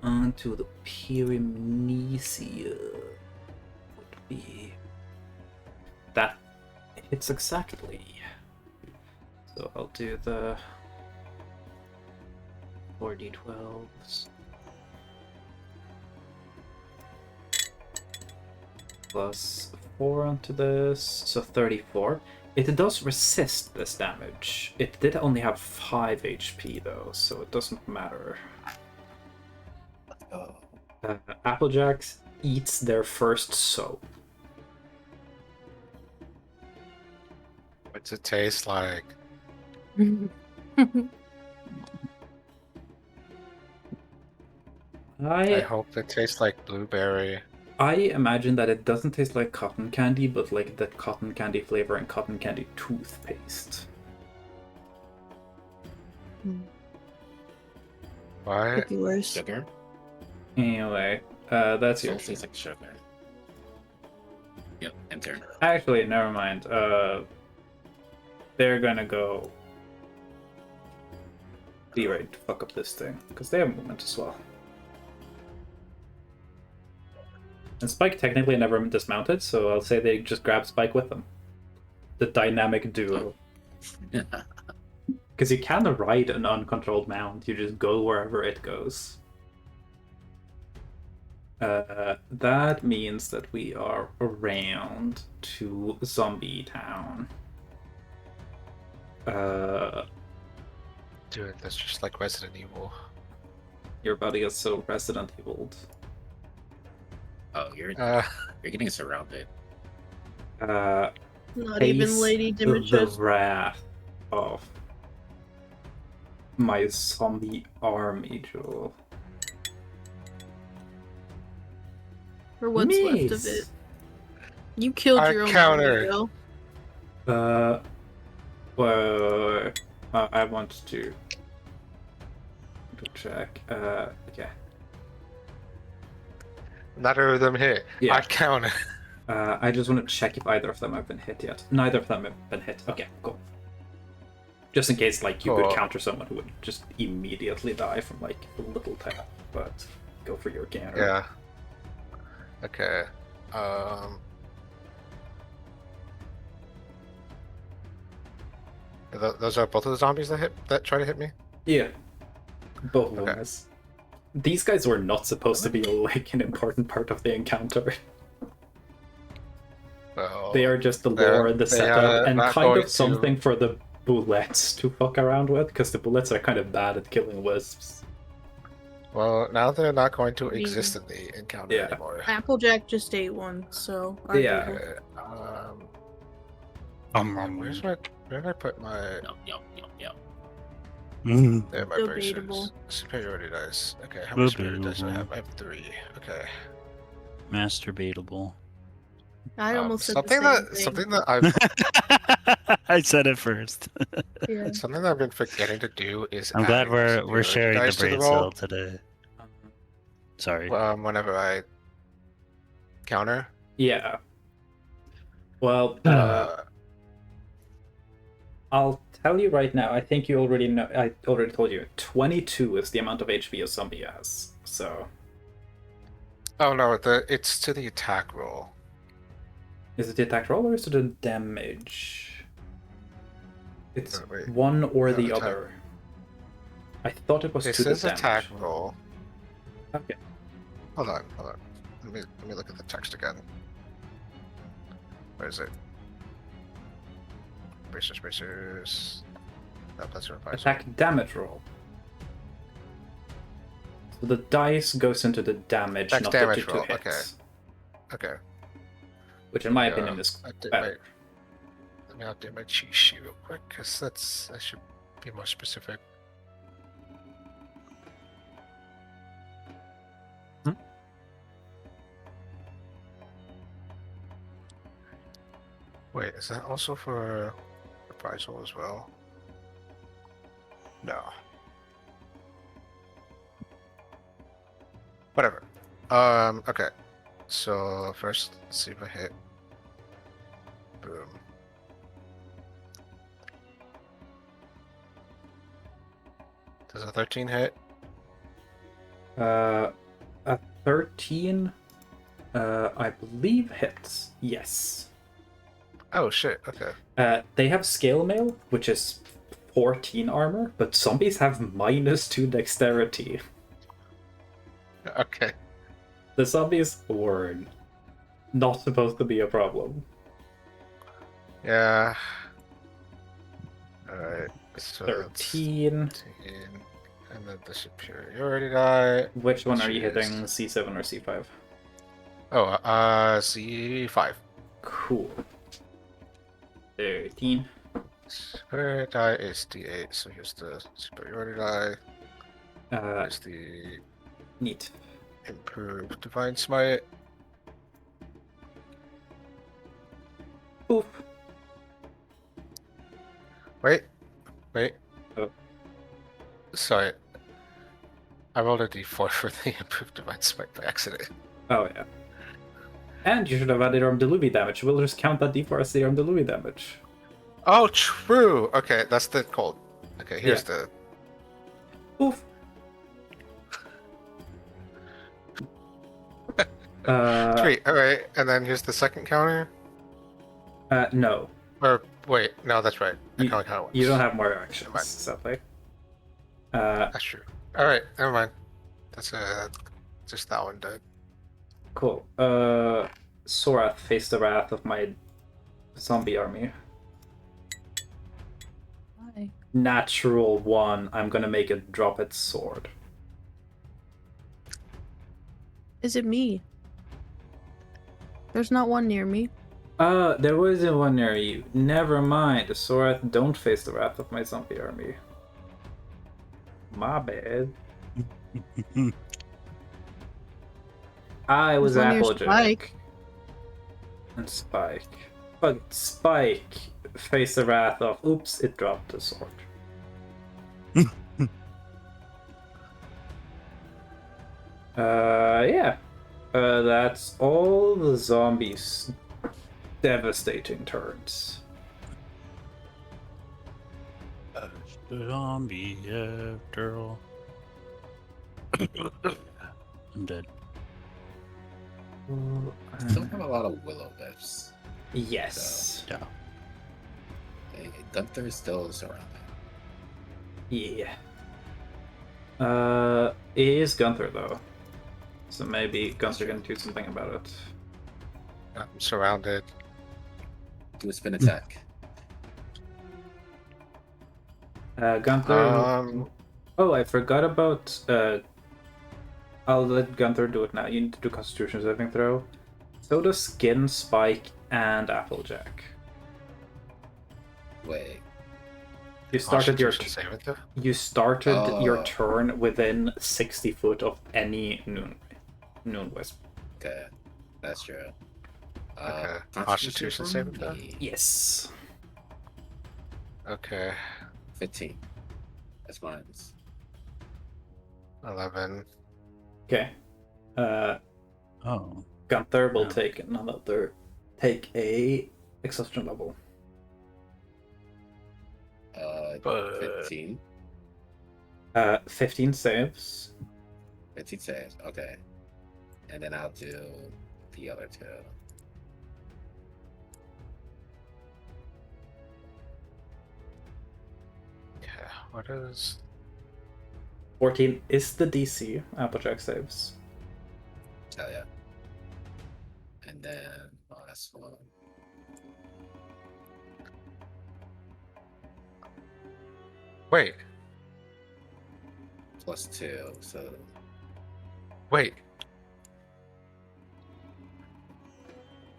Onto the Paramnesia would be that hits exactly. So I'll do the 4d12s plus 4 onto this, so 34. It does resist this damage. It did only have 5 HP though, so it doesn't matter. Oh. Applejack eats their first soap. What's it taste like? I hope it tastes like blueberry. I imagine that it doesn't taste like cotton candy, but like that cotton candy flavor and cotton candy toothpaste. Why? Could be worse. Sugar. Anyway, that's your Soul tastes like sugar. Yep, enter. Actually, never mind. They're gonna go be ready to fuck up this thing because they have movement as well. And Spike technically never dismounted, so I'll say they just grab Spike with them. The dynamic duo. Because you can ride an uncontrolled mount, you just go wherever it goes. That means that we are around to Zombie Town. Dude, that's just like Resident Evil. Your body is so Resident Evil. Oh, you're getting surrounded. Not Face even Lady the Dimitrescu. wrath of my zombie army, Joel. Or what's left of it. You killed I your own counter. army, though. Well, I want to check. Okay. Neither of them hit. Yeah. I counter. I just want to check if either of them have been hit yet. Neither of them have been hit. Okay, cool. Just in case, like, you could counter someone who would just immediately die from, like, a little tap, but go for your counter. Yeah. Okay. Those are both of the zombies that try to hit me? Yeah. Both of Okay. them is. These guys were not supposed to be, like, an important part of the encounter. Well, They are just the lore and the they setup, are and not kind going of something for the bullets to fuck around with, because the bullets are kind of bad at killing wisps. Well, now they're not going to mean- exist in the encounter Yeah. anymore. Applejack just ate one, so. Yeah. arguable. Where did I put my? Yo. There, my Debatable. bracers. Superiority dice. Okay, how many superiority dice do I have? Debatable. I have 3. Okay. Masturbatable. I almost said something the same that thing. something that I've I said it first. Yeah. something that I've been forgetting to do is. I'm glad adding we're superiority sharing the dice to brain roll, cell today. Sorry. Whenever I counter. Yeah. Well, I'll tell you right now, I think you already know, I already told you, 22 is the amount of HP a zombie has, so... Oh no, it's to the attack roll. Is it the attack roll or is it the damage? It's Wait. one or No, the attack. other. I thought it was It to the says damage. attack roll. Okay. Hold on. Let me look at the text again. Where is it? Bracers. No, that's your advisor. Attack damage roll. So the dice goes into the damage, Attack not damage the two roll, hits. Okay. Which in my opinion is better. Let me update my cheat sheet real quick, because that should be more specific. Wait, is that also for reprisal as well? No. Whatever. Okay. So first, let's see if I hit. Boom. Does a 13 hit? A 13, I believe hits. Yes. Oh shit, okay. They have scale mail, which is 14 armor, but zombies have -2 dexterity. Okay. The zombies were not supposed to be a problem. Yeah. Alright. So 13. 13. And then the superiority die. Which one are which you hitting, is- C7 or C5? Oh, C5. Cool. 13. Superiority die is D8, so here's the superiority die. Here's the Neat. improved divine smite. Oof. Wait. Oh. Sorry. I rolled a d4 for the improved divine smite by accident. Oh, yeah. And you should have added arm deluvi damage. We'll just count that d4 as the arm deluvi damage. Oh, true. Okay, that's the cold. Okay, here's the. Oof. Sweet. All right, and then here's the second counter. No. Or wait, no, that's right. I You- can only count once. You don't have more actions, Never mind. sadly. That's true. All right, never mind. That's just that one dead. Cool. Sorath, face the wrath of my zombie army. Why? Natural 1. I'm gonna make it drop its sword. Is it me? There's not one near me. There wasn't one near you. Never mind. Sorath, don't face the wrath of my zombie army. My bad. I was There's one near Applejack. Spike. And Spike. But Spike, face the wrath of. Oops, it dropped the sword. Yeah. That's all the zombies' devastating turns. Zombie after all. I'm dead. Still have a lot of willow whips. Yes. Yeah. Gunther still is around. Yeah. It is Gunther though. So maybe Gunther can do something about it. I'm surrounded. Do a spin attack. Gunther. Oh, I forgot about. I'll let Gunther do it now. You need to do Constitution saving throw. So does Skin, Spike, and Applejack. Wait. You started your Constitution saving throw? your turn within 60 foot of any noon wisp. Okay, that's true. Okay. Constitution Constitution for saving throw? me, Yes. Okay. 15. That's mine. 11. Okay. Oh. Gunther will Yeah. take a exhaustion level. But- 15. 15 saves. 15 saves. Okay. And then I'll do the other two. Yeah, what is. 14 is the DC. Applejack saves. Oh yeah. And then last one. Wait, +2. So wait.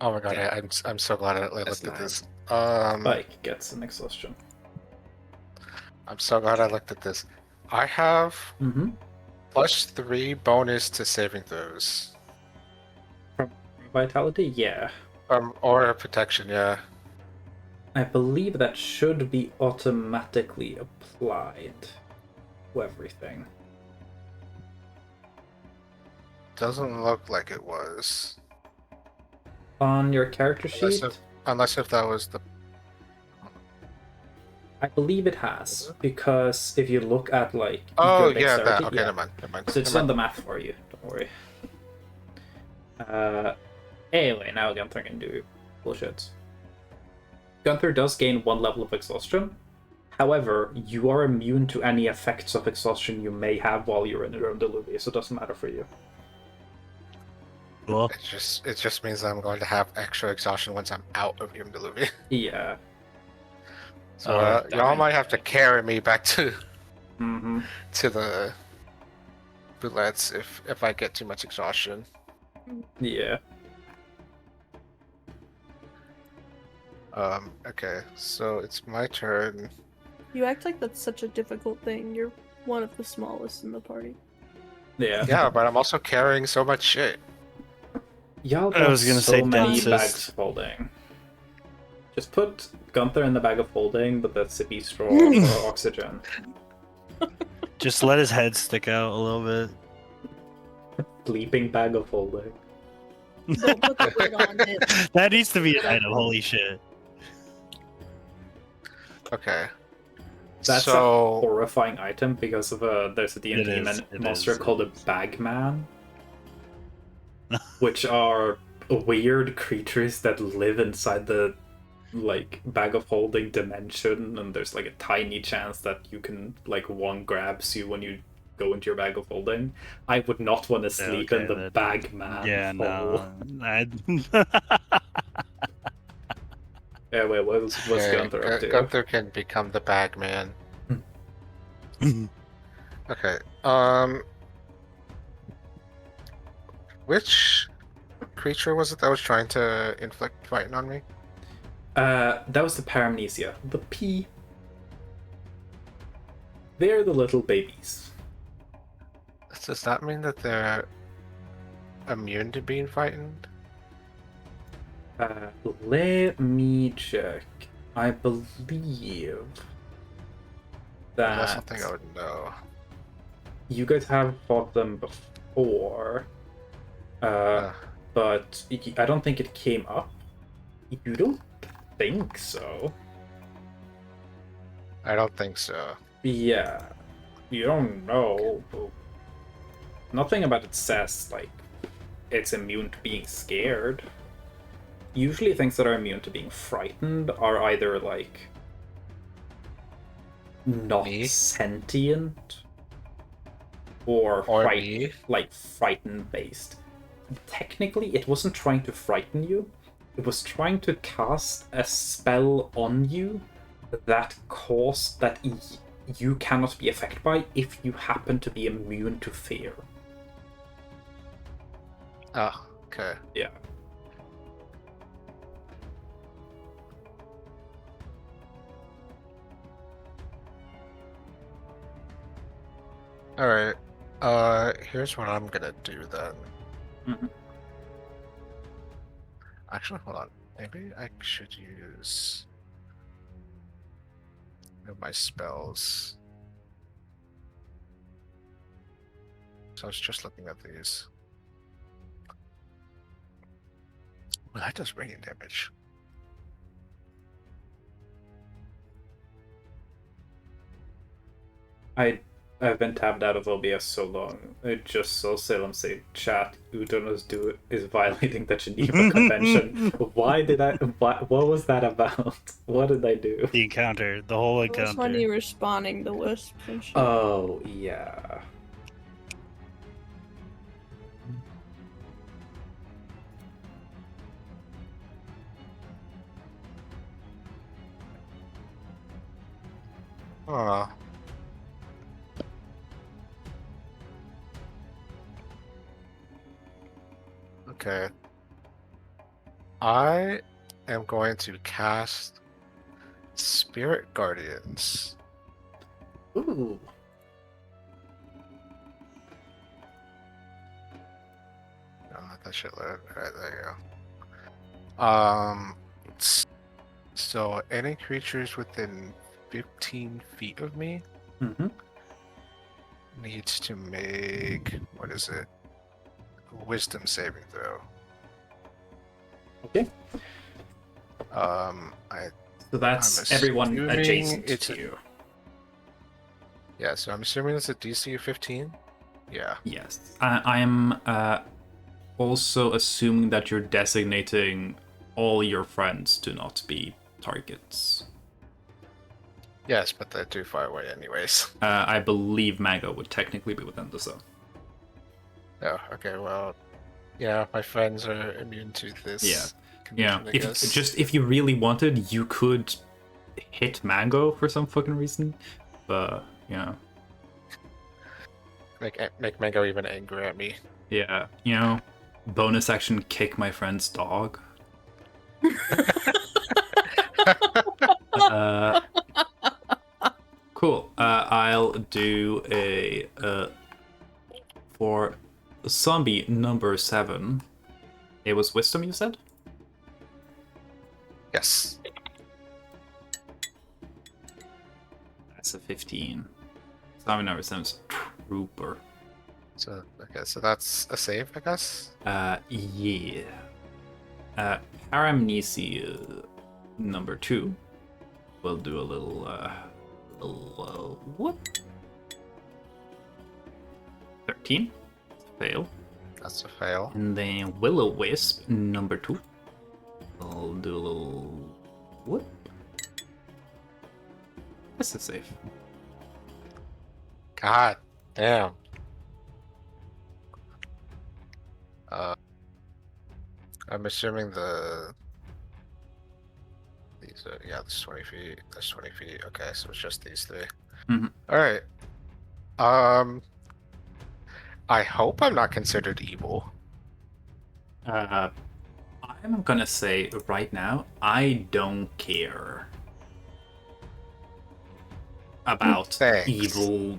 Oh my god, Okay. I'm so glad I That's looked at 9. this. Spike gets an exhaustion. I'm so glad I looked at this. I have Mm-hmm. +3 bonus to saving throws. Vitality, yeah. Or protection, yeah. I believe that should be automatically applied to everything. Doesn't look like it was. On your character sheet, Unless if that was the. I believe it has, because if you look at like Oh your yeah, that. dexterity, Okay, never mind. Never mind. So it's never on the mind. map for you. Don't worry. Anyway, now Gunther can do bullshit. Gunther does gain 1 level of exhaustion. However, you are immune to any effects of exhaustion you may have while you're in Humidity, so it doesn't matter for you. Cool. It just means I'm going to have extra exhaustion once I'm out of Humidity. Yeah. So y'all might have to carry me back to to the boulettes if I get too much exhaustion. Yeah. Okay, so it's my turn. You act like that's such a difficult thing. You're one of the smallest in the party. Yeah. Yeah, but I'm also carrying so much shit. Y'all I got was gonna so say many densest. bags of holding. Just put Gunther in the bag of holding, but that's sippy straw or oxygen. Just let his head stick out a little bit. Sleeping bag of holding. Don't put the lid on it. That needs to be an item. Holy shit. Okay. That's a so horrifying item because of there's a D&D It monster is. called a Bagman, which are weird creatures that live inside the like bag of holding dimension, and there's like a tiny chance that you can like one grabs you when you go into your bag of holding. I would not want to sleep in the Bagman. Yeah, hole. no. Yeah, wait, what's Gunther up to? Gunther can become the bag man. Okay. Which creature was it that was trying to inflict frighten on me? That was the paramnesia. The P. They're the little babies. Does that mean that they're immune to being frightened? Let me check. I believe that That's something I would know. you guys have fought them before, but I don't think it came up. You don't think so? I don't think so. Yeah, you don't know. Nothing about it says like it's immune to being scared. Usually things that are immune to being frightened are either like not sentient or like frightened based. Technically it wasn't trying to frighten you, it was trying to cast a spell on you that you cannot be affected by if you happen to be immune to fear. Oh, okay. Yeah. Alright. Here's what I'm gonna do then. Actually, hold on. Maybe I should use my spells. So I was just looking at these. Well, that does radiant damage. I've been tabbed out of OBS so long. It just saw Salem say, "Chat, Udonos is violating the Geneva Convention." What was that about? What did I do? The encounter, the whole encounter. It was when you were spawning the wisps and shit. Oh yeah. Oh. Okay. I am going to cast Spirit Guardians. Ooh. Oh, that should load. Alright, there you go. So any creatures within 15 feet of me Mm-hmm. needs to make, what is it? Wisdom saving throw. Okay. So that's I'm everyone assuming adjacent it's to a- you. Yeah, so I'm assuming it's a DC of 15. Yeah. Yes. I'm also assuming that you're designating all your friends to not be targets. Yes, but they're too far away anyways. I believe Mango would technically be within the zone. Oh, okay, well, yeah, my friends are immune to this. Yeah. Condition, I guess. If you really wanted, you could hit Mango for some fucking reason. But yeah. Make Mango even angry at me. Yeah. Bonus action kick my friend's dog. Cool. I'll do a for zombie number 7. It was wisdom, you said? Yes. That's a 15. Zombie number 7's trooper. So okay, so that's a save, I guess. Yeah. Paramnesia number 2. We'll do a little whoop. 13. Fail. That's a fail. And then Will-O-Wisp number 2. I'll do a little whoop. That's a save. God damn. I'm assuming these are, yeah, this is 20 feet. That's 20 feet. Okay, so it's just these 3. Mhm. All right. I hope I'm not considered evil. I'm gonna say right now, I don't care about Thanks. evil,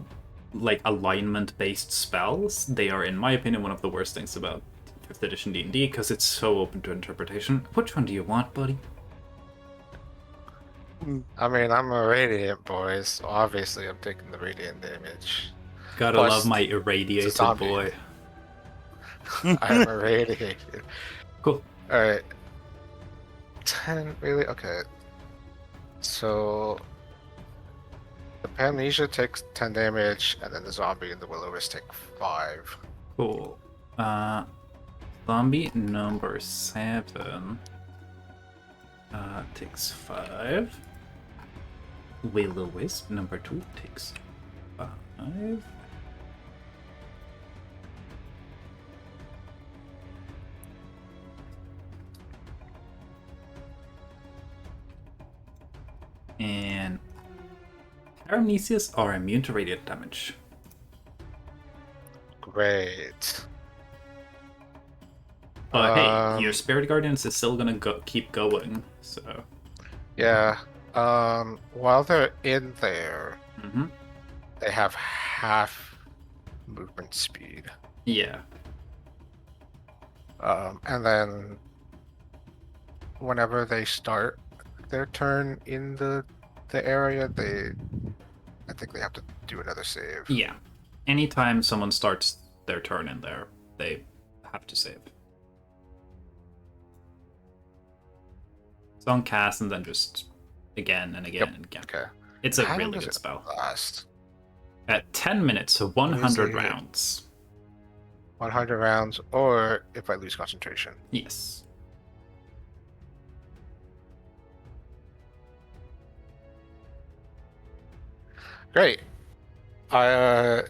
like alignment-based spells. They are, in my opinion, one of the worst things about 5th edition D&D because it's so open to interpretation. Which one do you want, buddy? I mean, I'm a radiant boy, so obviously I'm taking the radiant damage. Gotta Plus, love my irradiated zombie. boy. I'm irradiated. Cool. Alright. 10, really? Okay. So the Paramnesia takes 10 damage, and then the zombie and the Will-O-Wisp take 5. Cool. Zombie number 7 takes 5. Will-O-Wisp number 2 takes 5. And Paramnesias are immune to radiant damage. Great. But hey, your Spirit Guardians is still gonna keep going, so... Yeah. While they're in there, Mm-hmm. they have half movement speed. Yeah. And then whenever they start their turn in the area, I think they have to do another save. Yeah. Anytime someone starts their turn in there, they have to save. It's on cast and then just again and again and again. Okay. It's a How long really does good it spell. last? At 10 minutes, so 100 it? rounds. 100 rounds, or if I lose concentration. Yes. Great. I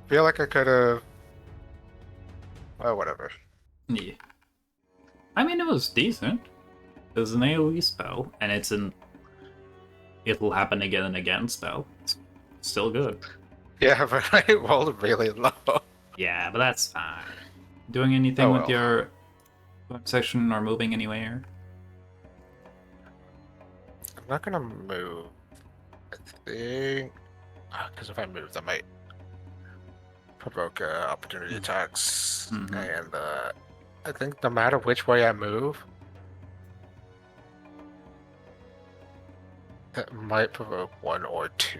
feel like I could have. Well, whatever. Yeah. I mean, it was decent. It was an AoE spell, and it's an it'll happen again and again spell. It's still good. Yeah, but I rolled really low. Yeah, but that's fine. Doing anything Oh, with well. your section or moving anywhere? I'm not gonna move. I think. Because if I move, that might provoke opportunity attacks. Mhm. And I think no matter which way I move, That might provoke 1 or 2.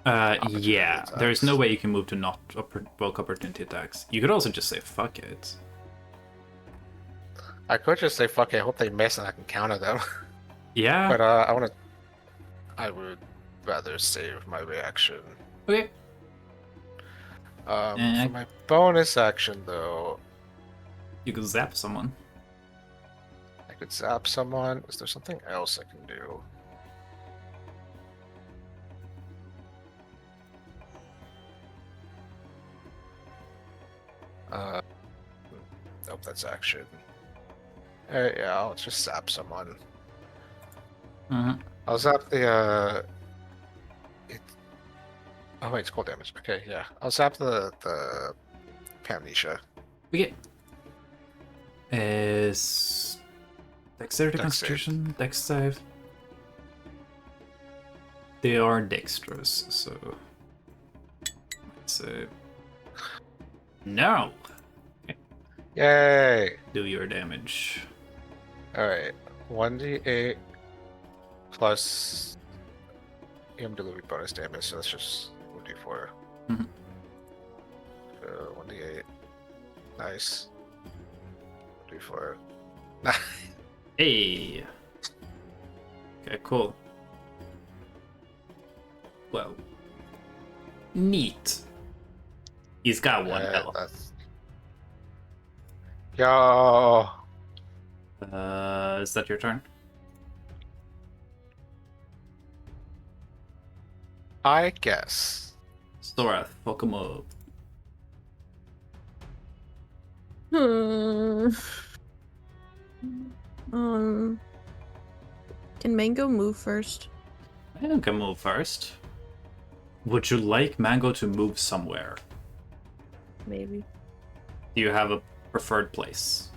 Yeah. attacks. There's no way you can move to not provoke opportunity attacks. You could also just say fuck it. I could just say fuck it, I hope they miss and I can counter them. Yeah. But I would rather save my reaction. Okay. For my bonus action though, You could zap someone. I could zap someone. Is there something else I can do? Nope, that's action. Yeah, I'll just zap someone. Mm-hmm. I'll zap the Oh wait, it's cold damage. Okay, yeah. I'll zap the Amnesia. Okay. Is dexterity, Dex constitution, dex save? They are dexterous, so let's say no. Yay! Do your damage. Alright. 1d8 plus EM delivery bonus damage, so that's just 1d4. Mhm. 1d8. Nice. 1d4. Hey. Okay, cool. Well, neat. He's got one health. That's... Yo! Is that your turn? I guess. Sora, fuck him up. Can Mango move first? Mango can move first. Would you like Mango to move somewhere? Maybe. Do you have a preferred place?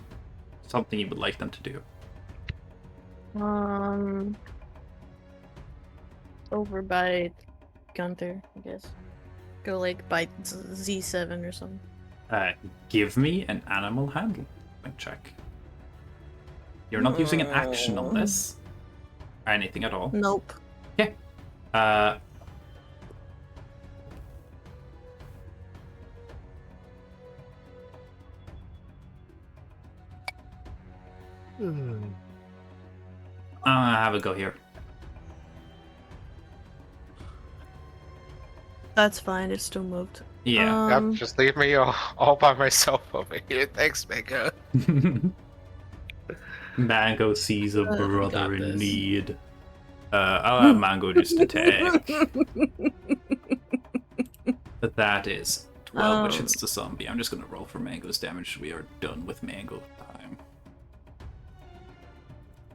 Something you would like them to do? Over by Gunther, I guess. Go like by Z7 or something. Give me an animal handling check. You're not using an action on this? Or anything at all? Nope. Okay. Have a go here. That's fine, it's still moved. Yeah. Yep, just leave me all by myself over here. Thanks, Mango. Mango sees a brother in this. need. I'll have Mango just attack. But that is 12, which hits the zombie. I'm just gonna roll for Mango's damage. We are done with Mango time.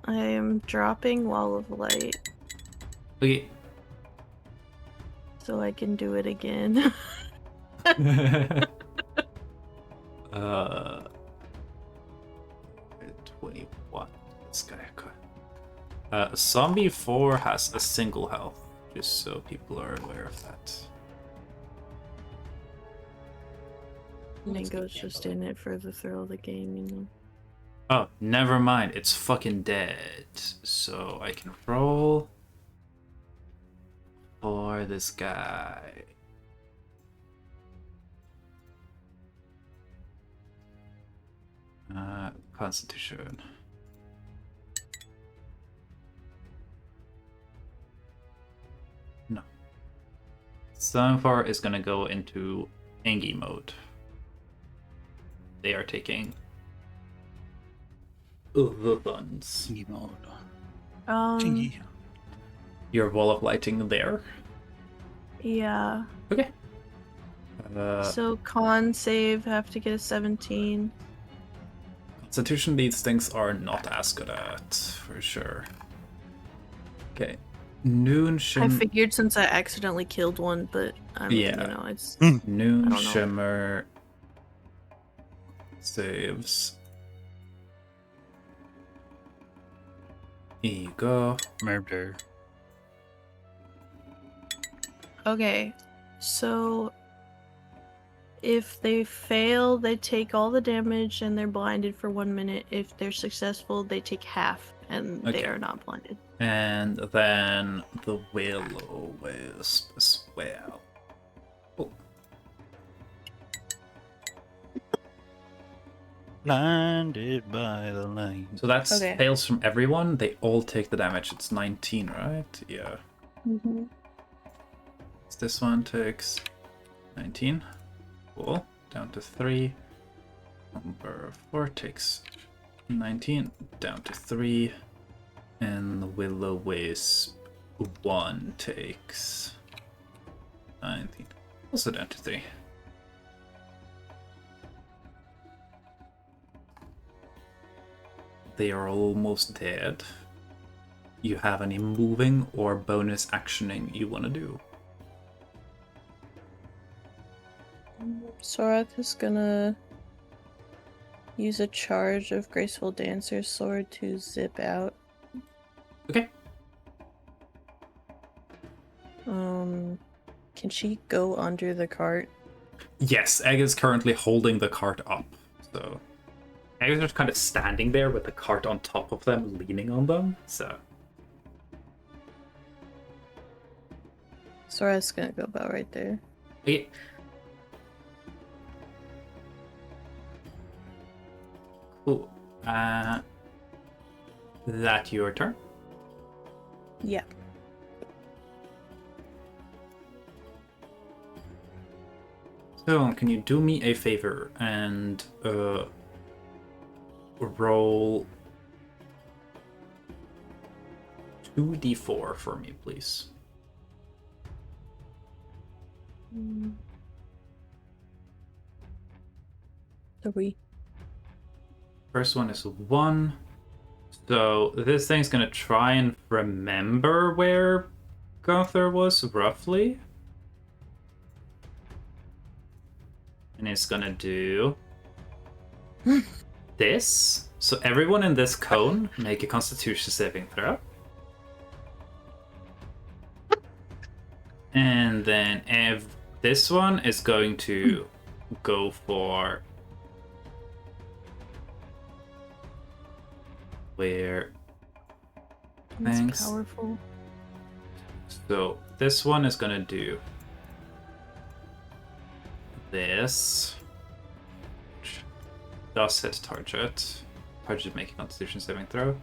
I am dropping Wall of Light Okay. so I can do it again. 21. This guy. Zombie 4 has a single health, just so people are aware of that. Mango's just in it for the thrill of the game, you know. Oh, never mind. It's fucking dead. So I can roll for this guy. Constitution. No. Sunfar is gonna go into Engie mode. They are taking the funds. Chingy mode. Um, Chingy. Your wall of lighting there. yeah. Okay. So con save, have to get a 17. Constitution, these things are not as good at, for sure. Okay. Noon I Shimmer. figured since I accidentally killed one, but Yeah. you know, it's Noon I don't know. Shimmer saves. Here you go. Murder. okay. So if they fail, they take all the damage and they're blinded for 1 minute. If they're successful, they take half and Okay. they are not blinded. And then the Will-O-Wisp as well. Oh. Blinded by the light. So that's Okay. fails from everyone. They all take the damage. It's 19, right? Yeah. Mm-hmm. So this one takes 19. Cool. Down to 3. Number 4 takes 19. Down to 3. And the Will-O-Wisp 1 takes 19. Also down to 3. They are almost dead. You have any moving or bonus actioning you want to do? Sorath is gonna use a charge of Graceful Dancer's sword to zip out. Okay. Can she go under the cart? Yes, Egg is currently holding the cart up. So Egg is just kind of standing there with the cart on top of them, leaning on them. So Sorath's gonna go about right there. okay. Cool. That your turn? Yeah. So, can you do me a favor and roll 2d4 for me, please? Three. First one is 1. So, this thing's gonna try and remember where Gunther was, roughly. And it's gonna do this. So everyone in this cone make a Constitution saving throw. And then this one is going to go for where. That's Thanks. powerful. So this one is gonna do this. Which does hit target. Target make a Constitution saving throw.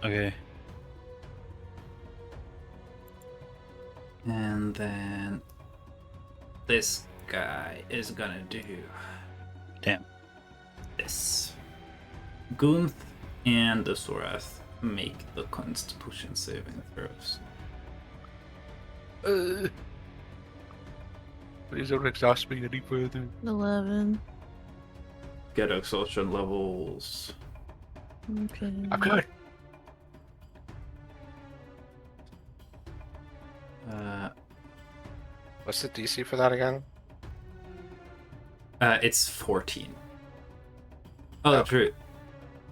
Okay. And then this guy is gonna do Damn. this. Gunth and the Sorath make the Constitution saving throws. Please don't exhaust me any further. 11. Get exhaustion levels. Okay. I'm good. What's the DC for that again? It's 14. Oh, Okay. true.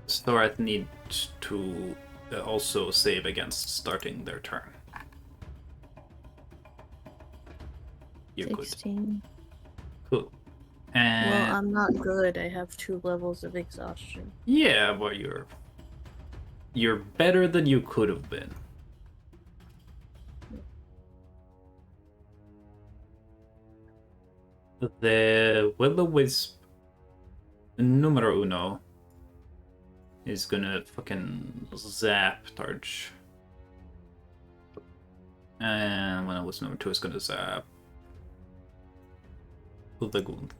Sorath needs to also save against starting their turn. You're 16. good. Cool. And Well, I'm not good. I have 2 levels of exhaustion. yeah, but you're better than you could have been. The Will-O-Wisp numero uno is gonna fucking zap Targe. And Will-O-Wisp number 2 is gonna zap the Gunth.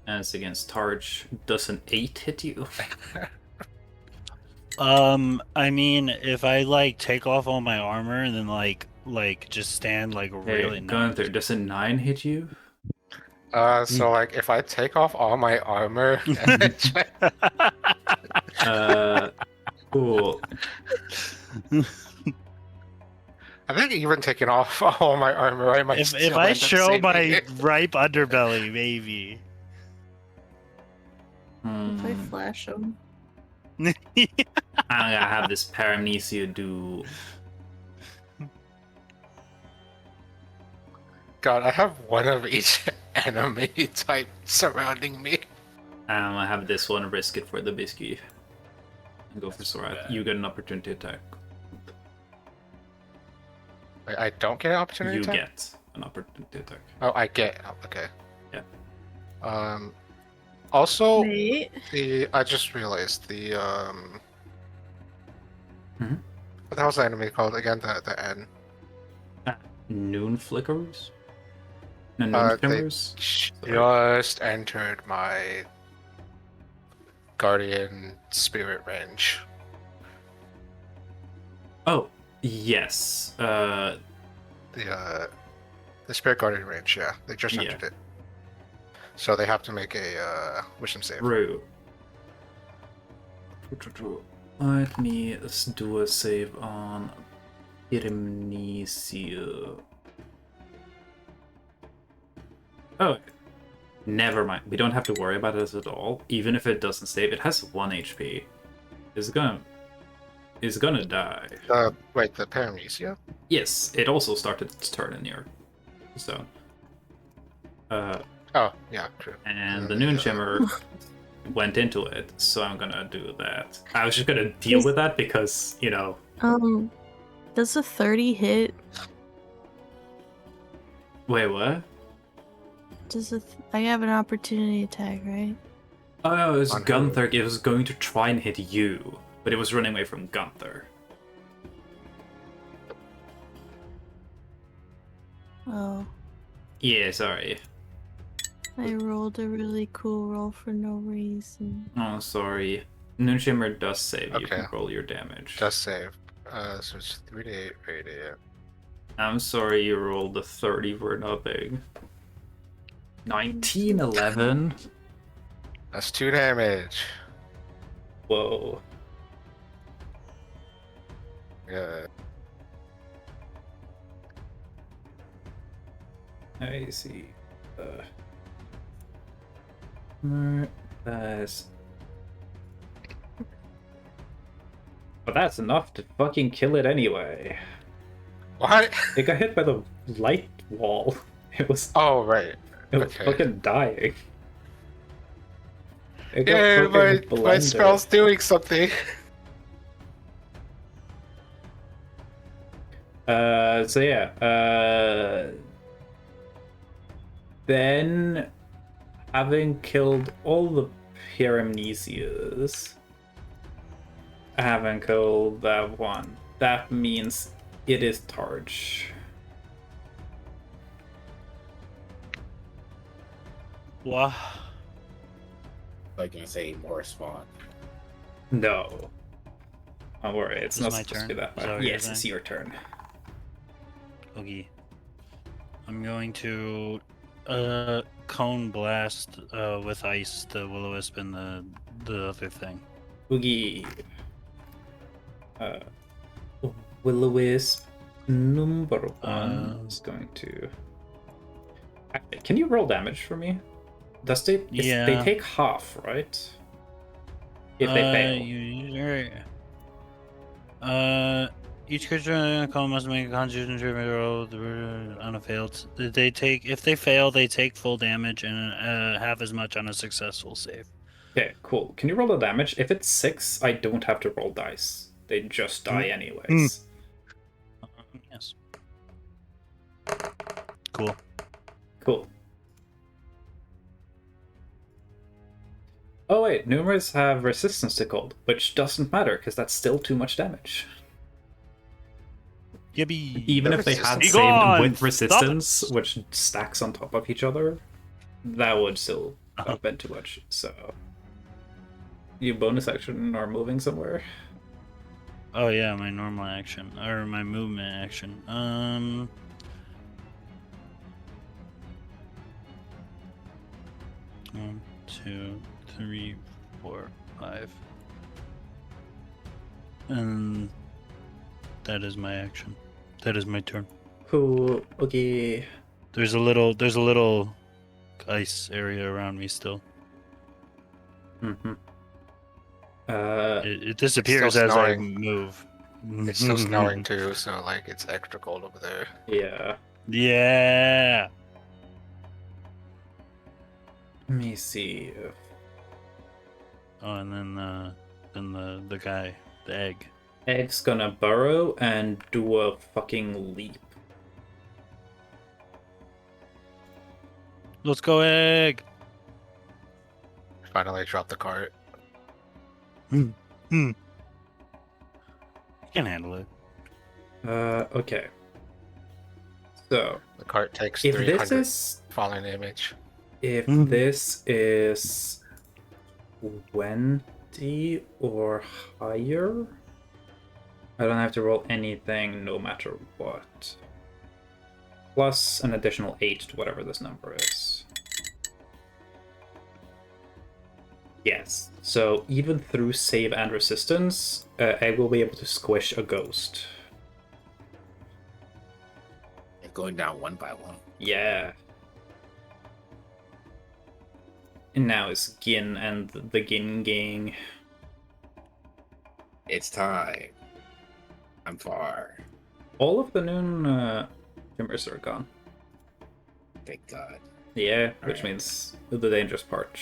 As against Targe, does an 8 hit you? I mean, if I like take off all my armor and then like just stand like really Gunther, does a 9 hit you? So like if I take off all my armor, Cool. I think even taking off all my armor, I might. if still I end up show saving my it. ripe underbelly, maybe. If I flash them. I'm gonna have this Paramnesia do. God, I have one of each enemy type surrounding me. I have this one, risk it for the biscuit. And go for Sorat. You get an opportunity attack. I don't get an opportunity You attack? get an opportunity attack. Oh, I get. Oh, okay. Yeah. Also, Wait. I just realized the Mhm. what the hell's the enemy called again? The N. Noon flickers? No, noon They shimmers? just entered my Guardian Spirit range. Oh, yes. The Spirit Guardian range, yeah. They just Yeah. entered it. So they have to make a wisdom save. True. Let me do a save on Irmnesia. Oh, never mind. We don't have to worry about it at all. Even if it doesn't save, it has 1 HP. It's gonna die. Wait, the Paramnesia? Yes, it also started its turn in your zone. Oh, yeah, true. And the Noon Shimmer went into it, so I'm gonna do that. I was just gonna deal with that because, you know. Does a 30 hit? Wait, what? I have an opportunity attack, right? Oh no, it was On who? Gunther. It was going to try and hit you, but it was running away from Gunther. Oh, Yeah, sorry. I rolled a really cool roll for no reason. Oh, sorry. Noon Shimmer does save. You Okay. can roll your damage. Just save. So it's 3d8 radiant. I'm sorry you rolled a 30 for nothing. 1911? That's 2 damage. Whoa. Yeah. I see. That's... But that's enough to fucking kill it anyway. What? It got hit by the light wall. It was Oh, right. it was okay. fucking dying. It got Yeah, fucking my blended. spell's doing something. So yeah, then having killed all the Paramnesias, I haven't killed that one. That means it is Targe. What? Like you say, more spawn. No. Don't worry, it's Is not my supposed to turn? be that Is that bad. what you're Yes, it's saying? your turn. Okay. I'm going to cone blast with ice the will-o-wisp and the other thing. Oogie. Will-o-wisp number one is going to. Can you roll damage for me? Does they? Yeah. They take half, right? If they fail. You're right. Each creature in a cone must make a Constitution saving roll on a failed. If they fail, they take full damage and half as much on a successful save. Okay, cool. Can you roll the damage? If it's 6, I don't have to roll dice. They just die anyways. Yes. Cool. Cool. Oh wait, numerous have resistance to cold, which doesn't matter because that's still too much damage. Yippee. Even if they had Be saved gone! with Stop resistance, it! which stacks on top of each other, that would still have been too much. So, you bonus action or moving somewhere? Oh yeah, my normal action or my movement action. 1, 2, 3, 4, 5, and that is my action. That is my turn. Cool. Okay. There's a little ice area around me still. Mm-hmm. It disappears still as I snowing. move. It's still snowing too, so like it's extra cold over there. Yeah. Yeah. Let me see. Oh, and then the guy, the egg. Egg's gonna burrow and do a fucking leap. Let's go, egg. Finally dropped the cart. Hmm. You can handle it. Okay. So The cart takes if 300 this is falling damage. if Mhm. this is 20 or higher, I don't have to roll anything no matter what. Plus an additional 8 to whatever this number is. Yes. So even through save and resistance, I will be able to squish a ghost. They're going down one by one. Yeah. And now it's Gin and the Gin gang. It's time. I'm far. All of the noon timbers are gone. Thank God. Yeah, which Alright. means the dangerous part.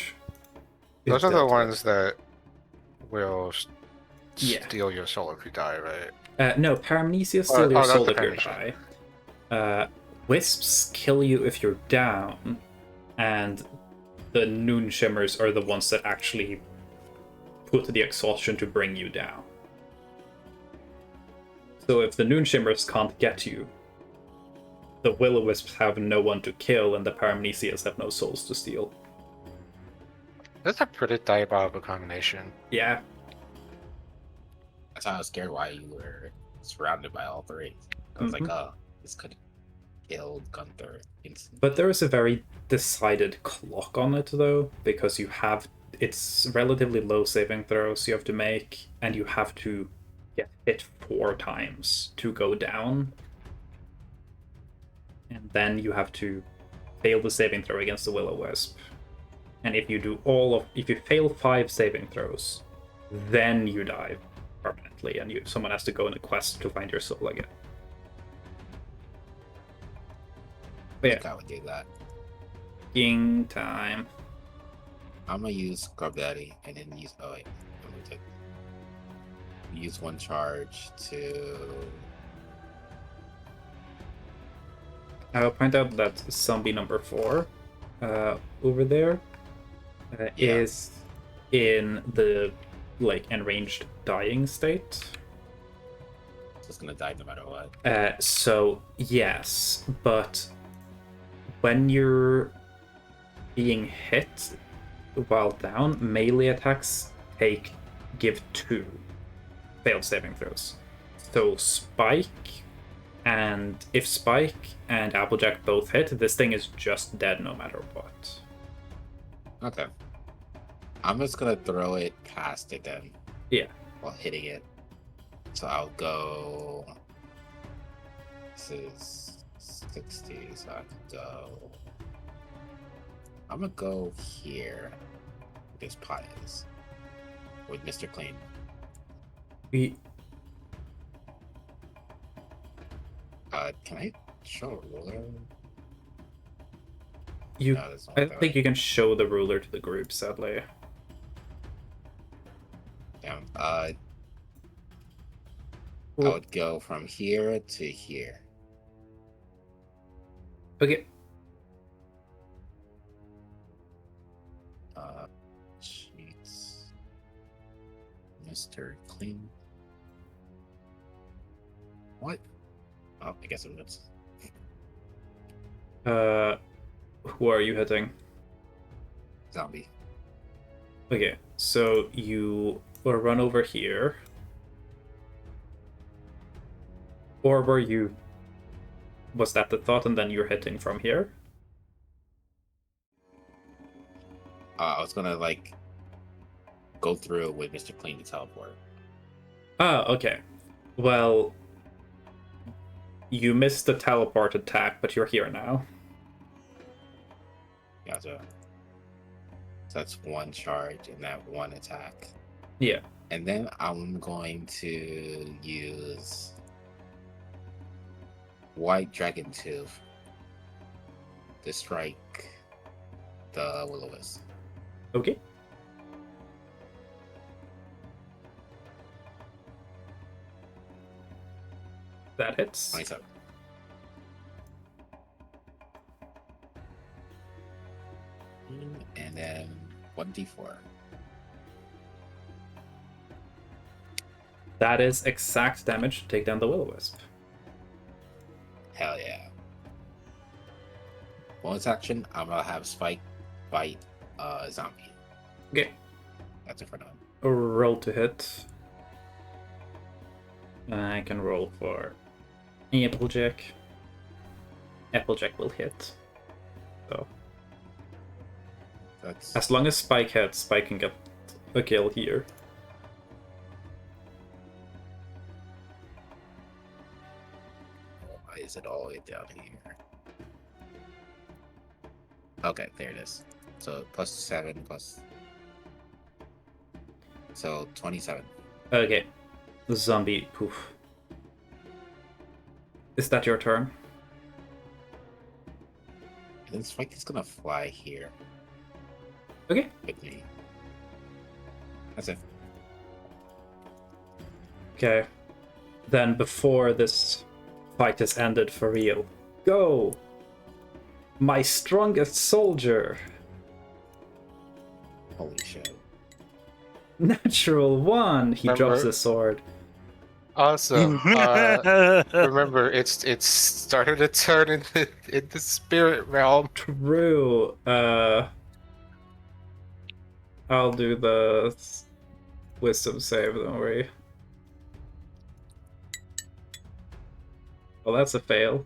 is Those are the dealt with. ones that will Yeah. steal your soul if you die, right? No, Paramnesia steal your that's soul the if you Paramnesia. die. Wisps kill you if you're down, and the noon shimmers are the ones that actually put the exhaustion to bring you down. So if the noon shimmers can't get you, the will-o-wisps have no one to kill, and the Paramnesias have no souls to steal. That's a pretty diabolical combination. Yeah, That's why I was scared why you were surrounded by all three. I was like, oh, this could kill Gunther instantly. but there is a very decided clock on it, though, because it's relatively low saving throws you have to make, and you have to get hit 4 times to go down. And then you have to fail the saving throw against the will-o-wisp. And if you fail 5 saving throws, then you die permanently, and someone has to go on a quest to find your soul again. But I yeah, think I would do that. ging time. I'm gonna use Scrub Daddy and then use. Oh wait, I'm gonna take. Use one charge to. I'll point out that zombie number 4 over there Yeah. is in the enraged dying state. Just gonna die no matter what. So yes, but when you're being hit while down, melee attacks give 2 failed saving throws. So if Spike and Applejack both hit, this thing is just dead no matter what. Okay. I'm just gonna throw it past it then. Yeah. While hitting it. So I'll go. This is 60, so I can go. I'm gonna go here. This pot is. With Mr. Clean. Can I show a ruler? No, that's not I that. think you can show the ruler to the group, sadly. Damn. I would go from here to here. Okay. Sheets. Mr. Clean. What? Oh, I guess it was. Who are you hitting? Zombie. Okay, so you will run over here. Or was that the thought and then you're hitting from here? I was gonna go through with Mr. Clean to teleport. Ah, okay. Well, you missed the teleport attack, but you're here now. Gotcha. So that's one charge in that one attack. Yeah. And then I'm going to use White Dragon Tooth to strike the will-o-wisp. Okay. That hits. 27. And then 1d4. That is exact damage to take down the Will-O-Wisp. Hell yeah. Bonus action, I'm gonna have Spike bite zombie. Okay. That's it for now. Roll to hit. I can roll for Applejack. Applejack will hit. So That's as long as Spike hits, Spike can get a kill here. why is it all the way down here? Okay, there it is. So plus 7 plus. So 27. Okay. The zombie poof. Is that your turn? And then Spike is gonna fly here Okay. with me. That's it. Okay. Then before this fight is ended for real, go! My strongest soldier! Holy shit. Natural 1! He drops Remember- his sword. Awesome. Remember, it's started to turn in the spirit realm. True. I'll do the wisdom save, don't worry. Well, that's a fail.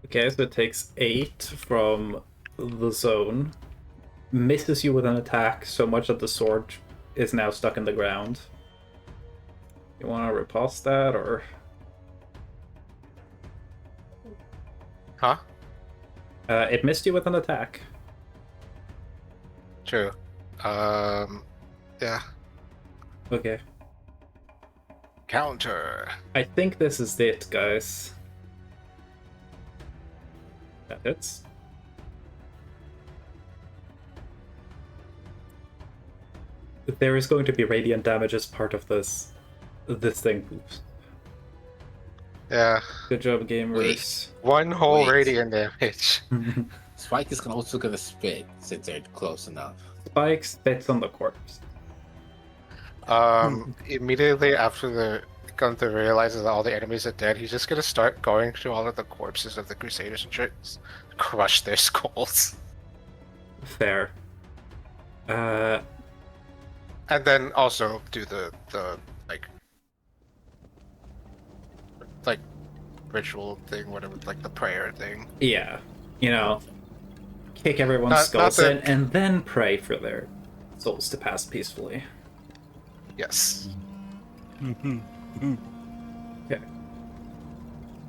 Okay, so it takes 8 from the zone. Misses you with an attack so much that the sword is now stuck in the ground. You want to repulse that, or... Huh? It missed you with an attack. True. Yeah. Okay. Counter. I think this is it, guys. That hits. There is going to be radiant damage as part of this thing. Oops. Yeah. Good job, gamers. One whole Wait. radiant damage. Spike is also gonna spit since they're close enough. Spike spits on the corpse. Immediately after the Gunther realizes that all the enemies are dead, he's just gonna start going through all of the corpses of the Crusaders and just crush their skulls. Fair. And then also do the like ritual thing, whatever, like the prayer thing. Yeah. You know, kick everyone's Not skulls the- in and then pray for their souls to pass peacefully. Yes. Okay.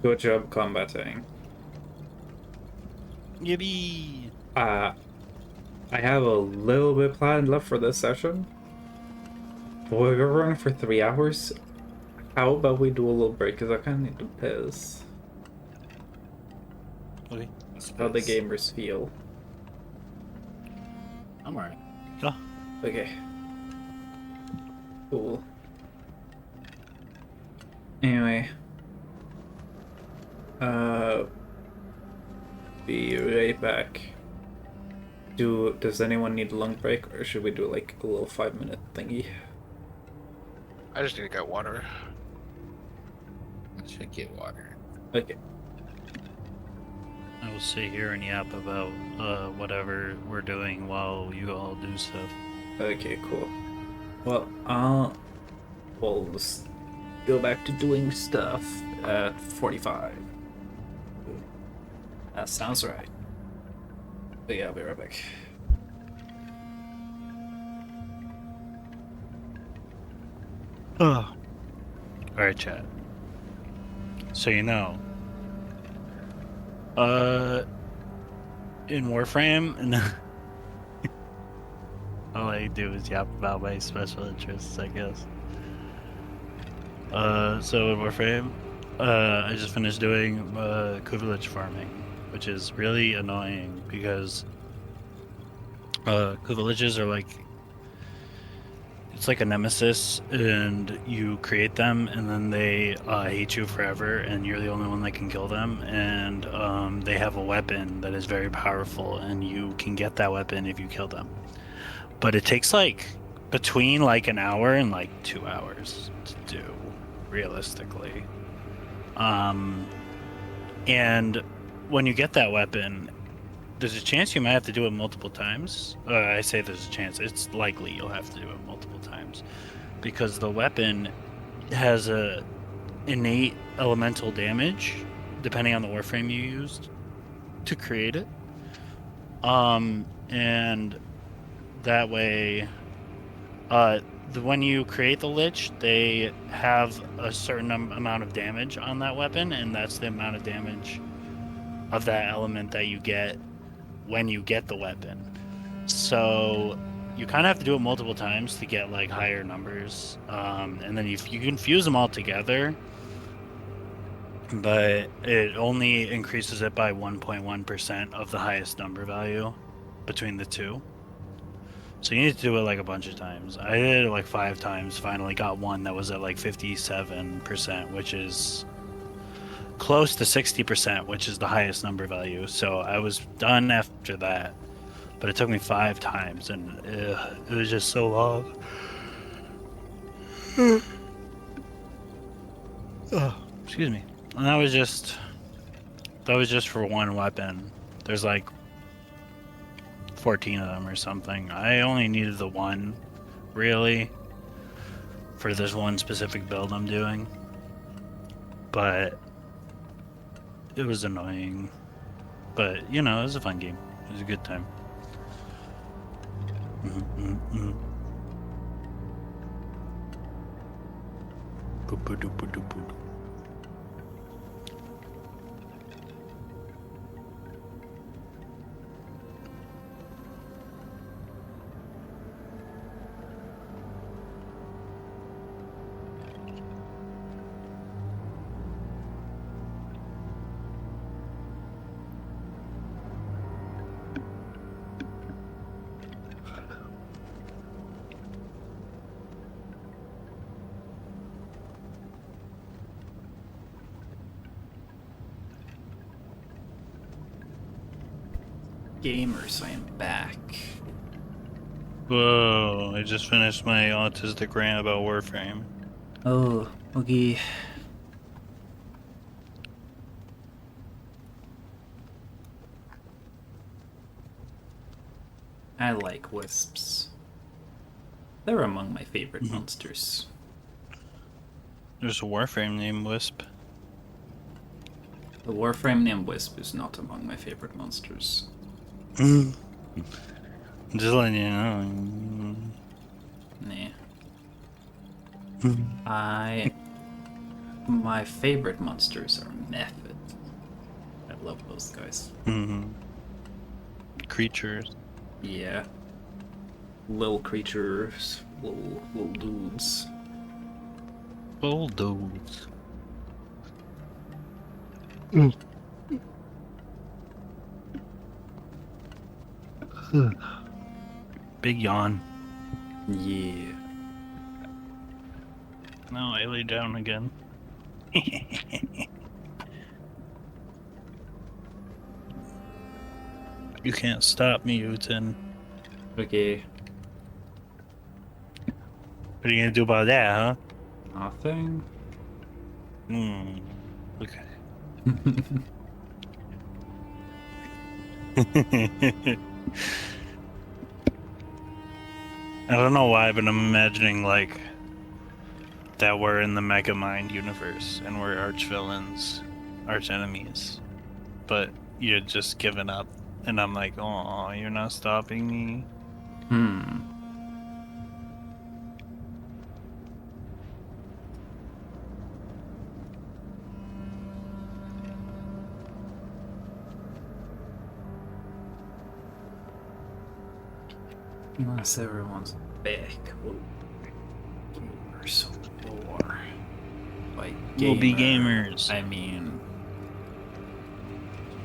Good job combating. Yippee! I have a little bit planned left for this session. But we're running for 3 hours. How about we do a little break? Because I kind of need to piss. Okay. How the gamers feel. I'm alright. Oh, Okay. Cool. Anyway. Be right back. Does anyone need a long break, or should we do like a little 5-minute thingy? I just need to get water. I should get water. Okay. I will sit here and yap about whatever we're doing while you all do stuff. Okay, cool. Well, we'll just go back to doing stuff at 45. That sounds right. But yeah, I'll be right back. Oh. Alright, chat. So you know. In Warframe, and all I do is yap about my special interests, I guess. So in Warframe, I just finished doing Kuvillage farming, which is really annoying because Kuvillages are like it's like a nemesis, and you create them, and then they hate you forever, and you're the only one that can kill them. And they have a weapon that is very powerful, and you can get that weapon if you kill them. But it takes like between like an hour and like 2 hours to do, realistically. And when you get that weapon, there's a chance you might have to do it multiple times. I say there's a chance. It's likely you'll have to do it multiple times because the weapon has a innate elemental damage depending on the warframe you used to create it. And that way, when you create the Lich, they have a certain amount of damage on that weapon, and that's the amount of damage of that element that you get when you get the weapon. So you kind of have to do it multiple times to get like higher numbers, and then you can fuse them all together, but it only increases it by 1.1% of the highest number value between the two. So you need to do it like a bunch of times. I did it like 5 times, finally got one that was at like 57%, which is close to 60%, which is the highest number value. So I was done after that, but it took me 5 times, and it was just so long. Oh, excuse me. And that was just for one weapon. There's like 14 of them or something. I only needed the one, really, for this one specific build I'm doing. But it was annoying. But, you know, it was a fun game. It was a good time. Gamers, I am back. Whoa, I just finished my autistic rant about Warframe. Oh, okay. I like wisps. They're among my favorite monsters. There's a Warframe named Wisp. The Warframe named Wisp is not among my favorite monsters. Just letting you know. Nah. My favorite monsters are Method. I love those guys. Creatures. Yeah. Little creatures, little dudes. Little dudes. Big yawn. Yeah. No, I lay down again. You can't stop me, Utin. Okay. What are you gonna do about that, huh? Nothing. Okay. I don't know why, but I'm imagining like that we're in the Megamind universe and we're arch villains, arch enemies, but you're just giving up, and I'm like, oh, you're not stopping me. Unless everyone's back, we'll gamers war. By We'll be gamers. I mean,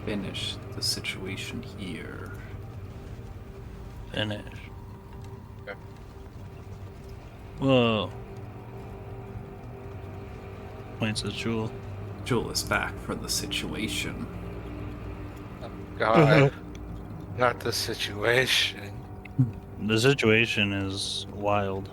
finish the situation here. Finish. Okay. Whoa. Points at Jewel. Jewel is back for the situation. God, not the situation. The situation is wild.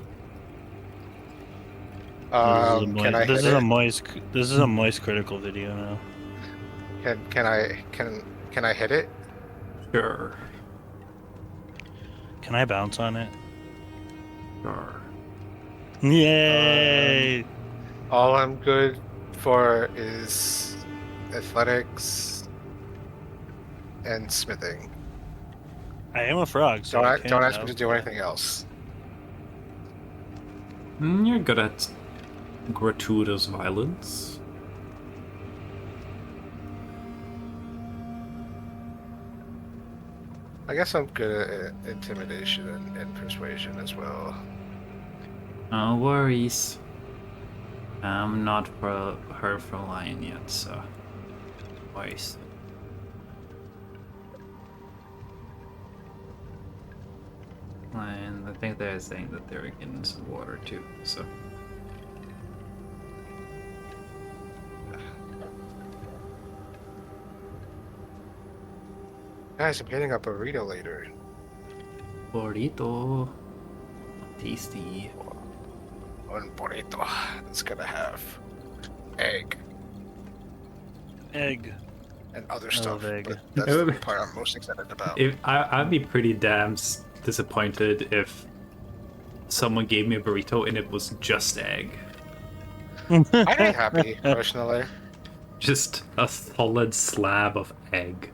Can I this hit is a it? moist. This is a moist critical video now. Can I hit it? Sure. Can I bounce on it? Sure. Yay! All I'm good for is athletics and smithing. I am a frog, so Don't ask me to do anything else. You're good at gratuitous violence. I guess I'm good at intimidation and persuasion as well. No worries. I'm not her for lion yet, so twice. And I think they're saying that they're getting some water too, so. Guys, I'm getting a burrito later. Burrito. Tasty. One burrito. It's gonna have egg Egg. and other I stuff. love egg. But that's the part I'm most excited about. I'd be pretty damn disappointed if someone gave me a burrito and it was just egg. I'd be happy, personally. Just a solid slab of egg.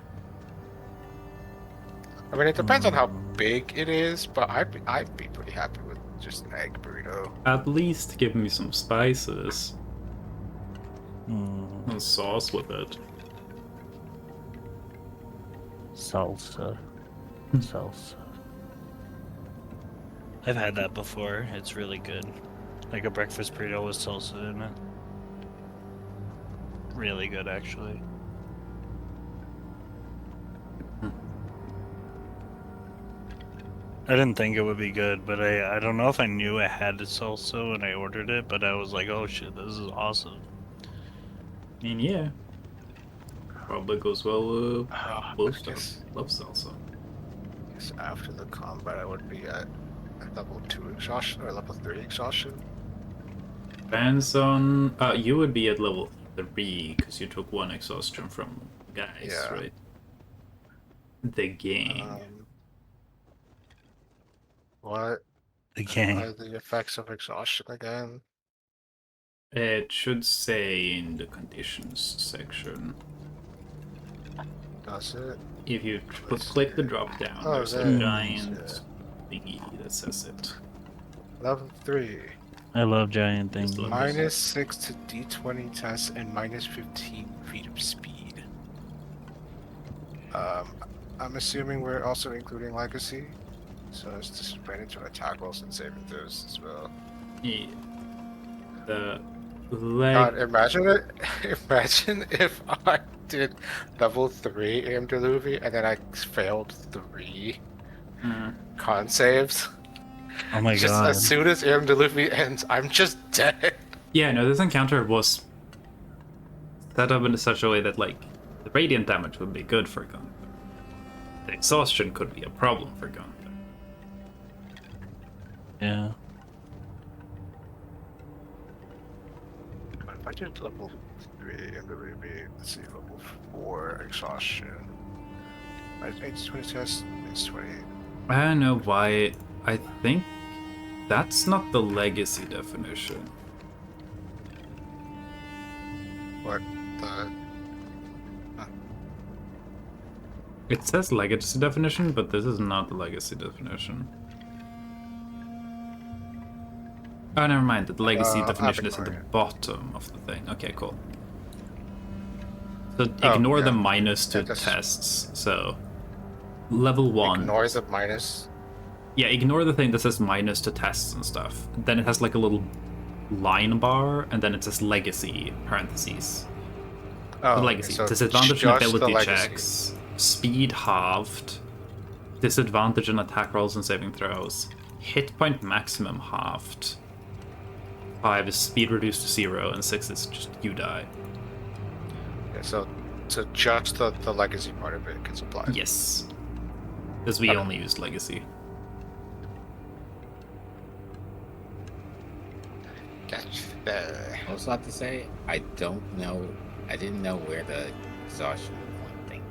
I mean, it depends on how big it is, but I'd be pretty happy with just an egg burrito. At least give me some spices Mm, and sauce with it. salsa. Salsa. I've had that before. It's really good. Like a breakfast burrito with salsa in it. Really good, actually. I didn't think it would be good, but I don't know if I knew it had salsa when I ordered it, but I was like, oh shit, this is awesome. I mean, yeah. Probably goes well with both I stuff. Love salsa. guess after the combat, I would be at level 2 exhaustion or level 3 exhaustion. Depends on. You would be at level 3 because you took 1 exhaustion from guys, Yeah. right? The game. What The game. are the effects of exhaustion again? It should say in the conditions section. Does it? If you Let's click the see. drop down, Oh, there's a there it is, giant thingy that says it. Level 3. I love giant things. Just love Minus 6 to D20 tests and minus 15 feet of speed. I'm assuming we're also including legacy, so it's disadvantage to attack rolls and saving throws as well. Yeah. The God, imagine it. Imagine if I did level 3 aim Deluvi and then I failed 3 con saves. Oh my Just god. as soon as aim Deluvi ends, I'm just dead. Yeah, no, this encounter was set up in such a way that, like, the radiant damage would be good for Gunther. The exhaustion could be a problem for Gunther. Yeah. If I did level 3 aim Deluvi, let's see, level 4 exhaustion. It's 20 tests, it's 20. I don't know why. I think that's not the legacy definition. What the? It says legacy definition, but this is not the legacy definition. Oh, never mind. The legacy definition is at the bottom of the thing. Okay, cool. So ignore the minus to tests. So level 1. Ignore the minus. Yeah, ignore the thing that says minus to tests and stuff. Then it has like a little line bar, and then it says legacy, parentheses. Oh, Legacy. so Disadvantage in just the ability legacy. checks. Speed halved. Disadvantage in attack rolls and saving throws. Hit point maximum halved. 5 is speed reduced to 0, and 6 is just you die. Yeah, so just the legacy part of it gets applied. Yes. Because we only used legacy. Gotcha. I also have to say, I didn't know where the exhaustion point thing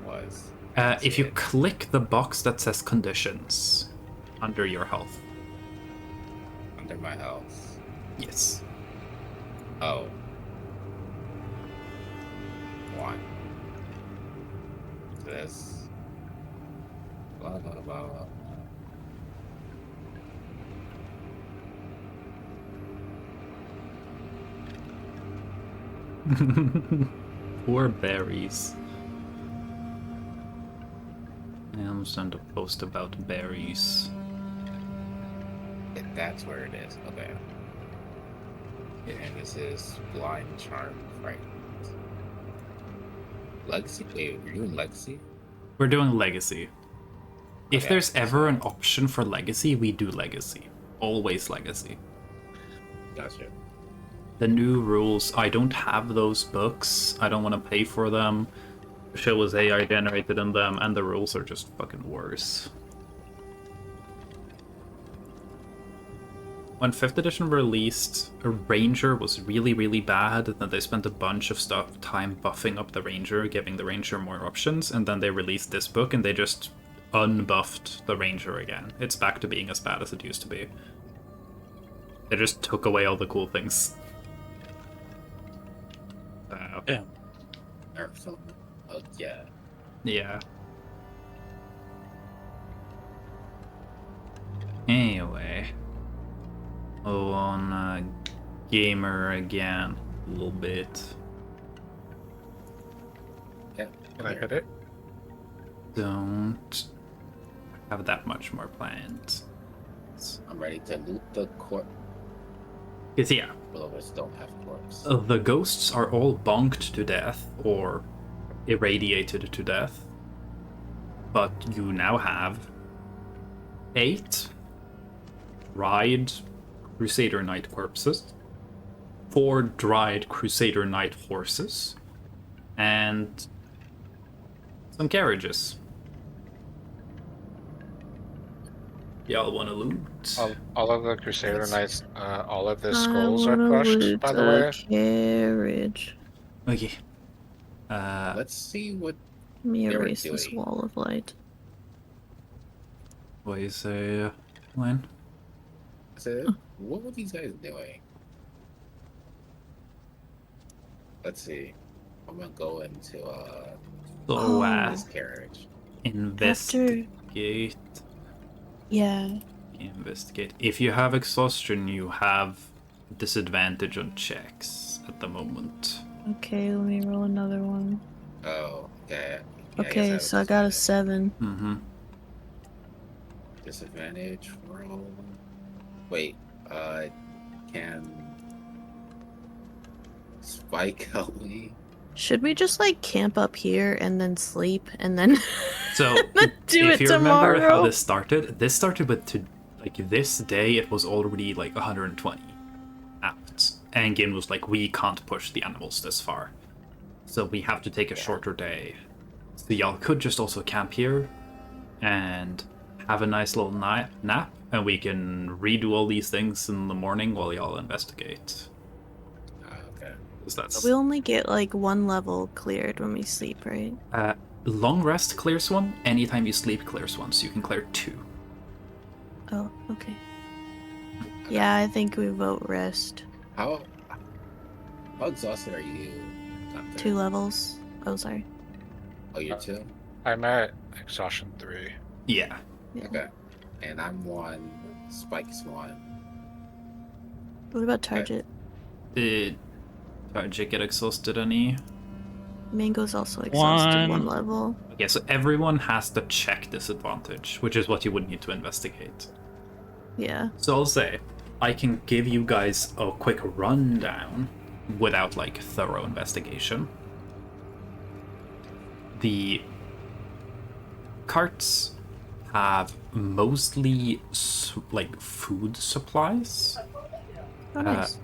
was. If you click the box that says conditions under your health. Under my health. Yes. Oh. 1. This. Blah, blah, blah, blah. Poor berries. I'm starting to post about berries. Yeah, that's where it is. Okay. And this is Blind Charm, right? Legacy? Wait, you're doing Legacy? We're doing legacy. If Okay, there's ever so- an option for legacy, we do legacy. Always legacy. Gotcha. The new rules, I don't have those books. I don't want to pay for them. The show was AI generated in them, and the rules are just fucking worse. When 5th edition released, a Ranger was really, really bad. Then they spent a bunch of time buffing up the Ranger, giving the Ranger more options, and then they released this book and they just unbuffed the Ranger again. It's back to being as bad as it used to be. They just took away all the cool things. Yeah. Or something. Oh, yeah. Yeah. Anyway. Oh, on gamer again. A little bit. Yeah. Can I hit it? Don't have that much more planned. I'm ready to loot the corpse. Because, yeah, Will-o-wisps don't have corpse. the ghosts are all bonked to death or irradiated to death. But you now have 8 dried Crusader Knight corpses, 4 dried Crusader Knight horses, and some carriages. Y'all want to loot? All of the Crusader Yes. Knights, all of the I skulls are wanna crushed, loot by the a way. carriage. Okay. Let's see what Let me They were erase this doing. wall of light. What do you say, Lynn? what were these guys doing? Let's see. I'm gonna go into So, Oh. this carriage. investigate. Yeah. Investigate. If you have exhaustion, you have disadvantage on checks at the moment. Okay, let me roll another one. Oh, okay. Yeah, Okay, so I got a 7. Mm-hmm. disadvantage roll. Wait, can Spike help me? Should we just like camp up here and then sleep and then So, do if it you remember how tomorrow? this started with like this day, it was already like 120 out, and Gin was like, "We can't push the animals this far, so we have to take a shorter day." So y'all could just also camp here and have a nice little nap, and we can redo all these things in the morning while y'all investigate. Okay. 'Cause that's We only get like 1 level cleared when we sleep, right? long rest clears one. Anytime you sleep clears one, so you can clear 2. Oh, okay. Yeah, I think we vote rest. How exhausted are you? Gunther? 2 levels. Oh, sorry. Oh, you're 2? I'm at exhaustion 3. Yeah. Yeah. Okay. And I'm 1. Spike's 1. What about Target? Did Tarjik get exhausted any? Mango's also exhausted 1 1. level. Okay, so everyone has the check disadvantage, which is what you would need to investigate. Yeah. So I'll say, I can give you guys a quick rundown without like thorough investigation. The carts have mostly like food supplies, Oh, nice.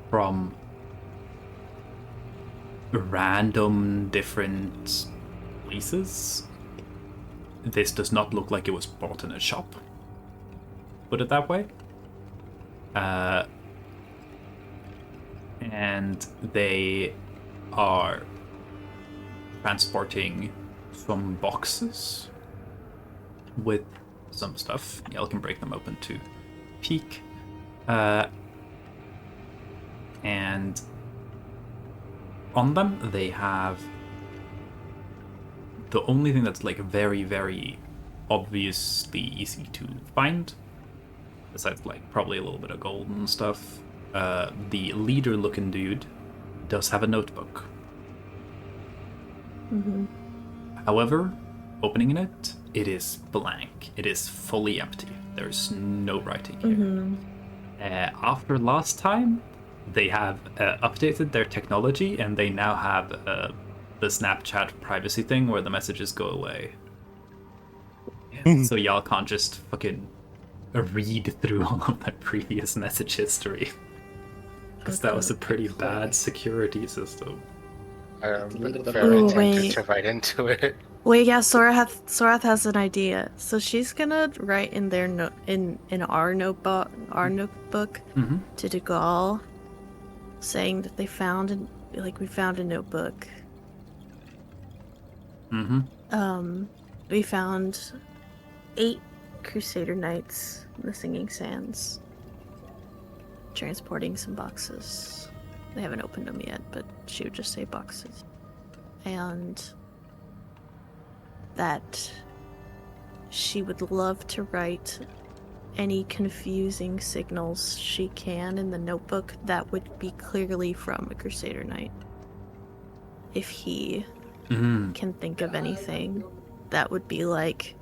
From random different places. This does not look like it was bought in a shop. Put it that way. And they are transporting some boxes with some stuff. Y'all can break them open to peek. And on them, they have the only thing that's like very, very obviously easy to find, besides like probably a little bit of gold and stuff. The leader-looking dude does have a notebook. Mm-hmm. However, opening it, it is blank. It is fully empty. There's no writing here. Mm-hmm. After last time, they have updated their technology, and they now have the Snapchat privacy thing where the messages go away. So y'all can't just fucking read through all of that previous message history. Because that was a pretty bad security system. I am very Ooh, tempted wait. to write into it. Wait, yeah, Sorath has an idea. So she's gonna write in their in our notebook Mm-hmm. to Dugal, saying that we found a notebook. Mm-hmm. We found 8 Crusader Knights in the Singing Sands, transporting some boxes. They haven't opened them yet, but she would just say boxes. And that she would love to write any confusing signals she can in the notebook that would be clearly from a Crusader Knight. If he can think of anything that would be like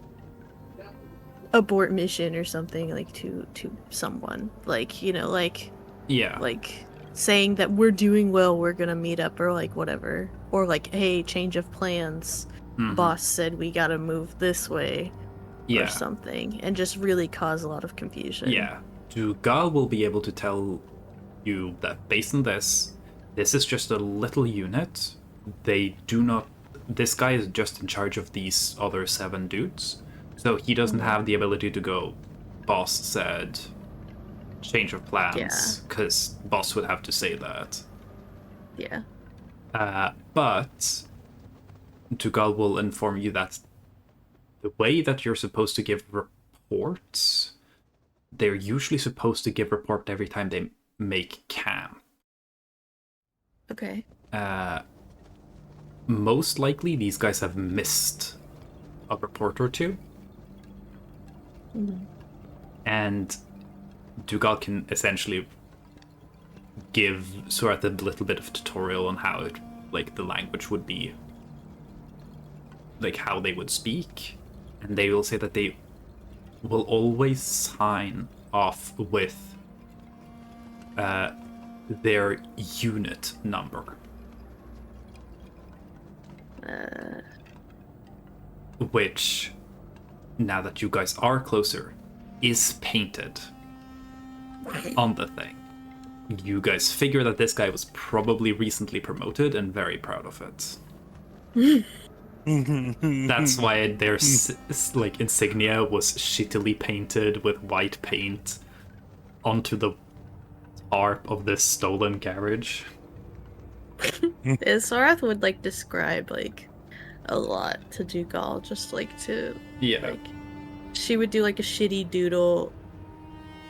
abort mission or something, like to someone, like, you know, like, Yeah. like saying that we're doing well, we're gonna meet up, or like whatever, or like, hey, change of plans, boss said we gotta move this way, or something, and just really cause a lot of confusion. Yeah. Dugal will be able to tell you that based on this is just a little unit. They do not. This guy is just in charge of these other 7 dudes, so he doesn't have the ability to go, boss said, change of plans, because boss would have to say that. Yeah. But Dugal will inform you that the way that you're supposed to give reports, they're usually supposed to give report every time they make camp. Okay. Most likely, these guys have missed a report or 2. And Dugal can essentially give Surat a little bit of tutorial on how it, like, the language would be, like, how they would speak. And they will say that they will always sign off with their unit number. Which, now that you guys are closer, is painted on the thing. You guys figure that this guy was probably recently promoted and very proud of it. That's why their like insignia was shittily painted with white paint onto the tarp of this stolen carriage. Sorath would like describe like a lot to Dugal, just like to like she would do like a shitty doodle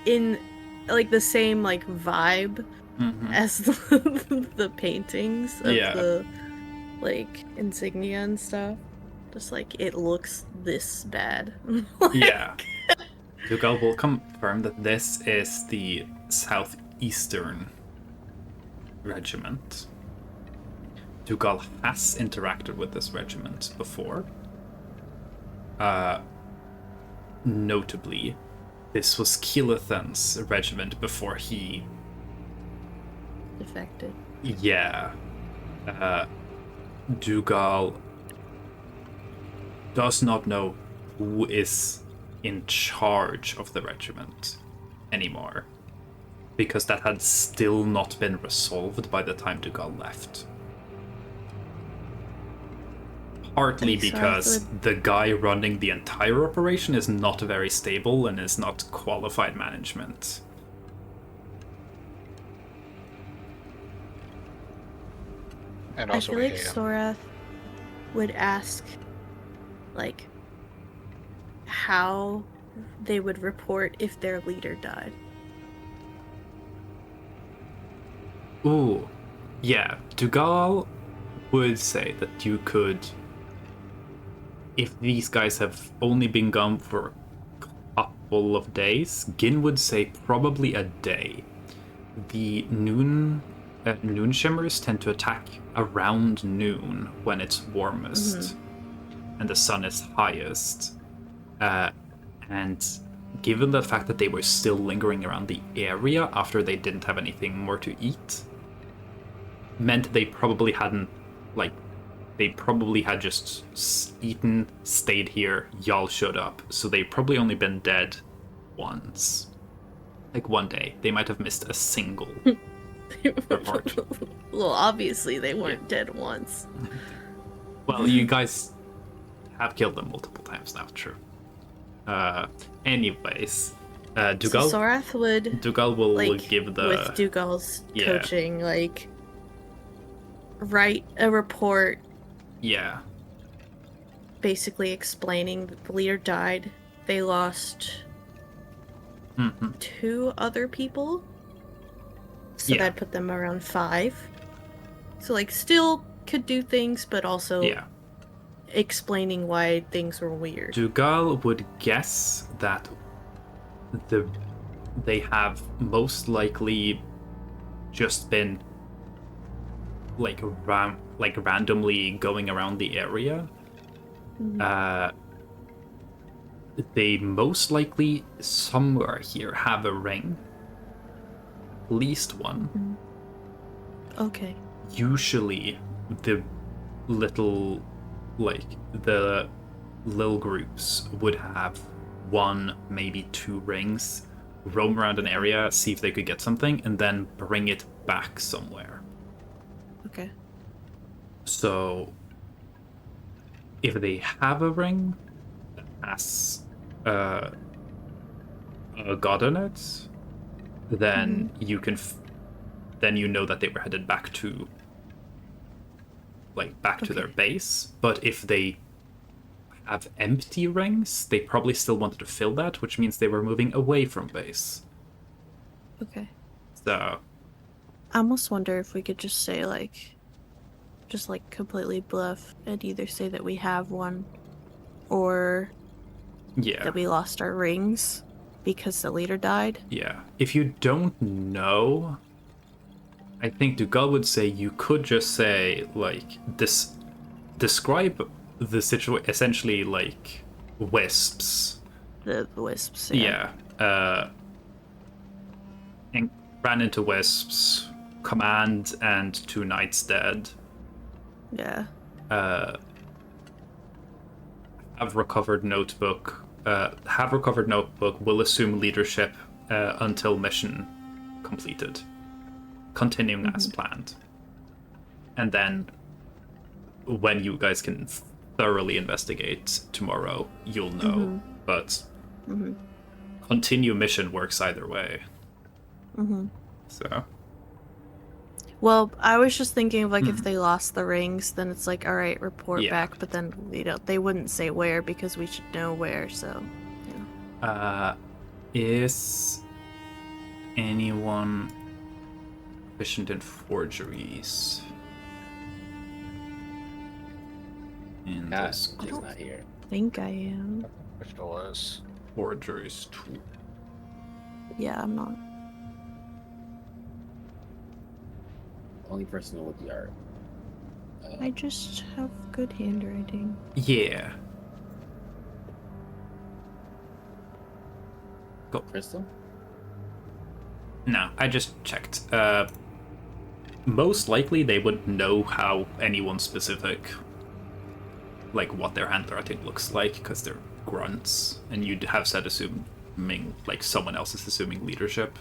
in like the same like vibe as the paintings of the like insignia and stuff. Just like it looks this bad. Yeah. Dugal will confirm that this is the Southeastern Regiment. Dugal has interacted with this regiment before. Notably, this was Keelathan's regiment before he defected. Yeah. Dugal does not know who is in charge of the regiment anymore. because that had still not been resolved by the time Dugal left. Partly because the guy running the entire operation is not very stable and is not qualified management. And I also feel we like hate him. Sorath would ask, like, how they would report if their leader died. Ooh, yeah. Dugal would say that you could, if these guys have only been gone for a couple of days, Gin would say probably a day. The noon shimmers tend to attack around noon when it's warmest and the sun is highest. And given the fact that they were still lingering around the area after they didn't have anything more to eat, meant they probably hadn't, like, they probably had just eaten, stayed here, y'all showed up. So they've probably only been dead once. Like one day. They might have missed a single report. Well, obviously they weren't dead once. Well, you guys have killed them multiple times now, true. Anyways, Dugal, So Sorath would, Dugal will like, give the... with Dugal's coaching, like, write a report Yeah. basically explaining that the leader died. They lost 2 other people. So that'd put them around 5. So, like, still could do things, but also explaining why things were weird. Dugal would guess that they have most likely just been like randomly going around the area. They most likely somewhere here have a ring. At least one. Okay. Usually the little groups would have 1, maybe 2 rings, roam around an area, see if they could get something, and then bring it back somewhere. Okay. So if they have a ring that has a god on it, then you can then you know that they were headed back to to their base. But if they have empty rings, they probably still wanted to fill that, which means they were moving away from base. Okay. So I almost wonder if we could just say, like, completely bluff and either say that we have one or that we lost our rings because the leader died. Yeah. If you don't know, I think Dugal would say you could just say, like, describe the situation, essentially, like, wisps. The wisps, Yeah. And ran into wisps, command, and 2 knights dead. Yeah. Have recovered notebook, will assume leadership until mission completed. Continuing as planned. And then when you guys can thoroughly investigate tomorrow, you'll know. But continue mission works either way. So. Well, I was just thinking of, like, if they lost the rings, then it's like, all right, report back. But then they wouldn't say where because we should know where. So, Is anyone proficient in forgeries? In this He's not here. I think I am. If it was. forgeries tool. Yeah, I'm not. Only person with the art. I just have good handwriting. Yeah. Go. Crystal? No, I just checked. Most likely they would know how anyone specific, like what their handwriting looks like, because they're grunts, and you'd have said assuming, like someone else is assuming leadership.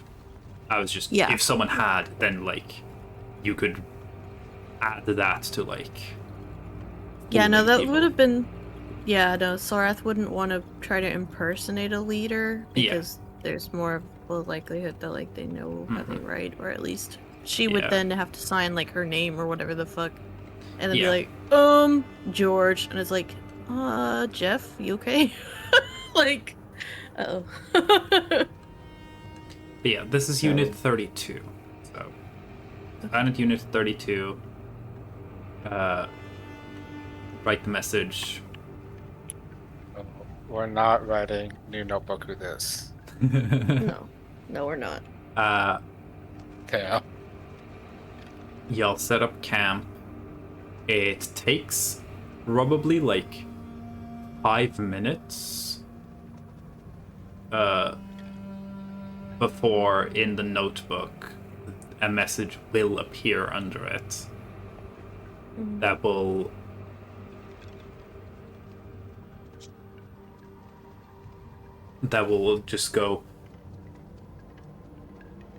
I was just, Yeah. if someone had, then, like, you could add that to, like... Yeah, no, fooling that people. would have been... Yeah, no, Sorath wouldn't want to try to impersonate a leader, because there's more of a likelihood that, like, they know how they write, or at least she would then have to sign, like, her name or whatever the fuck, and then be like, George, and it's like, Jeff, you okay? Like, uh-oh. But yeah, this is Unit 32, so... Planet Unit 32, write the message. Oh, we're not writing new notebook with this. No, we're not. Damn. Y'all set up camp. It takes probably like 5 minutes before in the notebook a message will appear under it that will just go,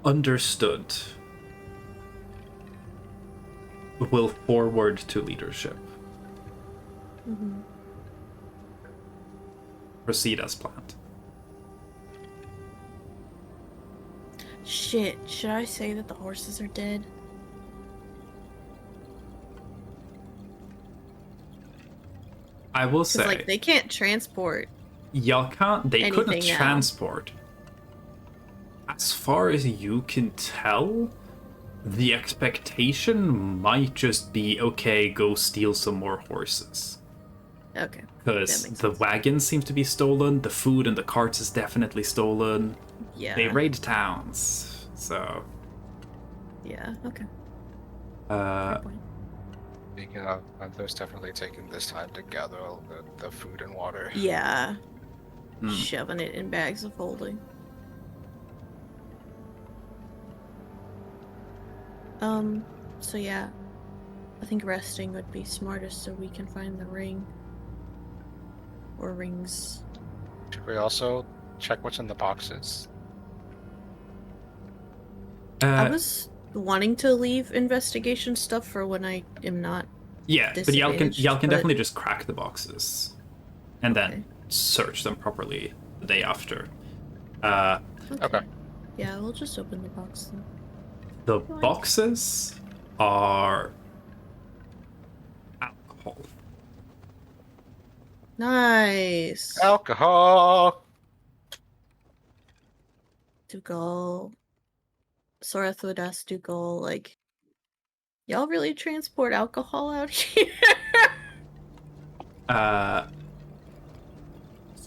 understood, will forward to leadership. Proceed as planned. Shit, should I say that the horses are dead? I will Because, say, like, they can't transport. y'all can't, they couldn't anything now. transport. As far as you can tell, the expectation might just be, okay, go steal some more horses. Okay. Because that makes the sense. wagons seem to be stolen, the food in the carts is definitely stolen. Yeah. They raid towns, so... Yeah, okay. Uh, Fair point. Speaking of, Hunter's definitely taking this time to gather all the food and water. Yeah. Hmm. Shoving it in bags of holding. So yeah. I think resting would be smartest so we can find the ring. Or rings. Should we also check what's in the boxes? I was wanting to leave investigation stuff for when I am not. yeah, but y'all can disadvantaged, but- definitely just crack the boxes and Okay. then search them properly the day after. Okay. Yeah, we'll just open the box then. The boxes are alcohol. Nice. Alcohol! Dougal. Sorath would ask Dougal, like, y'all really transport alcohol out here?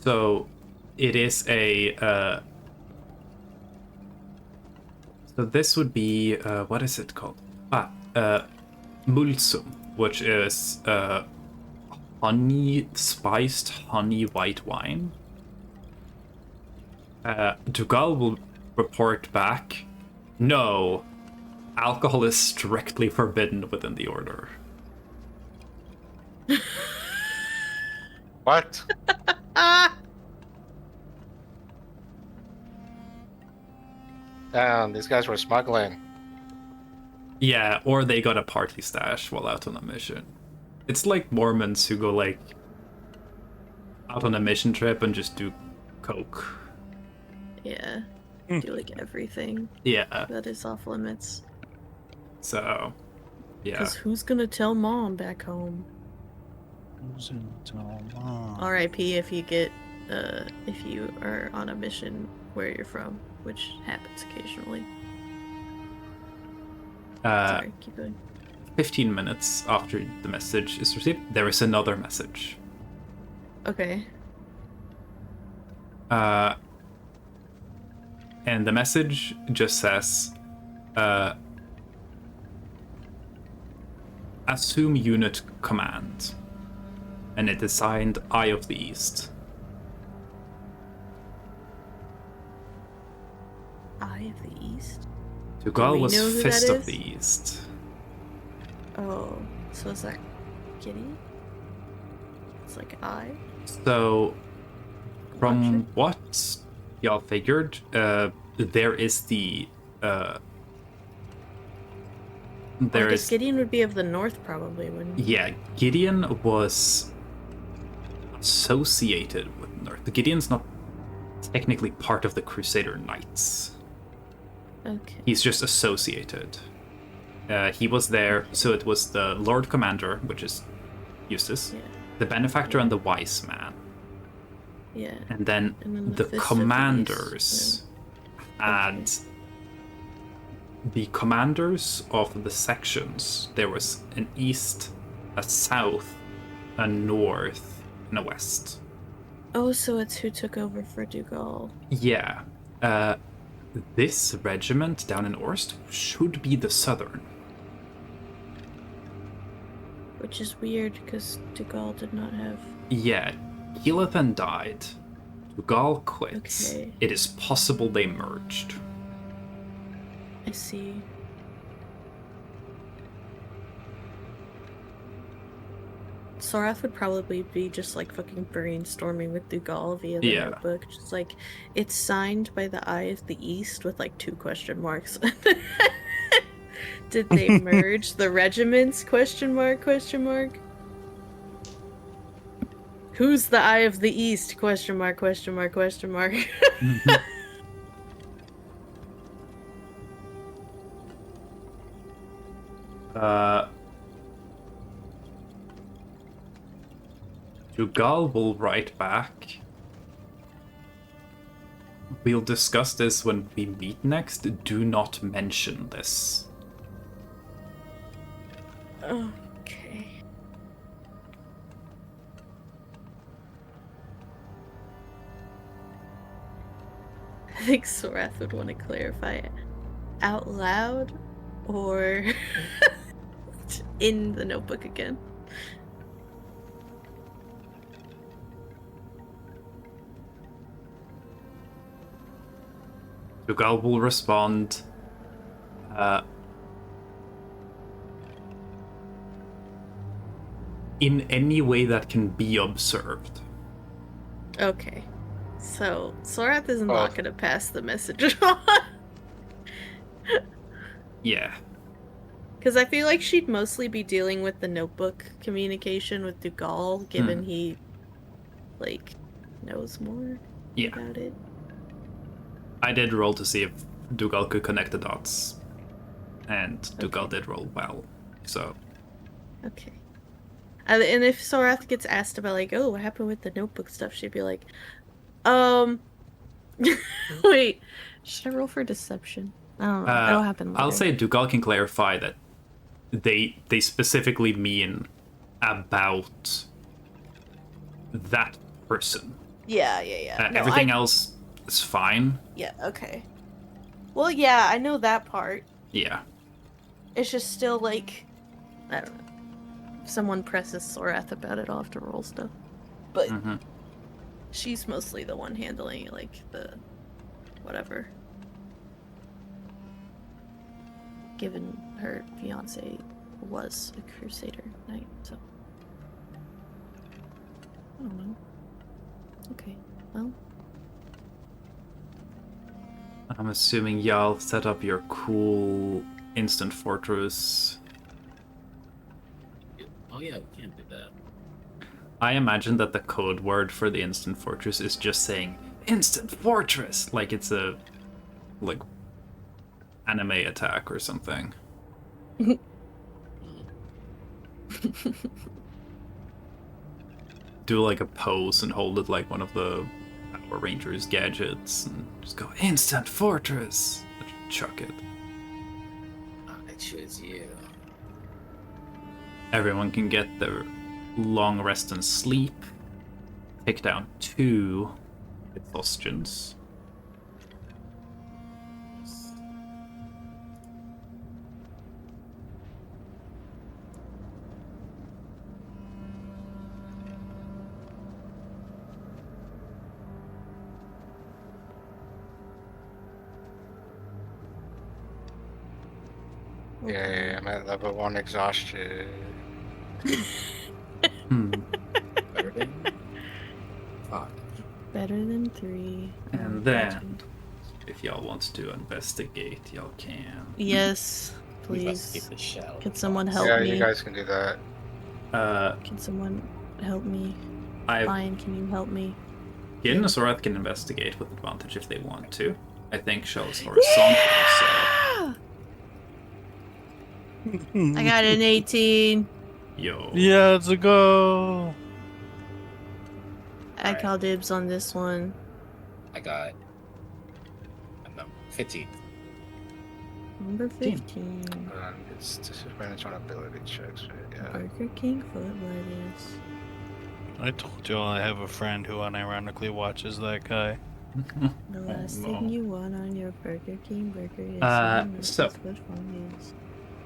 So it is a so this would be what is it called? Mulsum, which is spiced honey white wine. Dougal will report back, no, alcohol is strictly forbidden within the order. What? Damn, these guys were smuggling. Yeah, or they got a party stash while out on a mission. It's like Mormons who go like out on a mission trip and just do coke. Yeah. Do like everything Yeah, that is off limits. so yeah. Because who's gonna tell mom back home? R.I.P. if you get, if you are on a mission where you're from, which happens occasionally. Sorry, keep going. 15 minutes after the message is received, there is another message. Okay. And the message just says, assume unit command. And it is signed Eye of the East. Eye of the East? Dougal we was know who Fist that of is? the East. Oh, so is that Kitty? It's like eye? So, from Gotcha. what y'all figured, there is the I guess Gideon would be of the north, probably, wouldn't he? Yeah, Gideon was associated with North. Gideon's not technically part of the Crusader Knights. Okay. He's just associated. He was there, so it was the Lord Commander, which is Eustace, the Benefactor, and the Wise Man. Yeah. And then the commanders and the commanders of the sections. There was an east, a south, a north, and a west. Oh, so it's who took over for Dougal. Yeah. This regiment down in Orst should be the southern. Which is weird, because Dougal did not have... Yeah. Keelathan died. Dougal quit. Okay. It is possible they merged. I see. Sorath would probably be just like fucking brainstorming with Dougal via the notebook. Just like, it's signed by the Eye of the East with like 2 question marks. Did they merge the regiments? Question mark, question mark. Who's the Eye of the East? Question mark, question mark, question mark. Dougal will write back. We'll discuss this when we meet next. Do not mention this. Okay. I think Sorath would want to clarify it out loud or in the notebook again. Dougal will respond. In any way that can be observed. Okay. So, Sorath is not going to pass the message on. Yeah. Because I feel like she'd mostly be dealing with the notebook communication with Dougal, given he, like, knows more about it. I did roll to see if Dougal could connect the dots. And Dougal did roll well, so... Okay. And if Sorath gets asked about, like, oh, what happened with the notebook stuff, she'd be like, wait, should I roll for deception? I don't know. That'll happen later. I'll say Dougal can clarify that they specifically mean about that person. Yeah. No, everything else is fine. Yeah, okay. Well, yeah, I know that part. Yeah. It's just still, like, I don't know. If someone presses Sorath about it, I'll have to roll stuff. But she's mostly the one handling, like, the whatever. Given her fiance was a Crusader Knight, so... I don't know. Okay, well... I'm assuming y'all set up your cool instant fortress. Oh yeah, we can do that. I imagine that the code word for the instant fortress is just saying instant fortress, like it's a anime attack or something. Do like a pose and hold it like one of the Power Rangers gadgets and just go instant fortress. Chuck it. I choose you. Everyone can get their long rest and sleep. Take down 2 exhaustions. Yeah, I'm at level 1 exhaustion. Better than 5. Better than 3. And then If y'all want to investigate, y'all can. Yes, Investigate please. the shell. Can someone help Yeah, me? you guys can do that. Can someone help me? I Lion, can you help me? Gin and Zorath can investigate with advantage if they want to. I think Shell's horizontal, so I got an 18. yo. Yeah, let's go. I call dibs on this one. I got a number 15. Number 15. It's disadvantage on ability checks, right? Yeah. Burger King foot lettuce. I told you I have a friend who unironically watches that guy. The last no. thing you want on your Burger King burger is someone so- else's foot fungus.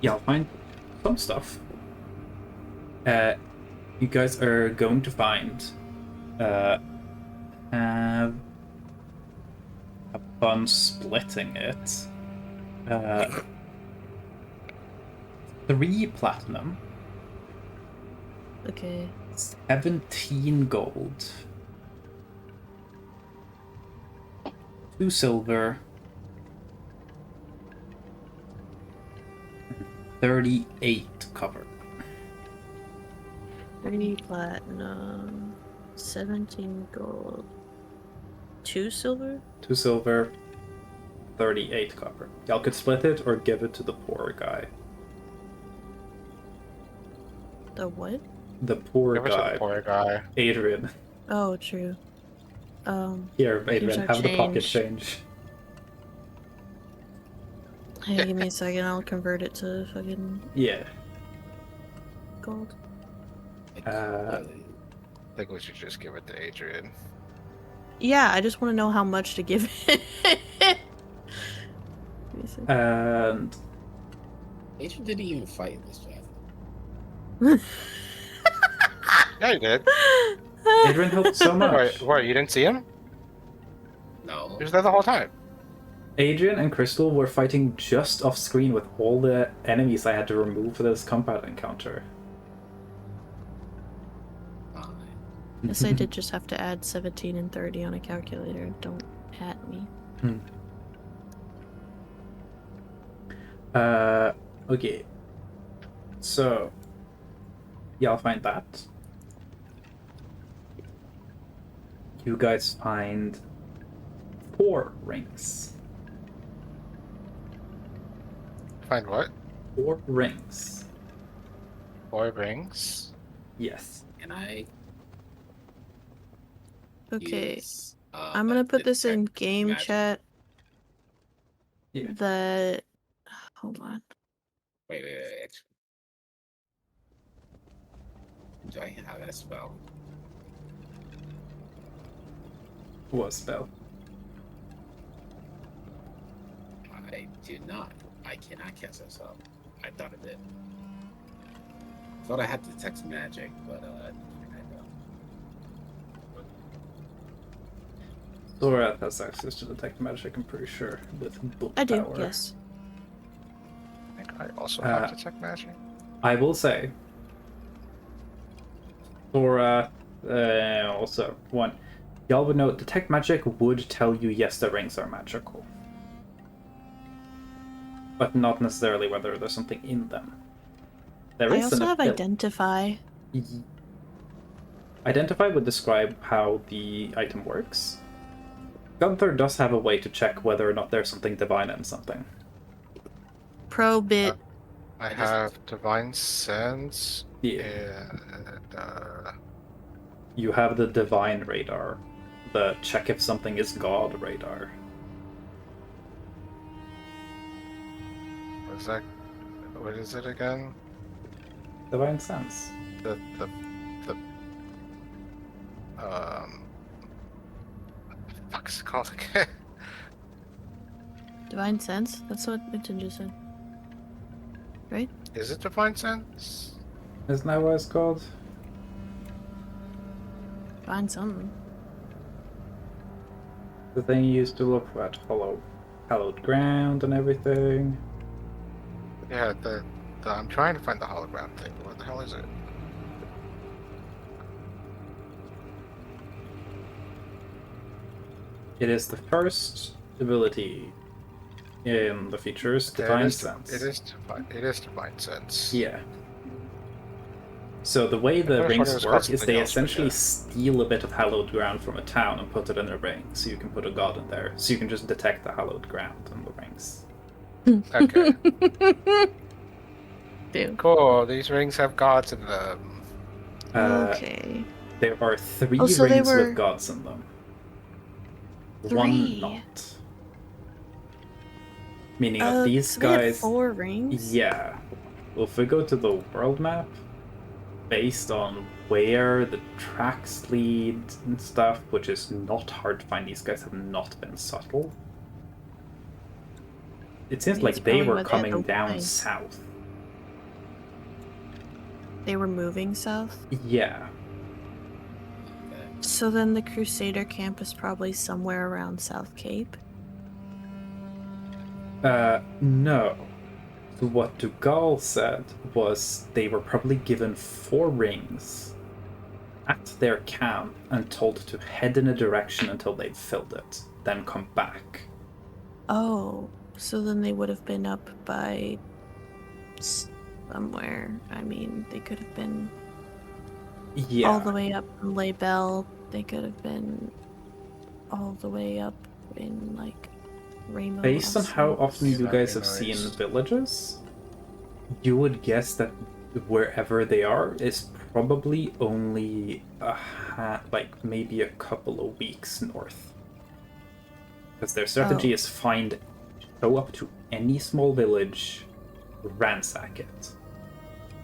Yeah, I'll find some stuff. You guys are going to find have upon splitting it 3 platinum, Okay. 17 gold, 2 silver, 38 copper. 3 platinum. 17 gold. 2 silver? 2 silver, 38 copper. Y'all could split it or give it to the poor guy. The what? The poor Give it to guy. the poor guy. Adrian. Oh, true. Here, Here's Adrian, our have the pocket change. change. Hey, give me a second, I'll convert it to fucking Yeah. gold. I think we should just give it to Adrian. Yeah, I just want to know how much to give it. Give me a second. And Adrian didn't even fight in this chapter. Yeah, you did. Adrian helped so much. What, you didn't see him? No. He was there the whole time. Adrian and Crystal were fighting just off screen with all the enemies I had to remove for this combat encounter. Yes, I did just have to add 17 and 30 on a calculator. Don't at me. Okay. So, y'all find that. You guys find 4 rings. Find what? 4 rings. 4 rings? Yes. And I Okay, use, I'm gonna put this in detect game magic. chat. Yeah. That. Hold on. Wait. Do I have that spell? What spell? I do not. I cannot cast that spell. I thought it did. I thought I had to detect magic, but I don't. Zorath has access to detect magic, I'm pretty sure, with book I do, power. yes. I think I also have detect magic. I will say, Zora, also, 1, y'all would know detect magic would tell you yes, the rings are magical. But not necessarily whether there's something in them. There I is also an have abil- identify. Identify would describe how the item works. Gunther does have a way to check whether or not there's something divine in something. Pro bit. I have divine sense. Yeah. And You have the divine radar, the check if something is god radar. what is it again? Divine sense. What the fuck's it called again? Divine sense? That's what Mitton just said. Right? Is it divine sense? Isn't that what it's called? Divine something. The thing you used to look at hallowed ground and everything. Yeah, I'm trying to find the hologram thing. What the hell is it? It is the first ability in the features, Divine Sense. It is Divine Sense. Yeah. So the way the rings work is they essentially steal a bit of hallowed ground from a town and put it in a ring, so you can put a god in there. So you can just detect the hallowed ground in the rings. Okay. Dude. Cool. These rings have gods in them. Okay. There are 3 so rings they were... with gods in them. 3. 1 not. Meaning of these so guys. They had 4 rings? Yeah. Well, if we go to the world map, based on where the tracks lead and stuff, which is not hard to find, these guys have not been subtle. It seems like they were coming down south. They were moving south? Yeah. So then the Crusader camp is probably somewhere around South Cape? No. So what Dougal said was they were probably given 4 rings at their camp and told to head in a direction until they'd filled it, then come back. Oh, so then they would have been up by somewhere. I mean, they could have been all the way up in Les Belles. They could have been all the way up in, like, Rainbow. Based on how often you guys have seen villages, you would guess that wherever they are is probably only like maybe a couple of weeks north. Because their strategy is show up to any small village, ransack it.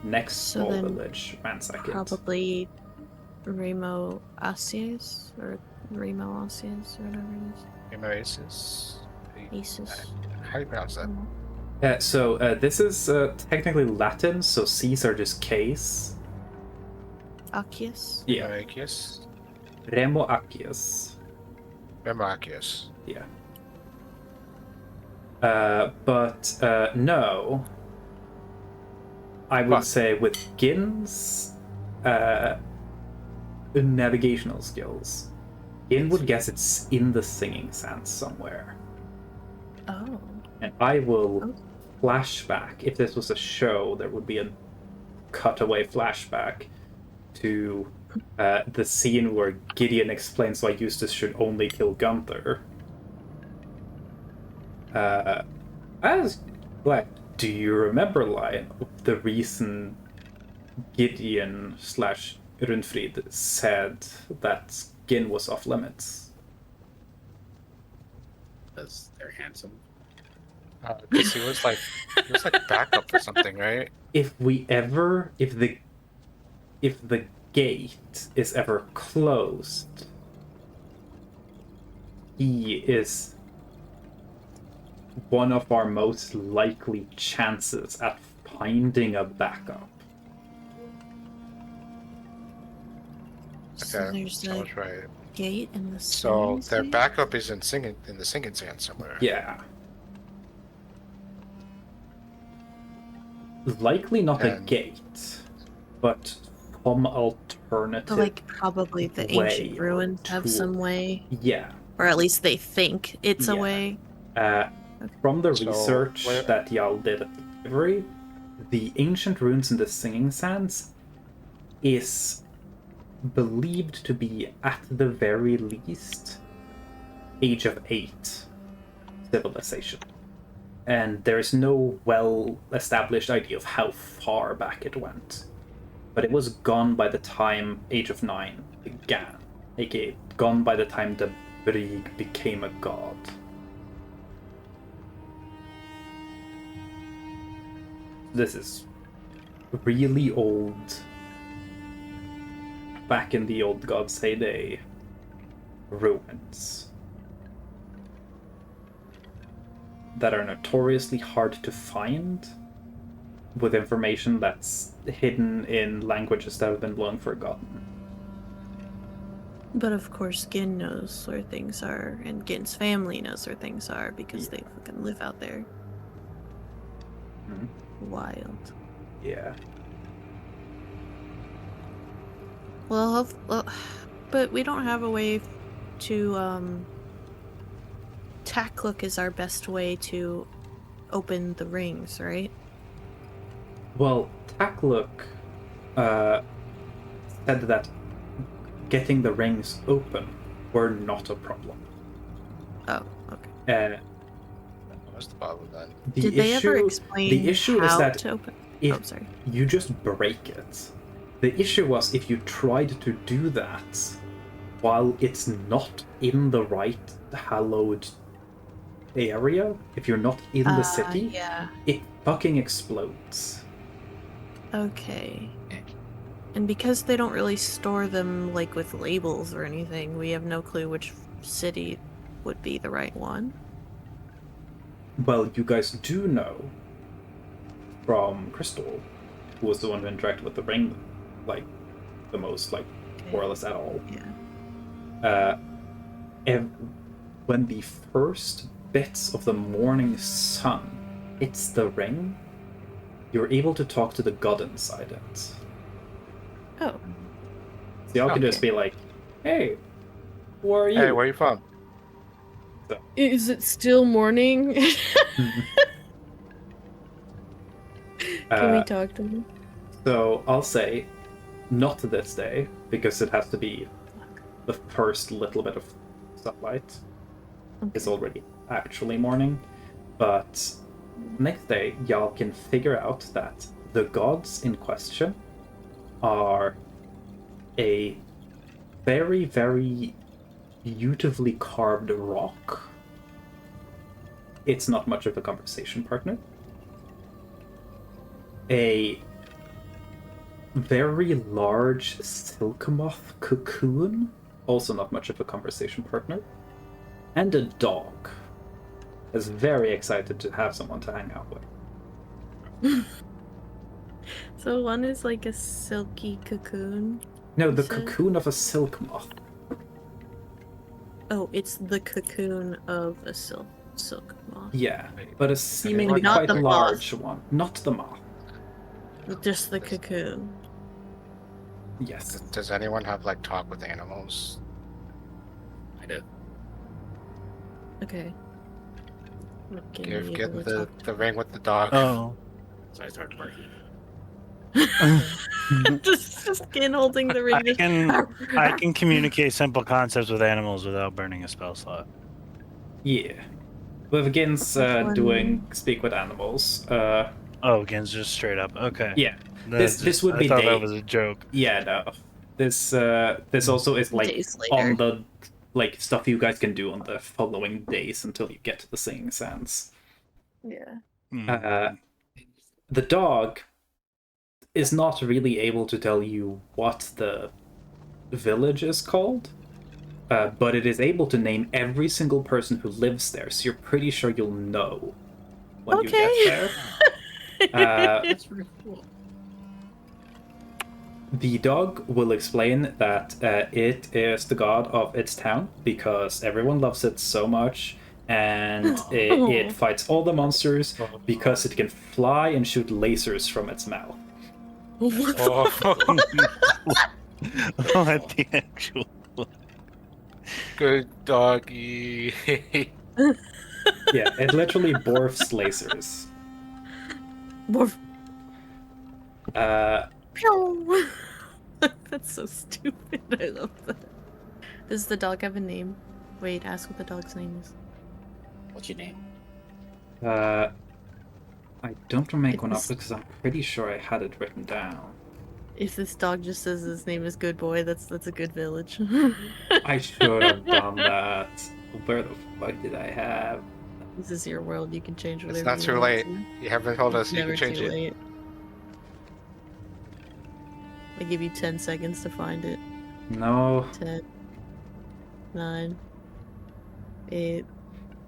Next small village, ransack it. Probably Remo Asies, or Remo Asies, or whatever it is. Remo Aces. Aces. How do you pronounce that? So this is technically Latin, so C's are just K's. Accius? Yeah. Accius. Remo Accius. Remo Accius. Yeah. But no. I would say with Gin's navigational skills, Gin would guess it's in the Singing Sands somewhere. Oh. And I will flashback. If this was a show, there would be a cutaway flashback to the scene where Gideon explains why Eustace should only kill Gunther. Do you remember, Lion, the reason Gideon / Runfrid said that Gin was off limits? Because they're handsome. Because he was like backup for something, right? If the gate is ever closed, he is one of our most likely chances at finding a backup. So there's the right. gate in the So their backup is in the Singing Sand somewhere. Yeah. Likely not a gate, but some alternative. But like probably the ancient ruins have some way. Yeah. Or at least they think it's a way. From the research that y'all did at the library, the ancient ruins in the Singing Sands is believed to be, at the very least, Age of 8 civilization. And there's no well-established idea of how far back it went. But it was gone by the time Age of 9 began, aka gone by the time the Brig became a god. This is really old, back in the old God's heyday ruins that are notoriously hard to find, with information that's hidden in languages that have been long forgotten. But of course Gin knows where things are, and Gin's family knows where things are because they fucking live out there. Mm-hmm. Wild. Yeah. Well, but we don't have a way to Tacklook is our best way to open the rings, right? Well, Tacklook said that getting the rings open were not a problem. Oh, okay. What's the problem then? Did they ever explain the issue how is that to open? if sorry. you just break it. The issue was if you tried to do that while it's not in the right hallowed area, if you're not in the city, Yeah. it fucking explodes. Okay. And because they don't really store them like with labels or anything, we have no clue which city would be the right one. Well, you guys do know from Crystal, who was the one who interacted with the ring, like, the most, like, more or less at all. Yeah. When the first bits of the morning sun hits the ring, you're able to talk to the god inside it. Oh. So y'all can just be like, hey, who are you? Hey, where are you from? Is it still morning? Can we talk to him? So I'll say, not this day, because it has to be the first little bit of sunlight. It's already actually morning. But next day, y'all can figure out that the gods in question are a very, very beautifully carved rock. It's not much of a conversation partner. A very large silk moth cocoon, also not much of a conversation partner. And a dog is very excited to have someone to hang out with. So one is like a silky cocoon? No, the You said? cocoon of a silk moth. Oh, it's the cocoon of a silk moth. Yeah, but a seemingly Not quite the moth. large one. Not the moth. Just the cocoon. Yes. Does anyone have like talk with animals? I do. Okay. Get the ring with the dog. Oh. So I start barking. just skin holding the ring. I can communicate simple concepts with animals without burning a spell slot. Yeah. With Gins Which doing speak with animals. Oh, again, just straight up. Okay. Yeah. That's This would be I thought day. that was a joke. Yeah, no. This also is like Days later. on the like stuff you guys can do on the following days until you get to the Singing Sands. Yeah. The dog is not really able to tell you what the village is called, but it is able to name every single person who lives there, so you're pretty sure you'll know when you get there. That's really cool. The dog will explain that it is the god of its town because everyone loves it so much, and it fights all the monsters because it can fly and shoot lasers from its mouth. Oh. What the actual? Good doggy. Yeah, it literally borfs lasers. Morph. Uh, That's so stupid. I love that. Does the dog have a name? Wait, ask what the dog's name is. What's your name? I don't want to make one up It's- because I'm pretty sure I had it written down. If this dog just says his name is Good Boy, that's a good village. I should have done that. Where the fuck did I have? This is your world. You can change whatever. It's not you too want late. to. You haven't told us It's you never can change too it. late. I give you 10 seconds to find it. No. 10, 9, 8,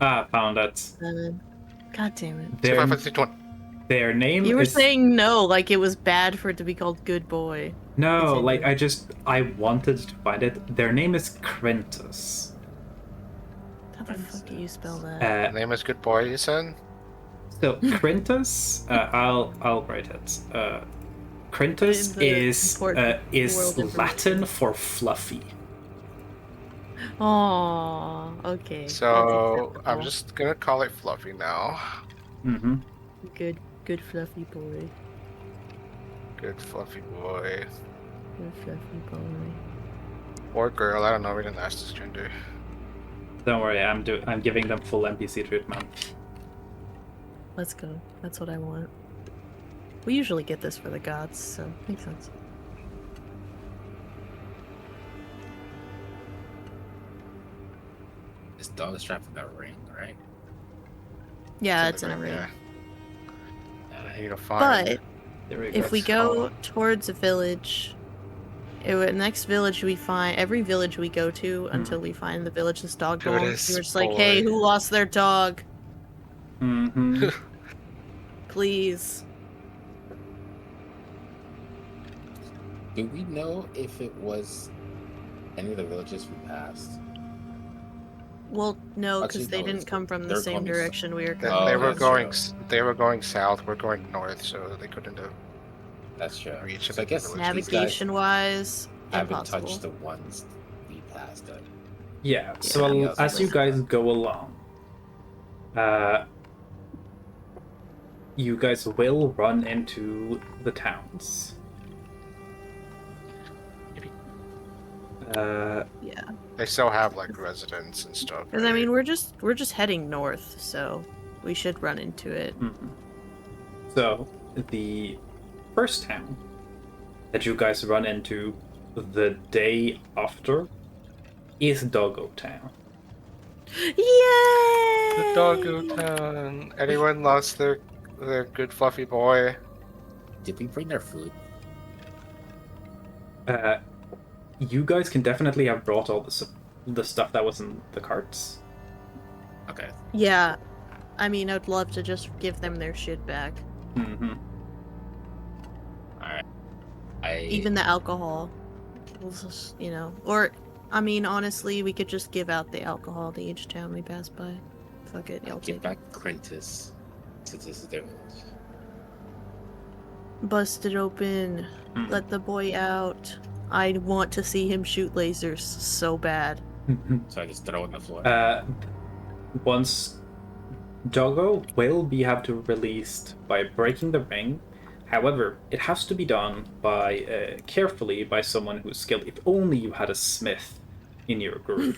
Found it. 7. God damn it. Their name You were is... saying no, like it was bad for it to be called Good Boy. No, Continue. like I wanted to find it. Their name is Quintus. How the fuck do you spell that? Name is Good Boy, you said? So Quintus, I'll write it. Quintus The is important world Latin information. for fluffy. Aww, okay. So That's I'm acceptable. just gonna call it Fluffy now. Mm-hmm. Good fluffy boy. Good Fluffy boy. Good fluffy boy. Or girl, I don't know, we didn't ask this gender. Don't worry, I'm giving them full NPC treatment. Let's go. That's what I want. We usually get this for the gods, so makes sense. This dog is trapped in that ring, right? Yeah, in it's the in a ring, ring. I need to find. But There we if go. we go towards a village, next village we find, every village we go to until we find the village this dog There it belongs, is, we're just like, hey, boy. who lost their dog? Mm-hmm. Please. Do we know if it was any of the villages we passed? Well, no, Actually, because they no, didn't come from the they're same coming direction we were They, coming. they Oh, were that's going. true. They were going south. We're going north, so they couldn't have That's true. reached So I the guess village. these guys Navigation-wise, haven't impossible. touched the ones we passed. Then. Yeah, Yeah, so as you guys go along, you guys will run into the towns. Yeah. They still have like residents and stuff. Because I right? mean, we're just heading north, so we should run into it. Mhm. So, the first town that you guys run into the day after is Doggo Town. Yay! The Doggo Town. Anyone lost their good fluffy boy? Did we bring their food? You guys can definitely have brought all the stuff that was in the carts. Okay. Yeah, I mean, I'd love to just give them their shit back. Mm-hmm. Alright. Even the alcohol. We'll just, or, I mean, honestly, we could just give out the alcohol to each town we pass by. Fuck it, y'all give take back Quintus since this is their village. it. Bust it open. Let the boy out. I want to see him shoot lasers so bad. So I just throw it on the floor. Once Doggo will have to released by breaking the ring. However, it has to be done by carefully by someone who's skilled. If only you had a smith in your group.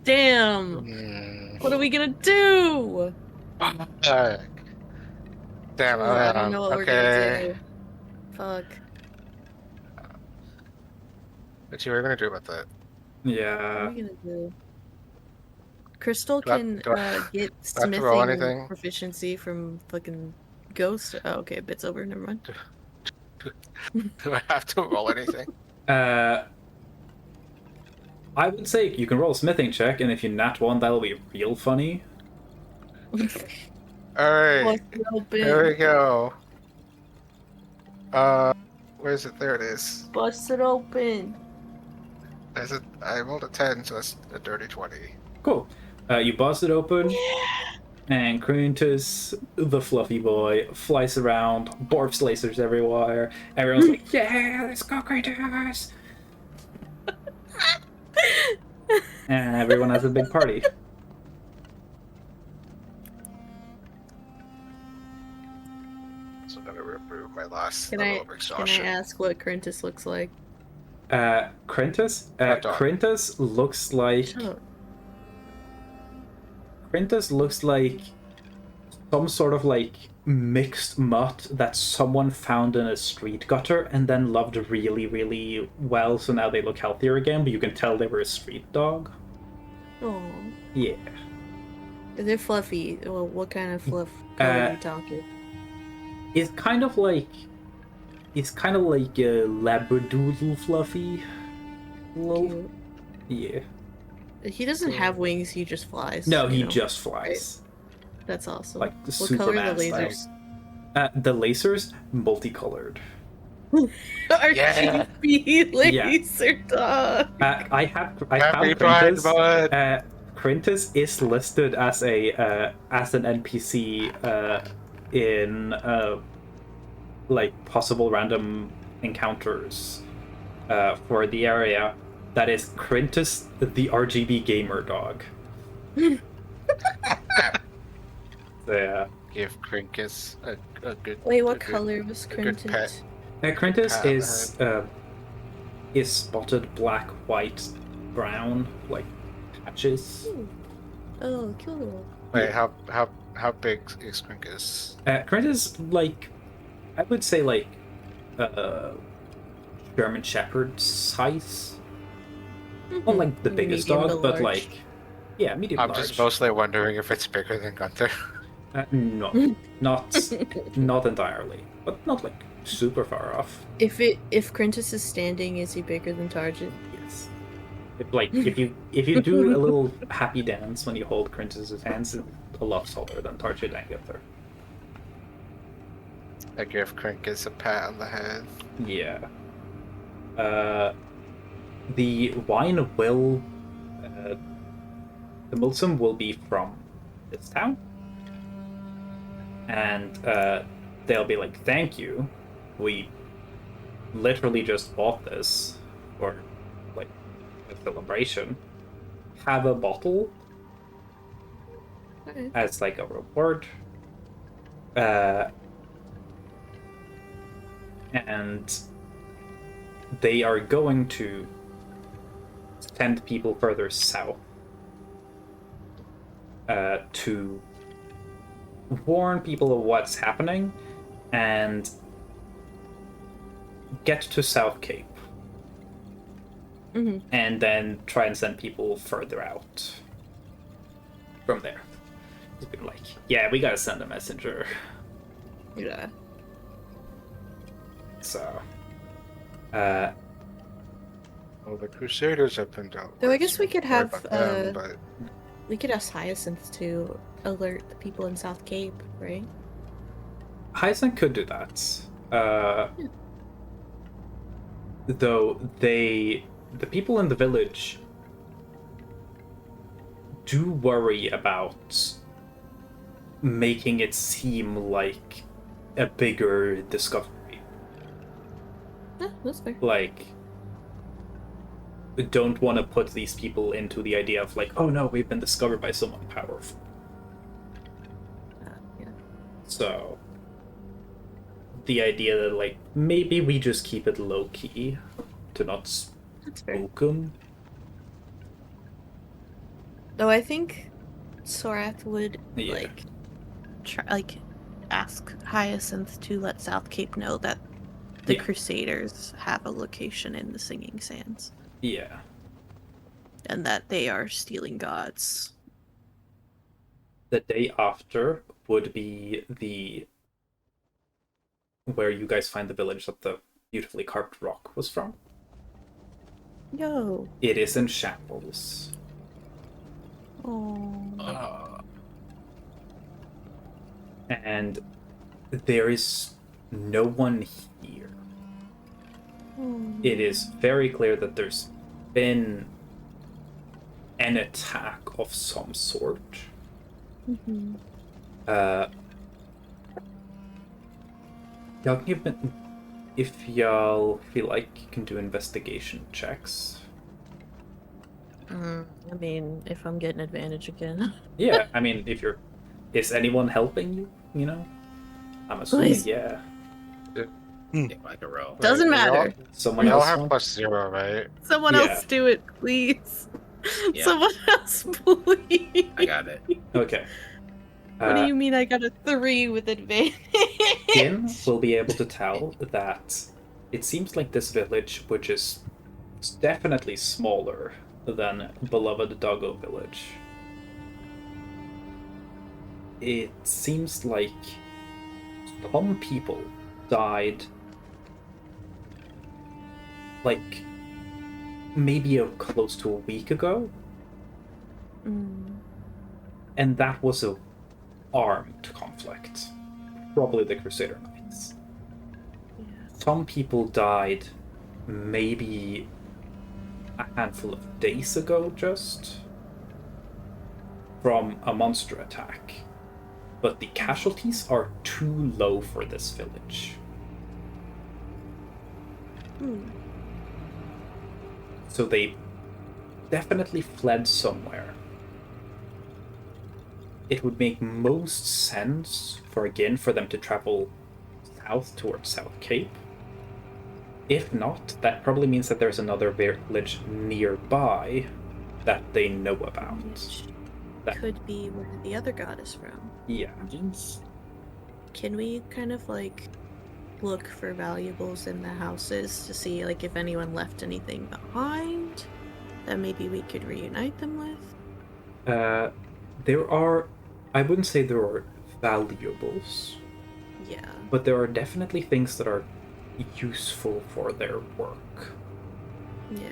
Damn! What are we gonna do? Damn. I don't know what we're gonna do. Fuck. What you were gonna do about that? What Yeah. are we gonna do? Crystal Do I- can do I- get do I have to roll smithing anything? proficiency from fucking Ghost. Oh, okay, bit's over. Never mind. Do I have to roll anything? I would say you can roll a smithing check, and if you nat one, that'll be real funny. Alright, Bust it open. there we go. Where is it? There it is. Bust it open. I rolled a 10, so that's a dirty 20. Cool. You bust it open, and Quintus, the fluffy boy, flies around, barfs lasers everywhere. Everyone's like, yeah, let's go, Quintus! And everyone has a big party. So I'm gonna remove my last Can level I of exhaustion. ask what Crentus looks like? Quintus? Hot dog. Quintus looks like... Shut up. Quintus looks like some sort of like mixed mutt that someone found in a street gutter and then loved really, really well, so now they look healthier again, but you can tell they were a street dog. Oh. Yeah. They're fluffy. Well, what kind of fluff color are you talking? It's kind of like a labradoodle fluffy. Cute. Yeah. He doesn't have wings, he just flies. No, he you know? just flies. That's awesome. Like the What color are Superman the style. lasers? The lasers, multicolored. Yeah. RGB laser dog. I found Happy Pride, Quintus. bud. Quintus is listed as an NPC in like possible random encounters for the area. That is Crintus, the RGB gamer dog. Yeah. Give Krinkus a good. Wait, a what good- color was a good Crintus? pet. Crintus Pat on is spotted black, white, brown, like patches. Oh, cool. Wait, Yeah. how big is Krinkus? Crintus, like, I would say like German Shepherd size. Not like the biggest Medium to dog, but large. like, yeah, medium I'm large. just mostly wondering if it's bigger than Gunther. No, not entirely, but not like super far off. If Crintus is standing, is he bigger than Target? Yes. If you do a little happy dance when you hold Crintus's hands, it's a lot taller than Target and Gunther. I give Krinkus a pat on the head. Yeah. The wine will, the Mulsum will be from this town, and they'll be like, "Thank you. We literally just bought this for like a celebration. Have a bottle Okay. as like a reward." And they are going to send people further south to warn people of what's happening and get to South Cape. Mhm. And then try and send people further out from there. Just be like, yeah, we gotta send a messenger. Yeah. So, Well, the Crusaders have been down. Though I guess we could have, but We could ask Hyacinth to alert the people in South Cape, right? Hyacinth could do that. Though the people in the village do worry about making it seem like a bigger discovery. Yeah, that's fair. Like, don't want to put these people into the idea of like, oh no, we've been discovered by someone powerful. Yeah. So the idea that like maybe we just keep it low key to not That's fair. spook 'em. Though I think Sorath would Yeah. ask Hyacinth to let South Cape know that the Yeah. Crusaders have a location in the Singing Sands Yeah. and that they are stealing gods. The day after would be where you guys find the village that the beautifully carved rock was from. Yo. It is in shambles. Oh. And there is no one here. It is very clear that there's been an attack of some sort. Mm-hmm. Y'all can give me, if y'all feel like you can do investigation checks. I mean, if I'm getting advantage again. Yeah, I mean, is anyone helping you? You know, I'm assuming Please. yeah. Get like a row. Doesn't we all- matter. Someone we all else. have Want? +0, right? Someone Yeah. else do it, please. Yeah. Someone else, please. I got it. Okay. What do you mean I got a 3 with advantage? Finn will be able to tell that it seems like this village, which is definitely smaller than beloved Doggo village. It seems like some people died like maybe close to a week ago, and that was a armed conflict, probably the Crusader Knights. Yeah. Some people died maybe a handful of days ago just from a monster attack, but the casualties are too low for this village. So So they definitely fled somewhere. It would make most sense for them to travel south towards South Cape. If not, that probably means that there's another village nearby that they know about. Which That could be where the other god is from. yeah. Can we kind of like look for valuables in the houses to see like if anyone left anything behind that maybe we could reunite them with? There are, I wouldn't say there are valuables, Yeah. but there are definitely things that are useful for their work. Yeah.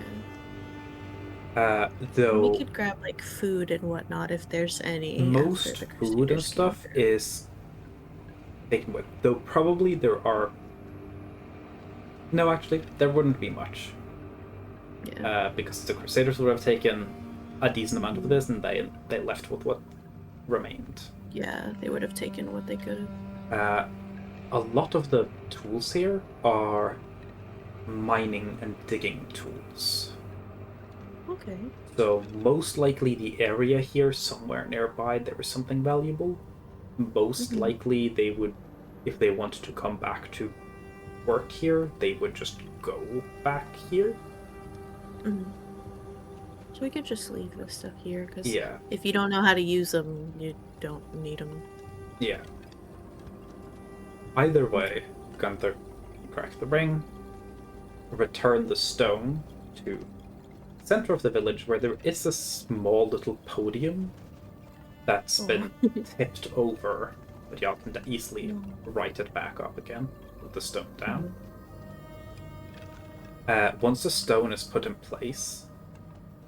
Though We could grab like food and whatnot if there's any. most after the food and Crusaders came stuff through. is taken with. Though probably there are. No, actually, there wouldn't be much. Yeah. Because the Crusaders would have taken a decent amount of this, and they left with what remained. Yeah, they would have taken what they could have. A lot of the tools here are mining and digging tools. Okay. So most likely the area here somewhere nearby there is something valuable. Most likely they would, if they wanted to come back to work here, they would just go back here. So we could just leave this stuff here, because Yeah. if you don't know how to use them, you don't need them. Yeah. Either way, Gunther, crack the ring, return the stone to the center of the village where there is a small little podium that's been tipped over, but y'all can easily right it back up again with the stone down. Once the stone is put in place,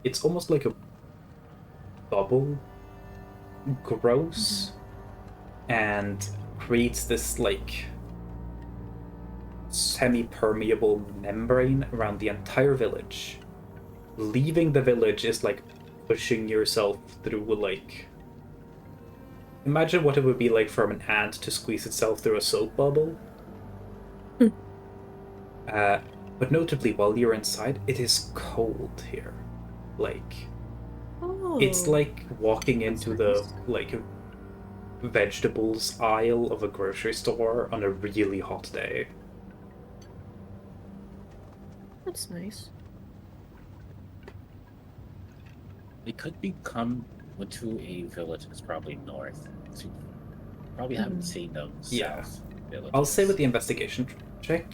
it's almost like a bubble grows and creates this like semi-permeable membrane around the entire village. Leaving the village is like pushing yourself through like, imagine what it would be like for an ant to squeeze itself through a soap bubble. But notably, while you're inside, it is cold here. Like, it's like walking into the like vegetables aisle of a grocery store on a really hot day. That's nice. They could become to a village that's probably north. So probably haven't seen them Yeah. south villages. I'll say with the investigation check,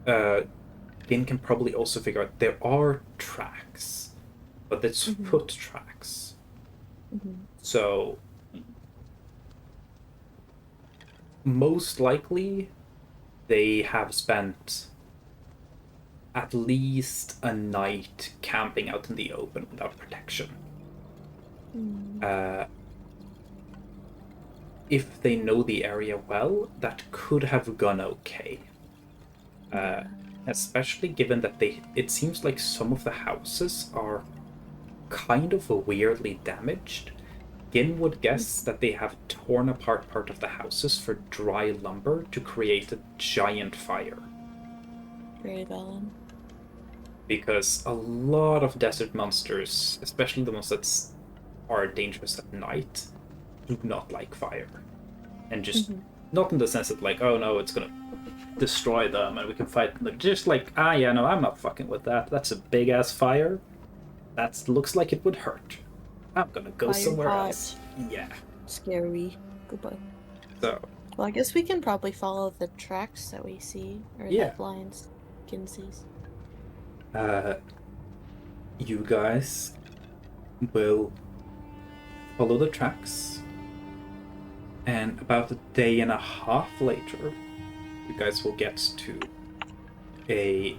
Finn can probably also figure out there are tracks, but it's foot tracks. So most likely they have spent at least a night camping out in the open without protection. If they know the area well, that could have gone okay. Especially given that it seems like some of the houses are kind of weirdly damaged. Gin would guess that they have torn apart part of the houses for dry lumber to create a giant fire. Very valid. Because a lot of desert monsters, especially the ones that are dangerous at night, do not like fire. And just, not in the sense that like, oh no, it's gonna destroy them and we can fight them. Just like, yeah, no, I'm not fucking with that. That's a big ass fire. That looks like it would hurt. I'm gonna go Fire somewhere hot. else. Yeah. Scary. Goodbye. So, Well, I guess we can probably follow the tracks that we see, or Yeah. the blinds Gin sees. you guys will follow the tracks, and about a day and a half later, you guys will get to a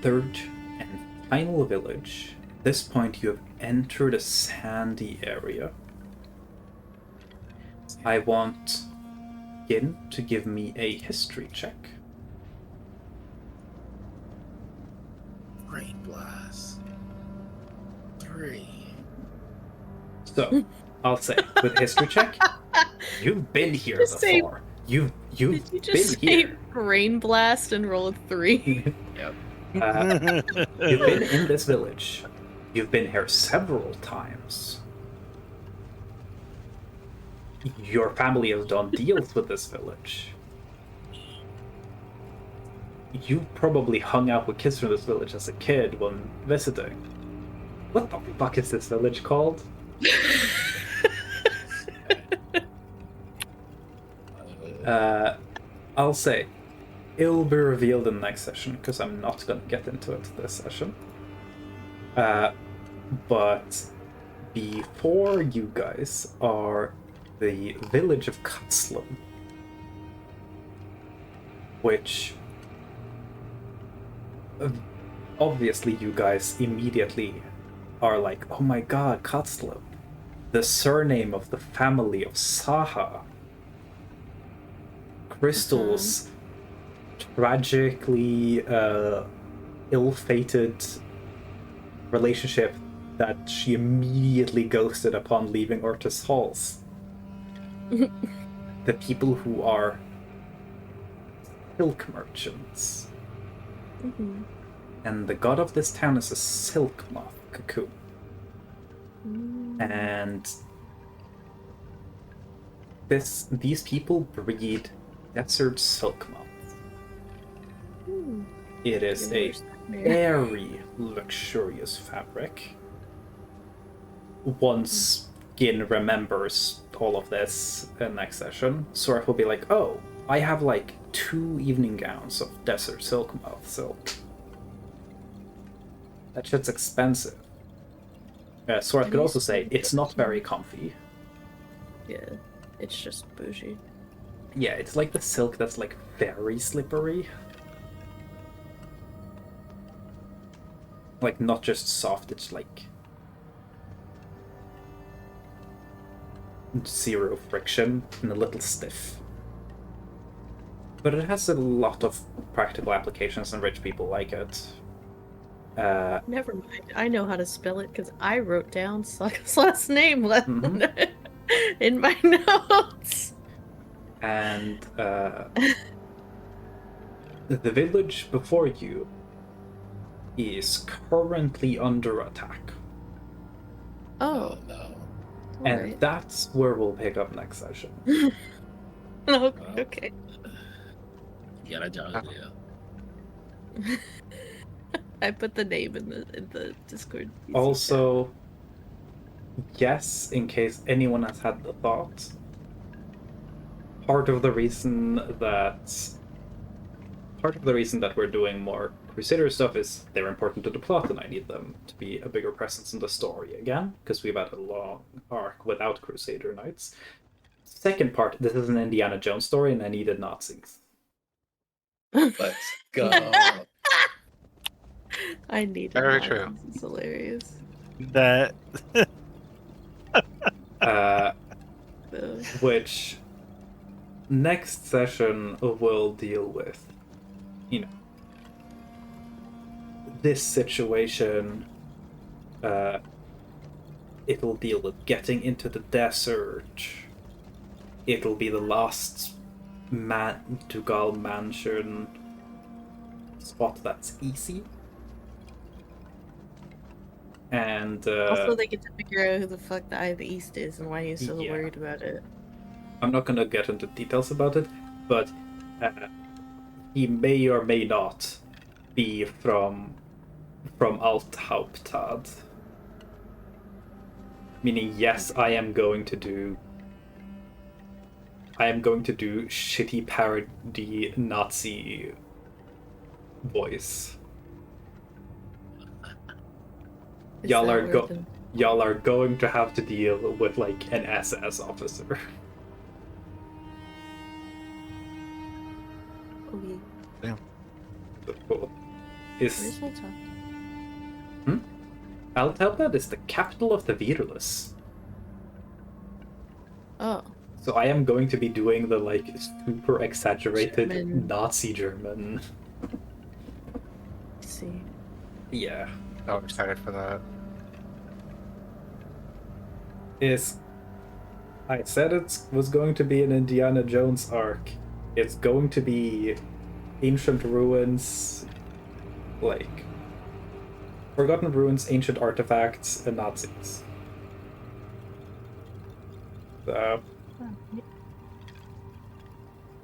third and final village. At this point, you have entered a sandy area. I want Gin to give me a history check. Rain blast. 3. So, I'll say, with history check, you've been here Just say- before. You've Did you been just say here. rain blast and roll a 3? Yep. You've been in this village. You've been here several times. Your family has done deals with this village. You probably hung out with kids from this village as a kid when visiting. What the fuck is this village called? I'll say it'll be revealed in the next session because I'm not going to get into it this session. But before you guys are the village of Katzlum, which obviously you guys immediately are like, oh my god, Katzlum, the surname of the family of Saha. Crystal's tragically ill-fated relationship that she immediately ghosted upon leaving Ortis Halls. The people who are silk merchants. Mm-hmm. And the god of this town is a silk moth cocoon. And these people breed desert silk moths. It is a very luxurious fabric. Once Gin remembers all of this in next session, Sorf will be like, oh, I have like 2 evening gowns of desert silk moth silk. That shit's expensive. Sorf could also say, it's not very comfy. Yeah, it's just bougie. Yeah, it's like the silk that's like very slippery. Like not just soft, it's like zero friction and a little stiff. But it has a lot of practical applications and rich people like it. Never mind. I know how to spell it because I wrote down Saga's last name in my notes. And the village before you is currently under attack. Oh, no. And alright. that's where we'll pick up next session. Okay. You got a job, yeah. I put the name in the Discord. Also, yes, in case anyone has had the thought, part of the reason that we're doing more Crusader stuff is they're important to the plot, and I need them to be a bigger presence in the story again, because we've had a long arc without Crusader Knights. Second part, this is an Indiana Jones story, and I needed Nazis. Let's go. I need Very it. true. It's hilarious. That Which next session will deal with, you know, this situation. It'll deal with getting into the desert. It'll be the last Dugal mansion spot that's easy. And also, they get to figure out who the fuck the Eye of the East is and why he's so Yeah. worried about it. I'm not gonna get into details about it, but he may or may not be from Althauptad. Meaning, yes, I am going to do shitty parody Nazi voice. Is Y'all that are where the- Y'all are going to have to deal with like an SS officer. Okay. Cool. Where's Is Althauptad? Althauptad is the capital of the Virus. Oh. So I am going to be doing the like super exaggerated German. Nazi German. I see. Yeah. I'm excited for that. I said it was going to be an Indiana Jones arc. It's going to be ancient ruins, like Forgotten Ruins, ancient artifacts, and Nazis. So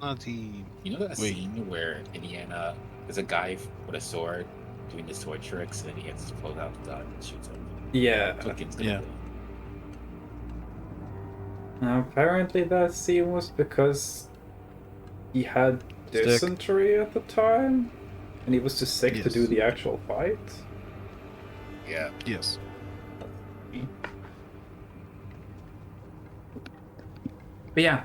Nazi. You know that scene where Indiana there's a guy with a sword doing his sword tricks, and he gets to pull out the gun and shoots him. yeah. Tolkien's Yeah. gonna Now, apparently that scene was because he had Sick. dysentery at the time, and he was too sick to Yes. do the actual fight. Yeah. Yes. But yeah,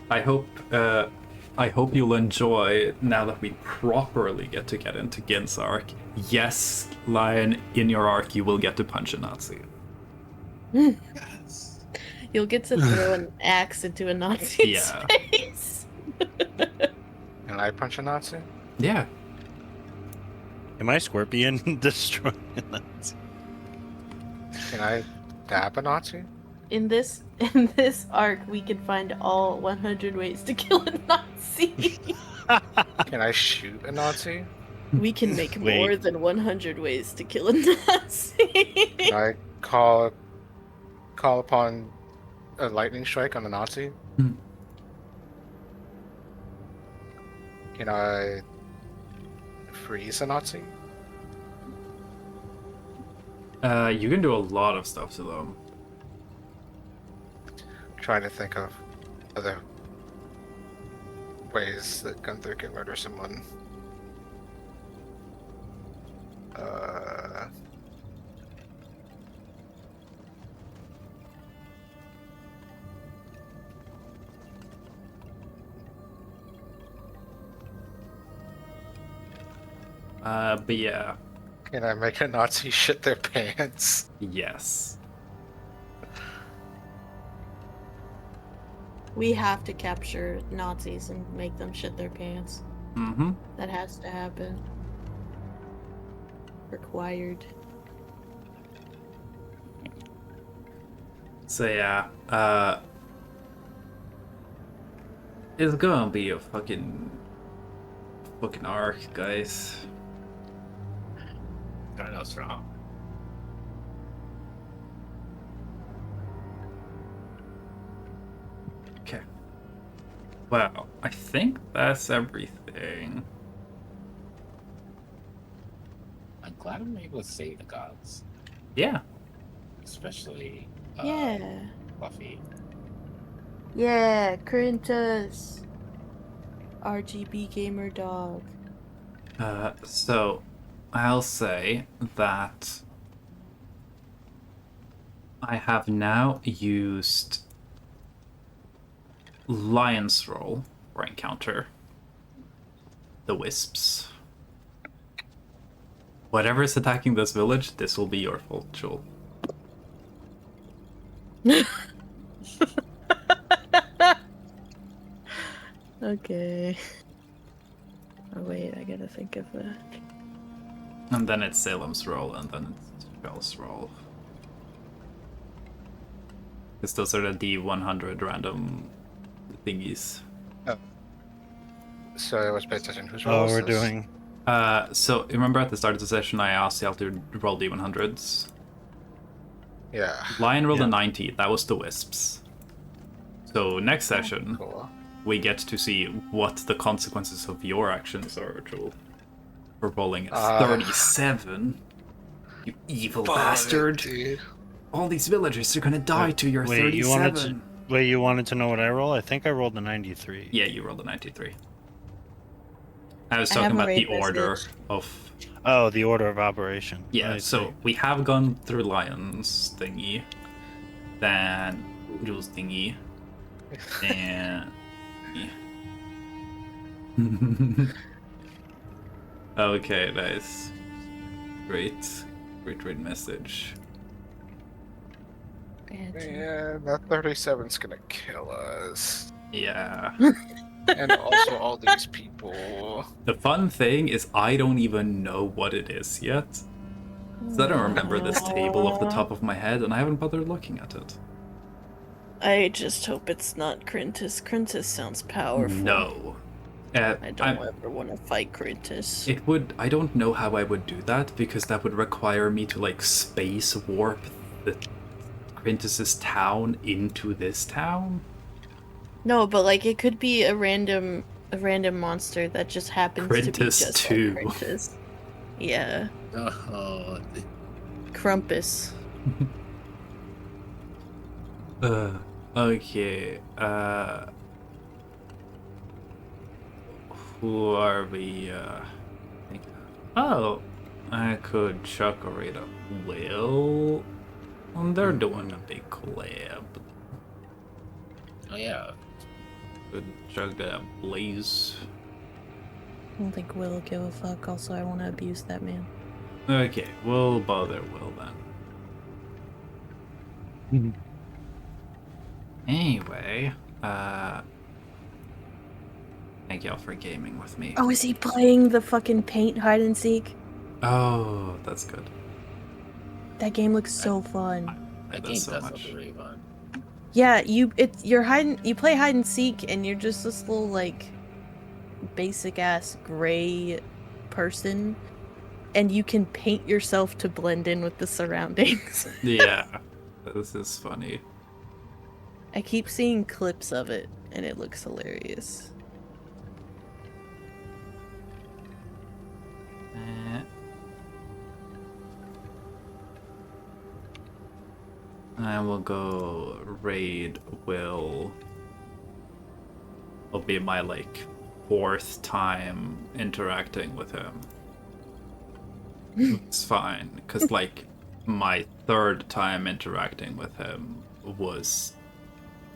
I hope you'll enjoy now that we properly get into Gin's arc. Yes, Lion, in your arc you will get to punch a Nazi. Yes. You'll get to throw an axe into a Nazi's Yeah. face. Can I punch a Nazi? Yeah. Am I Scorpion destroying that? Can I dab a Nazi? In this arc, we can find all 100 ways to kill a Nazi. Can I shoot a Nazi? We can make Wait. more than 100 ways to kill a Nazi. Can I call upon a lightning strike on a Nazi? Hmm. Can I freeze a Nazi? You can do a lot of stuff to them. Trying to think of other ways that Gunther can murder someone. But yeah, Can I make a Nazi shit their pants? yes. We have to capture Nazis and make them shit their pants. Mm-hmm. That has to happen. Required. So yeah, it's gonna be a fucking arc, guys. I know strong. Okay. Well, I think that's everything. I'm glad I'm able to save the gods, Yeah. especially Yeah. Buffy. Yeah, Corinthus. RGB gamer dog. So I'll say that I have now used Lion's Roll for encounter the wisps. Whatever is attacking this village, this will be your fault, Joel. Okay. Oh wait, I gotta think of that. And then it's Salem's roll, and then it's Shell's roll. Because those are the D100 random thingies. So I was paying attention. Who's Oh, role is we're this? doing. So remember at the start of the session I asked y'all to roll D100s? Yeah. Lion rolled Yeah. a 90, that was the wisps. So next session, Cool. we get to see what the consequences of your actions are, Joel. For rolling a 37. You evil bastard. Dude. All these villagers are gonna die to your Wait, 37. you wanted to know what I roll? I think I rolled a 93. Yeah, you rolled a 93. I was I talking have a about the raid order message. of... Oh, the order of operation. Yeah, I so see. we have gone through Lion's thingy, then Jules thingy, and... Okay, nice. Great message. Man, that 37's gonna kill us. Yeah. And also all these people. The fun thing is I don't even know what it is yet. So I don't remember this table off the top of my head, and I haven't bothered looking at it. I just hope it's not Corinthus. Corinthus sounds powerful. No. I don't ever want to fight Quintus. It would. I don't know how I would do that because that would require me to like space warp the Quintus's town into this town. No, but like it could be a random monster that just happens to be Quintus just too. like Quintus. Yeah. Oh, Krampus. Okay. Who are we? Oh, I could chuck a raid up. Well, they're doing a big collab. oh yeah. Could chuck that Blaze. I don't think Will will give a fuck. Also, I want to abuse that man. Okay, we'll bother Will then. Anyway, thank y'all for gaming with me. Oh, is he playing the fucking paint hide and seek? Oh, that's good. That game looks so fun. That game does look really fun. Yeah, you play hide and seek and you're just this little like basic ass gray person and you can paint yourself to blend in with the surroundings. Yeah, this is funny. I keep seeing clips of it and it looks hilarious. I will go raid Will. It'll be my like 4th time interacting with him. It's fine, because like my 3rd time interacting with him was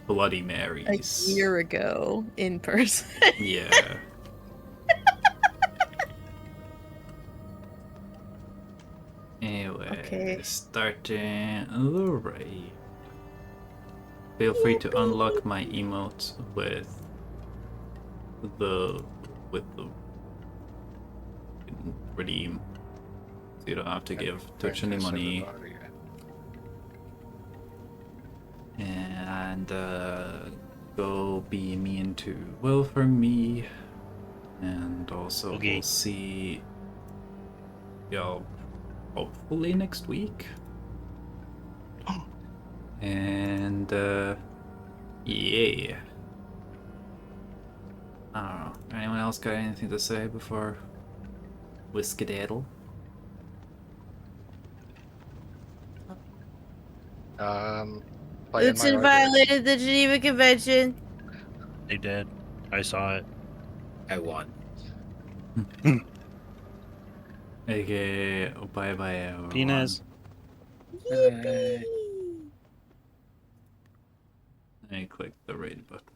Bloody Marys. A year ago in person. Yeah. Anyway, Okay. starting the raid. Feel free to unlock my emotes with the redeem. So you don't have to give Twitch any money. And go be mean to Will for me. And also Okay. we'll see y'all hopefully next week. And yeah. I don't know. Anyone else got anything to say before we skedaddle? Luton violated the Geneva Convention. They did. I saw it. I won. Okay, bye bye everyone. Penis. Bye. And click the raid button.